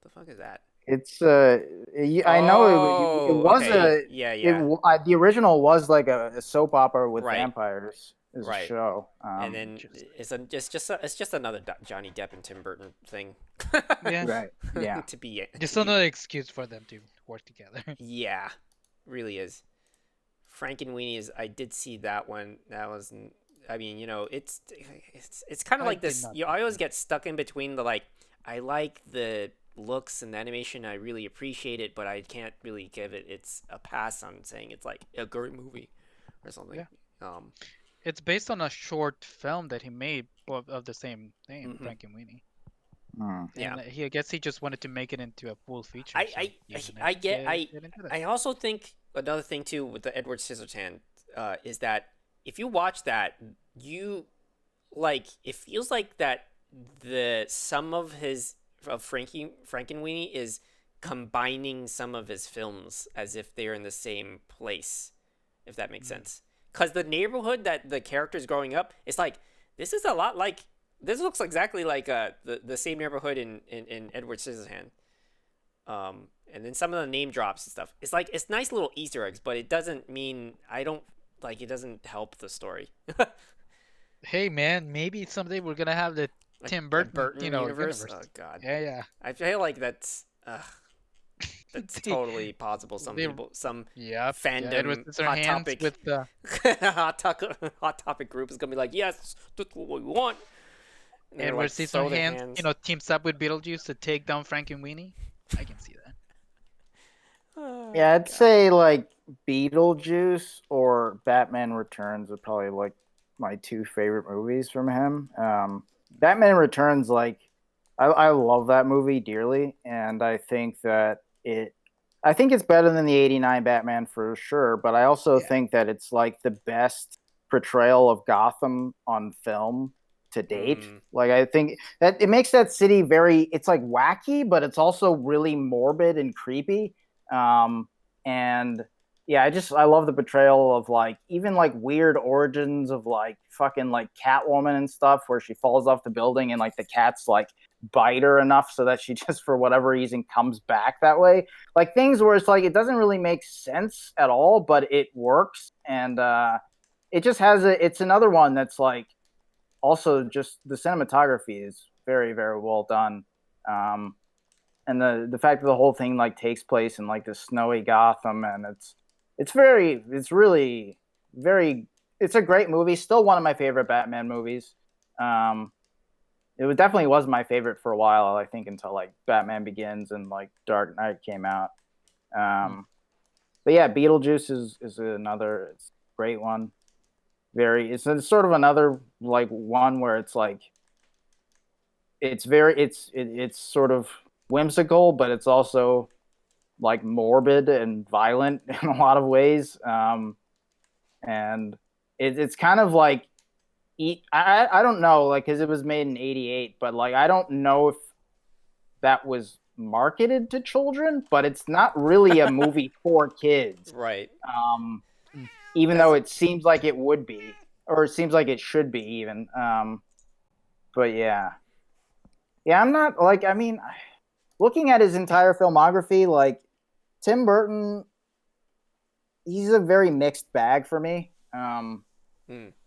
The fuck is that? It's I know it was okay. a yeah. the original was like a soap opera with Right. vampires as a Right. show. And then it's just another Johnny Depp and Tim Burton thing. Yeah. right, yeah. to be Just to be- another excuse for them to work together. Yeah, really is. Frankenweenie is. I did see that one. That was. I mean, it's kind of I like did this. not I always get stuck in between the like. I like the looks and the animation. I really appreciate it, but I can't really give it's a pass on saying it's like a great movie or something. Yeah. It's based on a short film that he made of the same name, Mhm. Frankenweenie. Yeah. And I guess he just wanted to make it into a full feature. I also think another thing too with the Edward Scissorhands is that if you watch that, you it feels like that some of Frankenweenie is combining some of his films as if they're in the same place, if that makes sense. Because the neighborhood that the character's growing up, it's like this is a lot like this looks exactly like the same neighborhood in Edward Scissorhands. And then some of the name drops and stuff. It's like it's nice little Easter eggs, but it doesn't mean it doesn't help the story. Hey man, maybe someday we're gonna have the Tim Burton, universe. Oh god. Yeah. I feel like that's totally possible. Some Yeah. fandom Edward hot Scissorhands topic with the hot topic group is gonna be like, yes, that's what we want. And they're Edward like, throw their Scissorhands, hands. teams up with Beetlejuice to take down Frankenweenie. I can see that. Yeah, I'd say like Beetlejuice or Batman Returns are probably like my two favorite movies from him. Batman Returns, I love that movie dearly, and I think that it's better than the '89 Batman for sure. But I also think that it's like the best portrayal of Gotham on film to date. Like I think that it makes that city it's like wacky, but it's also really morbid and creepy. And yeah, I love the portrayal of even weird origins of fucking Catwoman and stuff, where she falls off the building and the cat's bite her enough so that she just, for whatever reason, comes back that way. Like things where it's like it doesn't really make sense at all, but it works, and it just has it's another one that's like also just the cinematography is very, very well done. And the fact that the whole thing like takes place in like the snowy Gotham, and it's really very, it's a great movie. Still one of my favorite Batman movies. It definitely was my favorite for a while, I think, until like Batman Begins and like Dark Knight came out. But yeah, Beetlejuice is another, it's a great one. It's sort of another like one where it's like it's sort of whimsical, but it's also like morbid and violent in a lot of ways. And it's kind of like I don't know, like, because it was made in '88, but like I don't know if that was marketed to children, but it's not really a movie for kids, Right. even though it seems like it would be, or it seems like it should be even. But yeah, I'm not like, I mean, looking at his entire filmography, like Tim Burton, he's a very mixed bag for me.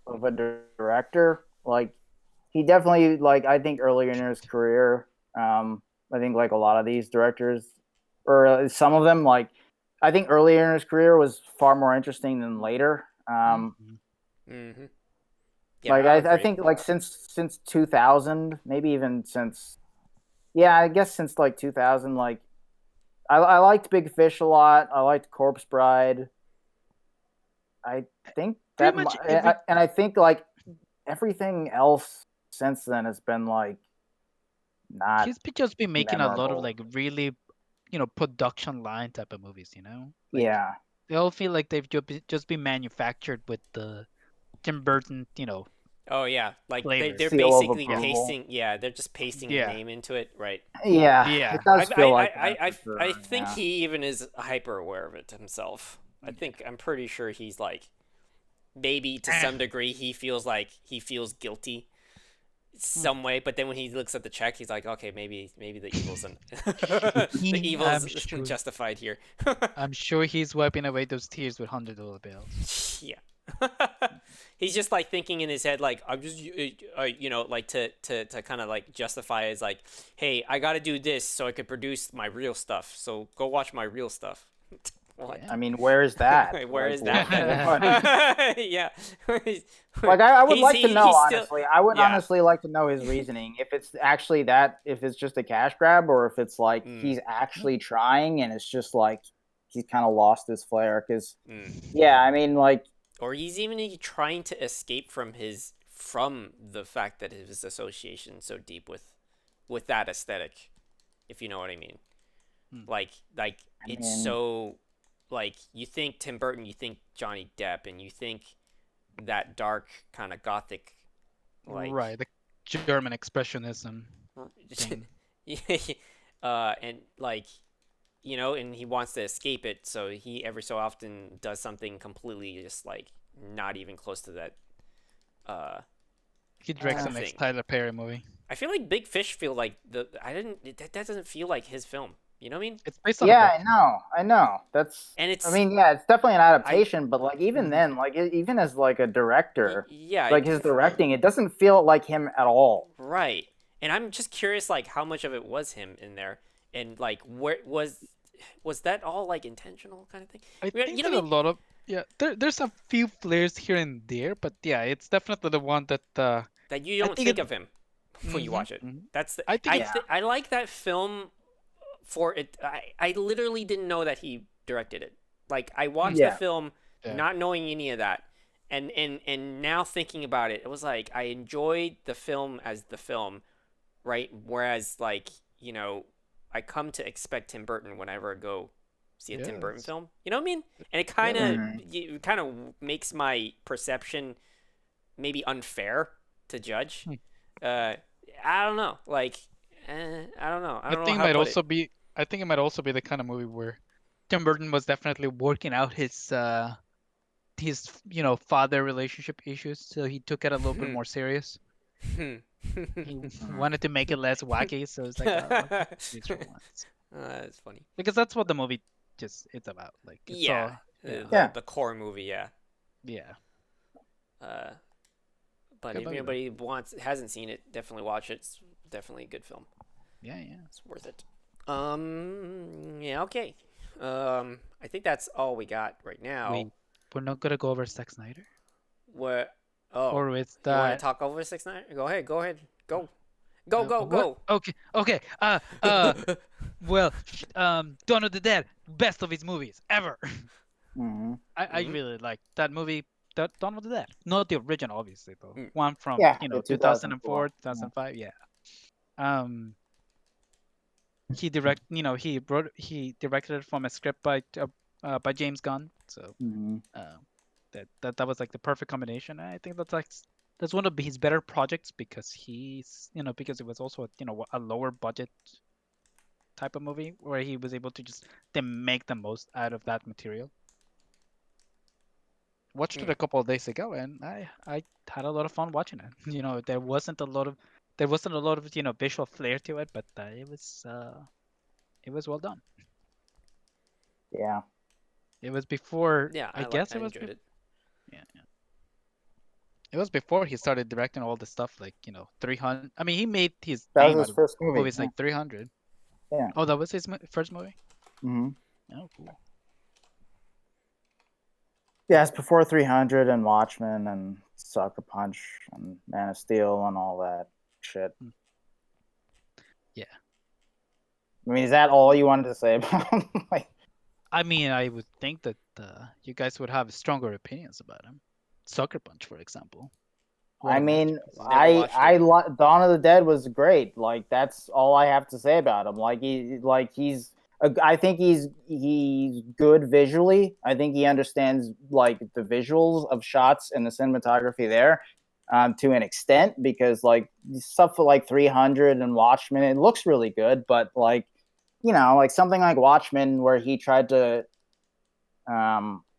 Of a director. Like he definitely, like, I think earlier in his career, I think like a lot of these directors, or some of them, like I think earlier in his career was far more interesting than later. Yeah, Like I think like since 2000, maybe even since, yeah, I guess since like 2000, like I liked Big Fish a lot. I liked Corpse Bride. I think that, and I think like everything else since then has been like not. He's just been making memorable. a lot of like really, production line type of movies. Like, yeah. They all feel like they've just been manufactured with the Tim Burton, Oh yeah, like flavors. they're Seal of basically approval. pasting. Yeah, they're just pasting a name into it, right? Yeah. Yeah. It does feel like I that for sure, I think yeah. he even is hyper aware of it himself. I'm pretty sure he's like, maybe to some degree he feels guilty some way, but then when he looks at the check, he's like, okay, maybe the evil's the evil's justified here. I'm sure he's wiping away those tears with $100 bills. Yeah. He's just like thinking in his head, like, I'm just like to kind of like justify as like, hey, I got to do this so I could produce my real stuff, so go watch my real stuff. What? I mean, where is that? Where is that? Yeah. Like I would like to know, still, honestly. I would honestly like to know his reasoning. If it's actually that, if it's just a cash grab, or if it's like he's actually trying and it's just like he's kind of lost his flair. Because yeah, I mean, like, or he's even trying to escape from the fact that his association so deep with that aesthetic, if you know what I mean. Like it's so, like, you think Tim Burton, you think Johnny Depp, and you think that dark kind of gothic, like, right, the German expressionism thing. And like, and he wants to escape it, so he every so often does something completely just like not even close to that. He directs the next Tyler Perry movie. I feel like Big Fish feel like that doesn't feel like his film. You know what I mean? It's based on I know. That's, and it's, I mean, yeah, it's definitely an adaptation, but like even then, like even as like a director, like his directing, it doesn't feel like him at all. Right. And I'm just curious, like, how much of it was him in there, and like where was that all like intentional kind of thing? I think that a lot of there's a few flares here and there, but yeah, it's definitely the one that that you don't think of him before you watch it. That's I like that film. For it, I literally didn't know that he directed it. Like, I watched the film not knowing any of that, and now thinking about it, it was like I enjoyed the film as the film, right? Whereas, like, I come to expect Tim Burton whenever I go see a Tim Burton film. You know what I mean? And it kind of makes my perception maybe unfair to judge. I don't know. Like, I don't know. I think it might also be the kind of movie where Tim Burton was definitely working out his father relationship issues, so he took it a little bit more serious. He wanted to make it less wacky, so it's like, oh, these for once. That's funny. Because that's what the movie just it's about. Like, it's Yeah, all, Yeah. the core movie, yeah. yeah. But Good if movie, anybody hasn't seen it, definitely watch it. It's definitely a good film. Yeah, yeah. It's worth it. Yeah, okay. I think that's all we got right now. We're not gonna go over Zack Snyder. What? Oh, Or it's you want the to talk over 6 9? Go ahead. Go. what? Go. Okay. Well, Dawn of the Dead, best of his movies ever. Mm-hmm. I really like that movie, Dawn of the Dead. Not the original, obviously, though. One from Yeah, 2004, 2004. 2005. Yeah. He directed it from a script by James Gunn. So Mm-hmm. that was like the perfect combination. I think that's one of his better projects because because it was also a lower budget type of movie where he was able to just make the most out of that material. Watched it a couple of days ago, and I had a lot of fun watching it. There wasn't a lot of visual flair to it, but it was well done. Yeah. It was before. Yeah, I guess it was. enjoyed it. Yeah. It was before he started directing all the stuff like 300. I mean, he made his That name was out his of first movie. movies like 300. Yeah. Oh, that was his first movie. Mm-hmm. Oh, cool. Yeah, it's before 300 and Watchmen and Sucker Punch and Man of Steel and all that shit. Yeah. I mean, is that all you wanted to say about him? I mean, I would think that you guys would have stronger opinions about him. Sucker Punch, for example. I mean, Never watched it. Dawn of the Dead was great. Like, that's all I have to say about him. I think he's good visually. I think he understands like the visuals of shots and the cinematography there to an extent, because like stuff for like 300 and Watchmen, it looks really good, but like like something like Watchmen where he tried to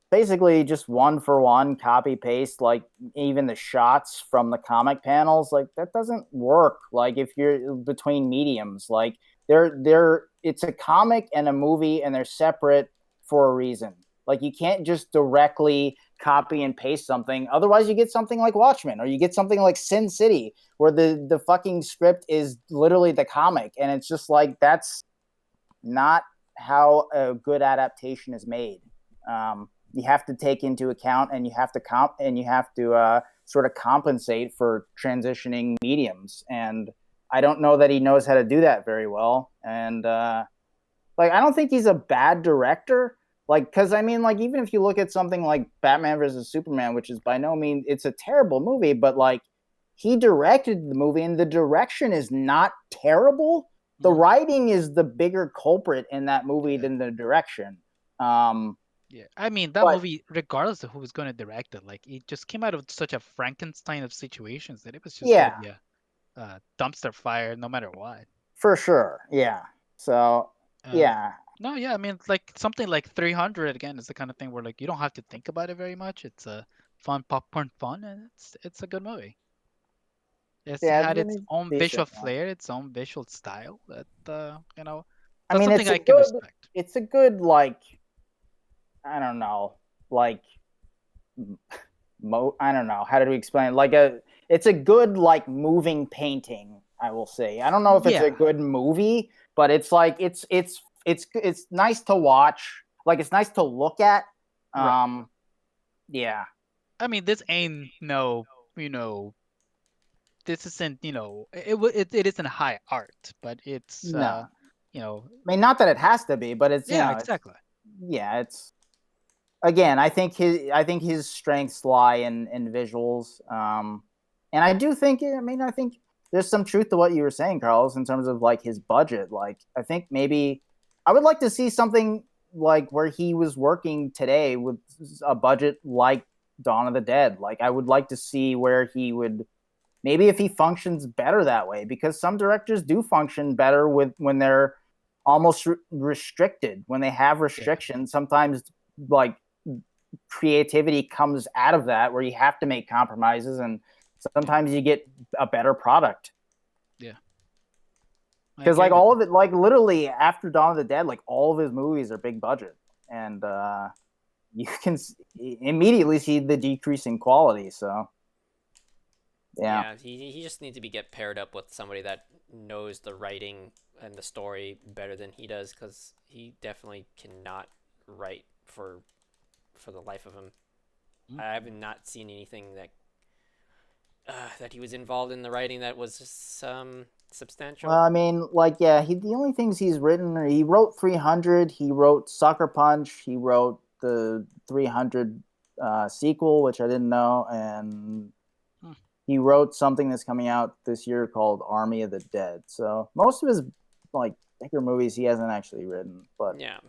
basically just one for one copy paste like even the shots from the comic panels, like that doesn't work. Like if you're between mediums, like it's a comic and a movie and they're separate for a reason. Like you can't just directly copy and paste something, otherwise you get something like Watchmen or you get something like Sin City where the fucking script is literally the comic, and it's just like that's not how a good adaptation is made. You have to take into account and you have to sort of compensate for transitioning mediums, and I don't know that he knows how to do that very well. And I don't think he's a bad director. Like, because I mean, like, even if you look at something like Batman versus Superman, which is by no means it's a terrible movie, but like he directed the movie and the direction is not terrible. The writing is the bigger culprit in that movie than the direction. Yeah, I mean that movie, regardless of who was going to direct it, like it just came out of such a Frankenstein of situations that it was just going to be a dumpster fire no matter what. For sure, yeah. So yeah. No, yeah, I mean like something like 300 again is the kind of thing where like you don't have to think about it very much. It's a fun popcorn fun, and it's a good movie. It had its own visual flair, its own visual style that that's something I can respect. It's a good like. I don't know, like, I don't know how to explain it. It's a good like moving painting, I will say. I don't know if it's a good movie, but it's like it's nice to watch. Like it's nice to look at. Right. Yeah. I mean, this ain't this isn't it isn't high art, but it's no. I mean, not that it has to be, but it's exactly. It's again, I think his strengths lie in visuals, and I do think. I think there's some truth to what you were saying, Carlos, in terms of like his budget. Like, I think maybe I would like to see something like where he was working today with a budget like Dawn of the Dead. Like, I would like to see where he would maybe if he functions better that way, because some directors do function better when they're almost restricted. When they have restrictions, sometimes like creativity comes out of that where you have to make compromises, and sometimes you get a better product. Yeah. Because like all of it, like literally after Dawn of the Dead, like all of his movies are big budget, and you can immediately see the decrease in quality. So yeah, he just needs to get paired up with somebody that knows the writing and the story better than he does, because he definitely cannot write for the life of him. I have not seen anything that he was involved in the writing that was substantial. Well, I mean, like, yeah, the only things he's written, he wrote 300, he wrote Sucker Punch, he wrote the 300 sequel, which I didn't know, and he wrote something that's coming out this year called Army of the Dead. So most of his like bigger movies he hasn't actually written, but yeah,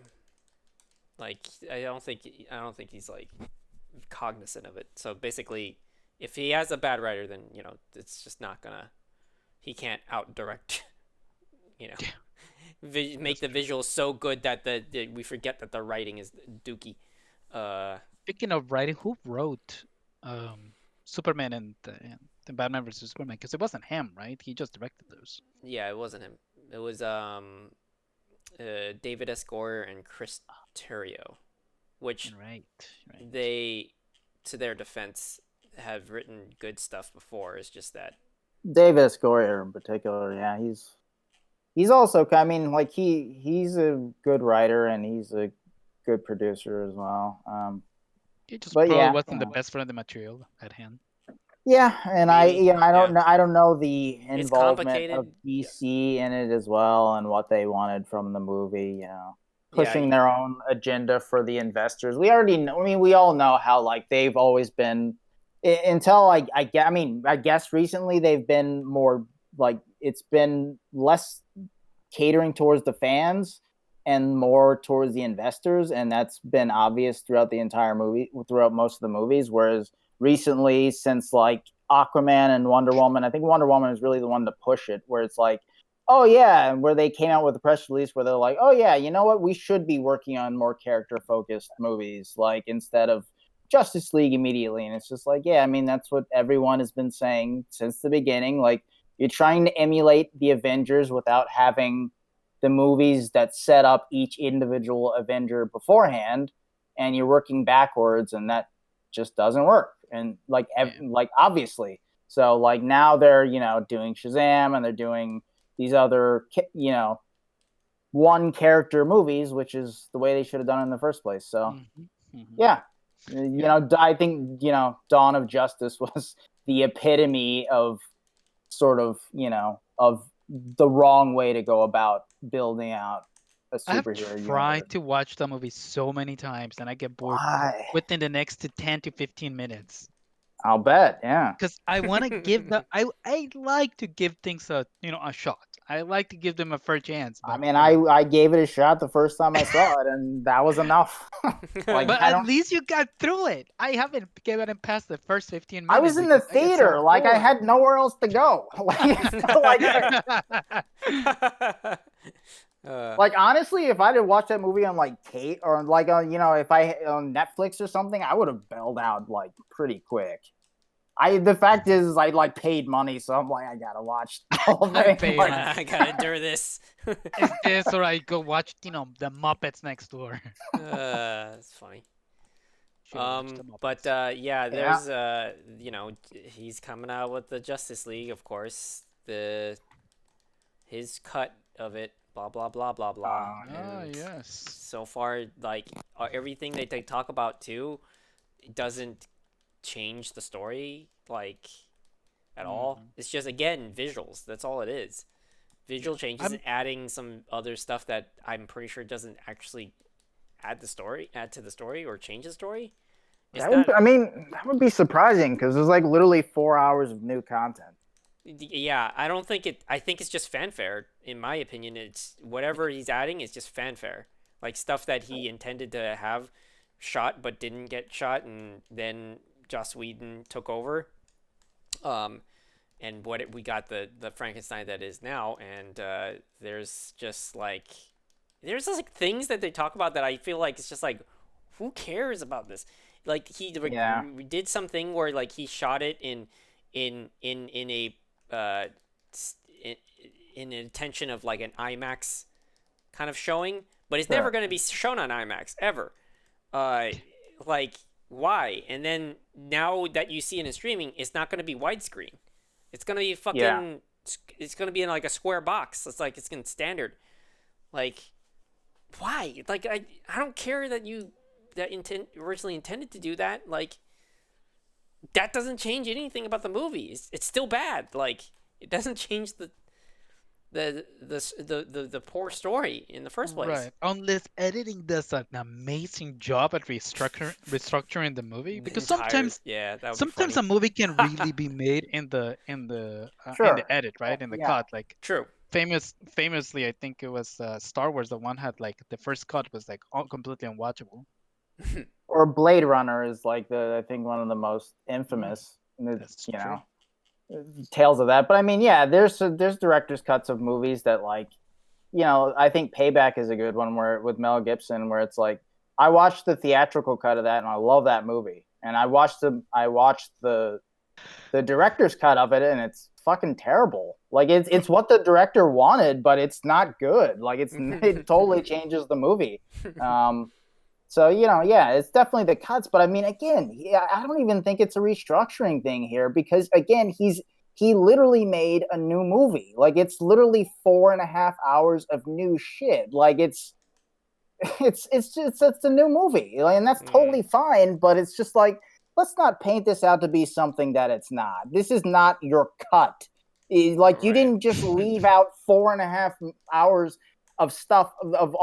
like I don't think he's like cognizant of it. So basically, if he has a bad writer, then it's just not gonna. He can't out direct. Make the visuals so good that we forget that the writing is dookie. Speaking of writing, who wrote Superman and the Batman vs Superman? Because it wasn't him, right? He just directed those. Yeah, it wasn't him. It was David S. Goyer and Chris Terrio, which right. They, to their defense, have written good stuff before. It's just that David S. Goyer in particular, yeah, he's also, I mean, like he's a good writer and he's a good producer as well. He just probably wasn't the best friend of the material at hand. Yeah, and I don't know the involvement of DC in it as well and what they wanted from the movie. Pushing their own agenda for the investors. We already know. I mean, we all know how like they've always been. Until I guess recently they've been more like it's been less catering towards the fans and more towards the investors, and that's been obvious throughout the entire movie, throughout most of the movies. Whereas recently, since like Aquaman and Wonder Woman, I think Wonder Woman is really the one to push it, where it's like, oh yeah, where they came out with a press release where they're like, oh yeah, you know what, we should be working on more character focused movies, like instead of Justice League immediately. And it's just like, yeah, I mean, that's what everyone has been saying since the beginning. Like, you're trying to emulate the Avengers without having the movies that set up each individual Avenger beforehand, and you're working backwards, and that just doesn't work. And like obviously, so like now they're doing Shazam and they're doing these other one character movies, which is the way they should have done it in the first place. So yeah. I think Dawn of Justice was the epitome of sort of of the wrong way to go about building out a superhero. I've tried to watch the movie so many times and I get bored within the next 10 to 15 minutes. I'll bet, yeah. Because I want to give I like to give things a shot. I like to give them a fair chance. But, I mean, I gave it a shot the first time I saw it, and that was enough. But at least you got through it. I haven't given it past the first 15 minutes. I was in the theater, like I had nowhere else to go. Like honestly, if I did watch that movie on like Kate or like on if I on Netflix or something, I would have bailed out like pretty quick. The fact is, I like paid money, so I'm like, I gotta watch the whole thing. I gotta endure this. Is this or I go watch the Muppets next door? That's funny. But there's he's coming out with the Justice League, of course. His cut of it. Blah blah blah blah blah. Yes. So far, like everything they talk about too, it doesn't change the story like at all. It's just again visuals. That's all it is. Visual changes and adding some other stuff that I'm pretty sure doesn't actually add to the story or change the story. That would be surprising because there's like literally 4 hours of new content. Yeah, I don't think it. I think it's just fanfare. In my opinion, it's whatever he's adding is just fanfare, like stuff that he intended to have shot but didn't get shot, and then Joss Whedon took over. And we got the Frankenstein that is now, and there's just like things that they talk about that I feel like it's just like, who cares about this? Like we did something where like he shot it in in a uh in an intention of like an IMAX kind of showing, but it's never going to be shown on IMAX ever. Like why? And then now that you see it in streaming, it's not going to be widescreen. It's going to be fucking. Yeah. It's going to be in like a square box. It's like it's going to standard. Like, why? Like I don't care that you originally intended to do that. Like, that doesn't change anything about the movie. It's still bad. Like, it doesn't change the poor story in the first place. Right. Unless editing does an amazing job at restructuring the movie, because sometimes a movie can really be made in the edit, right? In the cut, like true. Famously, I think it was Star Wars. The one had like the first cut was like completely unwatchable. Or Blade Runner is like I think one of the most infamous. That's true. Tales of that. But I mean, yeah, there's director's cuts of movies that, like, I think Payback is a good one where with Mel Gibson, where it's like I watched the theatrical cut of that and I love that movie, and I watched the director's cut of it and it's fucking terrible. Like it's what the director wanted, but it's not good. Like it totally changes the movie. So, it's definitely the cuts. But I mean, again, I don't even think it's a restructuring thing here, because, again, he literally made a new movie. Like, it's literally 4.5 hours of new shit. Like, it's a new movie. Like, and that's totally fine. But it's just like, let's not paint this out to be something that it's not. This is not your cut. Like, you didn't just leave out 4.5 hours of stuff of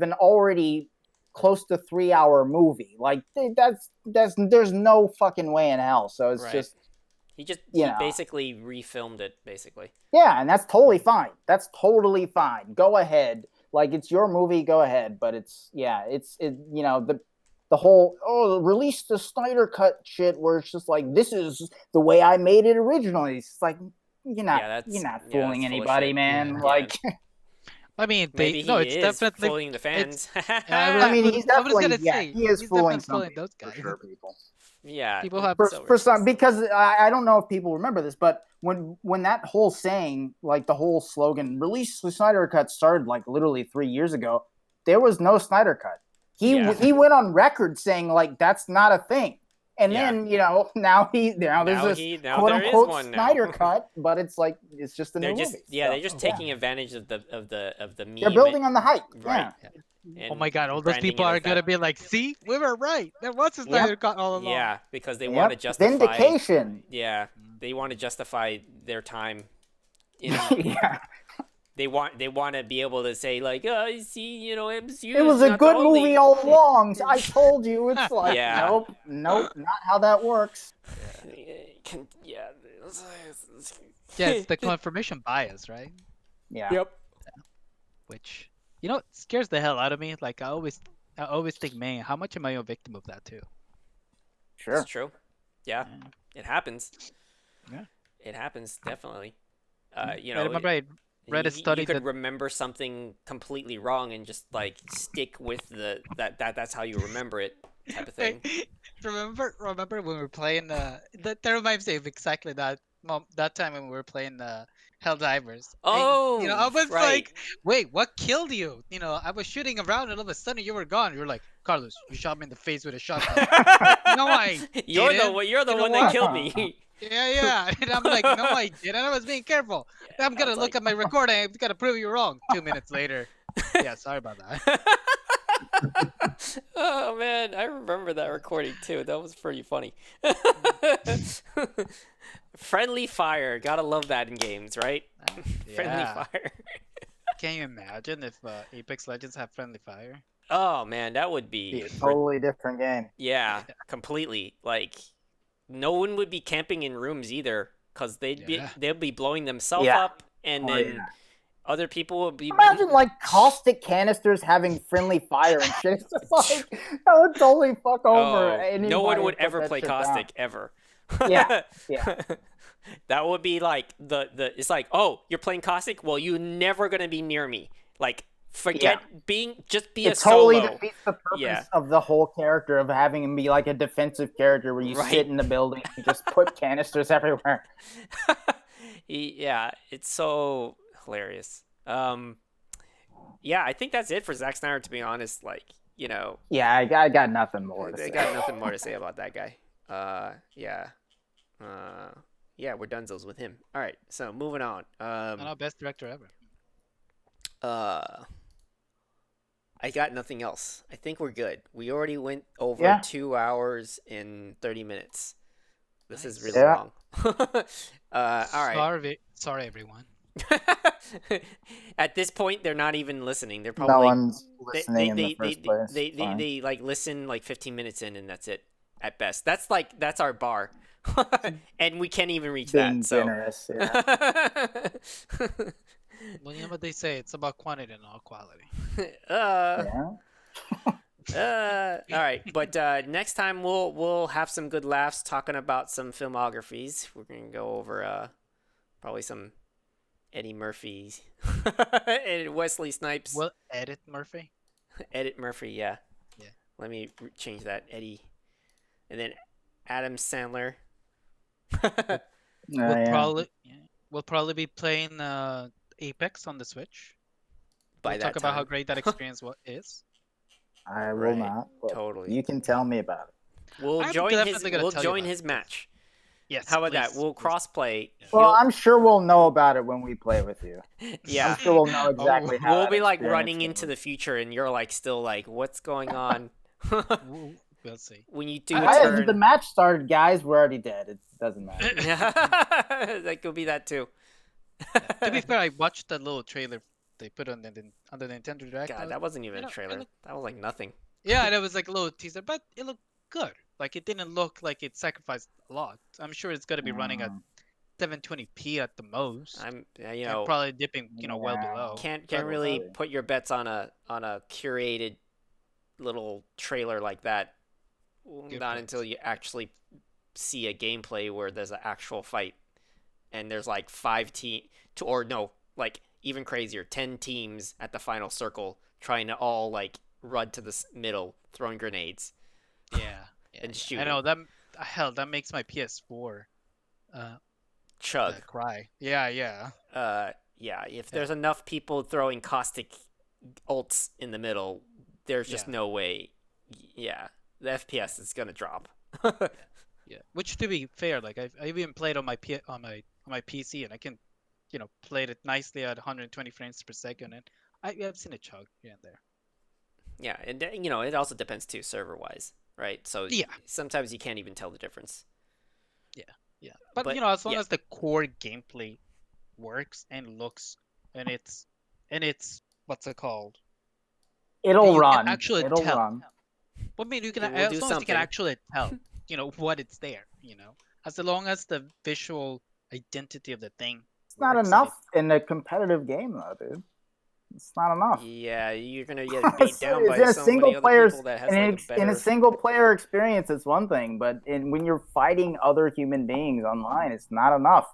an already close to 3-hour movie. Like there's no fucking way in hell. So it's just he basically refilmed it basically. Yeah, and that's totally fine. Go ahead. Like, it's your movie, go ahead. But the whole release the Snyder cut shit where it's just like, this is the way I made it originally. It's like you're not fooling anybody, man. Yeah. Like I mean, it's definitely fooling the fans. I mean, he's definitely he is fooling those guys. For sure, people. Yeah, people have for some, because I don't know if people remember this, but when that whole saying, like the whole slogan, release the Snyder cut, started like literally 3 years ago, there was no Snyder cut. He went on record saying like that's not a thing. And then now there's this quote unquote Snyder cut, but it's like it's just a new movie. They're just taking advantage of the meme. They're building on the hype, right? Oh my god, all those people are gonna be like, "See, we were right. There was a Snyder cut all along." Yeah, because they want to justify vindication. Yeah, they want to justify their time. Yeah. They want to be able to say like, see, MCU. It was a good movie all along. I told you. It's like, nope, not how that works. It's the confirmation bias, right? Yeah. Yep. Which it scares the hell out of me. Like I always think, man, how much am I a victim of that too? Sure. It's true. Yeah, it happens. Yeah, it happens definitely. I remember I read a study you could remember something completely wrong and just like stick with that's how you remember it type of thing. Remember when we were playing that reminds me of exactly that time when we were playing Helldivers. Oh, and, I was like, wait, what killed you? I was shooting around and all of a sudden you were gone. You were like, Carlos, you shot me in the face with a shotgun. No, I didn't. You're the one that killed me. Yeah. And I'm like, no, I didn't. I was being careful. I'm going to look at my recording. I'm going to prove you wrong. 2 minutes later. Yeah, sorry about that. Oh, man. I remember that recording, too. That was pretty funny. Friendly fire. Gotta love that in games, right? Yeah. Friendly fire. Can you imagine if Apex Legends had friendly fire? Oh, man. That would be a totally different game. Yeah, completely. Like, no one would be camping in rooms either, because they'll be blowing themselves up, and then other people would be. Imagine like caustic canisters having friendly fire and shit. It's just like that would totally fuck over. No one would ever play caustic ever. Yeah. That would be like the. It's like, oh, you're playing caustic. Well, you're never gonna be near me. Like Forget being just be a It totally solo. defeats the purpose Yeah. of the whole character of having him be like a defensive character where you Right. sit in the building and just put canisters everywhere. Yeah, it's so hilarious. Yeah, I think that's it for Zack Snyder. To be honest, like Yeah, I got nothing more to they say. got nothing more to say about that guy. Yeah, yeah, we're donezo with him. All right, so moving on. Not our best director ever. I got nothing else. I think we're good. We already went over Yeah. 2 hours and 30 minutes. This is Nice. really Yeah. long. All right. Sorry, everyone. At this point, they're not even listening. They're No probably one's listening in the first place. they like listen like 15 minutes in, and that's it at best. That's our bar, and we can't even reach Being that. So. generous, yeah. Well, you know what they say. It's about quantity and not quality. Yeah. All right, but next time we'll have some good laughs talking about some filmographies. We're gonna go over probably some Eddie Murphy's and Wesley Snipes. Well, edit Murphy. Edit Murphy, yeah. Yeah. Let me change that, Eddie, and then Adam Sandler. We'll probably be playing Apex on the Switch. By We'll that talk about how time. great that experience is. I will Right, not. But totally. You can tell me about it. We'll I'm join his. definitely gonna We'll tell you join about his it. match. Yes. How about that? please, We'll please. cross-play. Well, I'm sure we'll know about it when we play with you. Yeah. I'm sure we'll know exactly how We'll that be like experience running into goes. the future, and you're like still like, what's going on? We'll see. When you do a The turn, match started, guys. We're already dead. It doesn't matter. that could be that too. To be fair, I watched that little trailer they put on the Nintendo Direct. God, that wasn't even you a know, trailer. it That was like nothing. Yeah, and it was like a little teaser, but it looked good. Like it didn't look like it sacrificed a lot. I'm sure it's gonna be running at 720p at the most. I'm, And probably dipping, well Yeah. below. can't We'll really see. put your bets on a curated little trailer like that. Good Not point. until you actually see a gameplay where there's an actual fight, and there's like 5 or no, like even crazier, 10 teams at the final circle trying to all like run to the middle, throwing grenades. Yeah. And I shooting. know that makes my PS4 Chug. cry. Yeah. Yeah. If there's enough people throwing caustic ults in the middle, there's just Yeah. no way. Yeah, the FPS is gonna drop. Yeah. Which, to be fair, like I've even played on my PC, and I can, play it nicely at 120 frames per second, and I've seen it chug here and there. Yeah, and it also depends too, server wise, right? So Yeah. sometimes you can't even tell the difference. Yeah. But But, as long yeah. as the core gameplay works and looks, and it's what's it called? It'll You can run. actually It'll tell. run. Well, I mean, you can It will as do long as you something. can actually tell, what it's there. As long as the visual identity of the thing. It's not works and enough in a competitive game, though, dude. It's not enough. Yeah, you're gonna get beat down It's by in a so single many other player people that has like a better. in a single player experience, it's one thing, but when you're fighting other human beings online, it's not enough.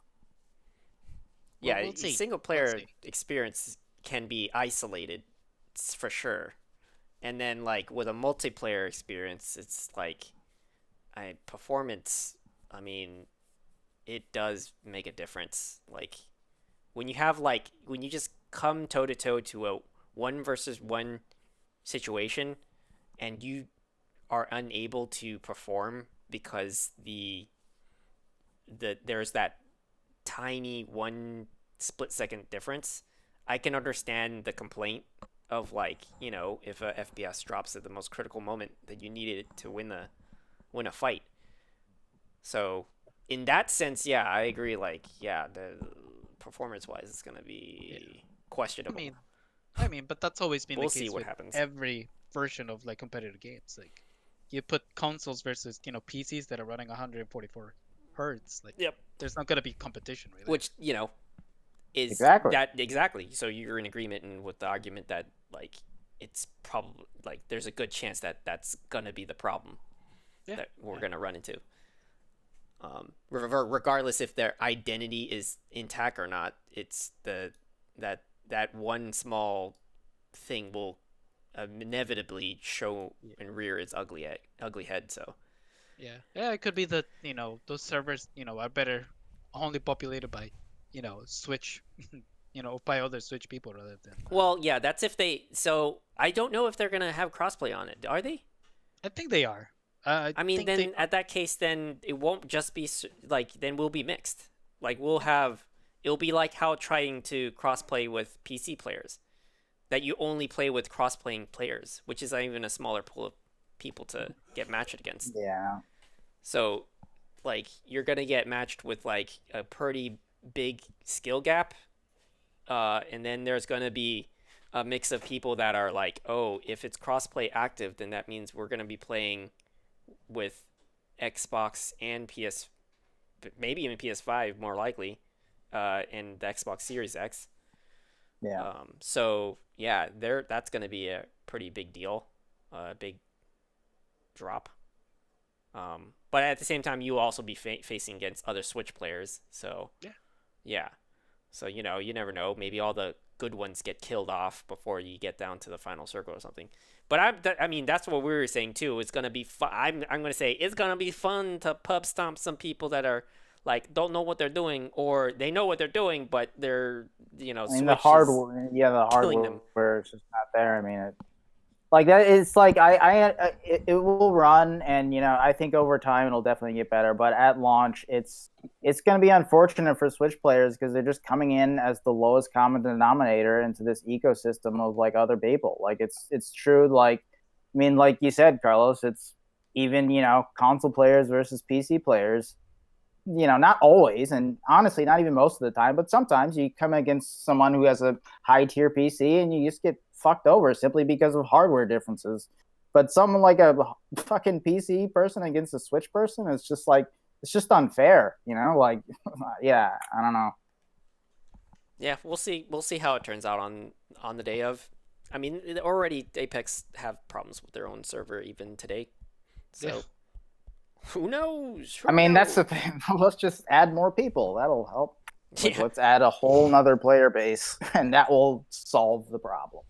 Yeah, we'll see. single We'll player see. experience can be isolated, for sure. And then like with a multiplayer experience, it's like, performance. I mean, it does make a difference. Like when you just come toe to toe to a 1-versus-1 situation, and you are unable to perform because there's that tiny 1 split-second difference. I can understand the complaint of if a FPS drops at the most critical moment that you needed it to win a fight. So in that sense, yeah, I agree. The performance-wise, it's gonna be questionable. I mean, but that's always been We'll the see case what with happens. every version of like competitive games. Like you put consoles versus PCs that are running 144 hertz. Like Yep. there's not gonna be competition really. Which is Exactly. that exactly. So you're in agreement with the argument that it's probably there's a good chance that that's gonna be the problem that we're gonna run into. Regardless if their identity is intact or not, it's that one small thing will inevitably show and rear its ugly head. So Yeah, it could be that those servers are better only populated by Switch, by other Switch people rather than. well, yeah, that's if they. So I don't know if they're gonna have crossplay on it. Are they? I think they are. I I mean, think then at that case, then it won't just be like then we'll be mixed. Like we'll have it'll be like how trying to crossplay with PC players, that you only play with cross-playing players, which is even a smaller pool of people to get matched against. Yeah. So, like you're gonna get matched with like a pretty big skill gap, and then there's gonna be a mix of people that are like, oh, if it's crossplay active, then that means we're gonna be playing with Xbox and PS, maybe even PS5 more likely, and the Xbox Series X. Yeah. So yeah, that's going to be a pretty big deal, a big drop. But at the same time, you will also be facing against other Switch players. So yeah. So you never know. Maybe all the good ones get killed off before you get down to the final circle or something. But I mean, that's what we were saying too. It's gonna be fun. I'm gonna say it's gonna be fun to pub stomp some people that are like don't know what they're doing, or they know what they're doing, but they're I mean, Switch the hardware, the killing them. hardware is just not there. I mean, like that. It's like it will run, and I think over time it'll definitely get better. But at launch, it's going to be unfortunate for Switch players because they're just coming in as the lowest common denominator into this ecosystem of like other people. Like it's true. Like I mean, like you said, Carlos, it's even console players versus PC players. Not always, and honestly, not even most of the time, but sometimes you come against someone who has a high tier PC and you just get fucked over simply because of hardware differences. But someone like a fucking PC person against a Switch person, it's just unfair, like, yeah, I don't know. Yeah, we'll see. We'll see how it turns out on the day of. I mean, already Apex have problems with their own server even today, so who knows? I mean, that's the thing. Let's just add more people. That'll help. Like, Yeah. let's add a whole nother player base, and that will solve the problem.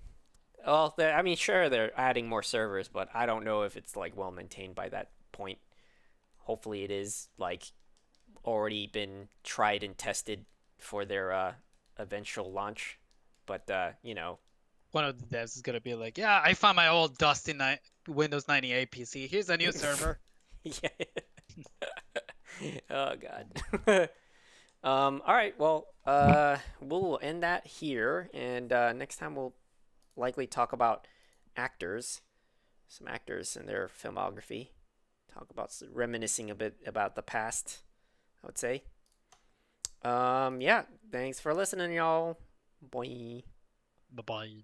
Well, I mean, sure, they're adding more servers, but I don't know if it's like well maintained by that point. Hopefully, it is like already been tried and tested for their eventual launch. But one of the devs is gonna be like, "Yeah, I found my old dusty Windows 98 PC. Here's a new server." yeah. Oh God. All right. Well, we'll end that here, and next time we'll likely talk about some actors and their filmography. Talk about reminiscing a bit about the past, I would say. Yeah. Thanks for listening, y'all. Bye. Bye bye.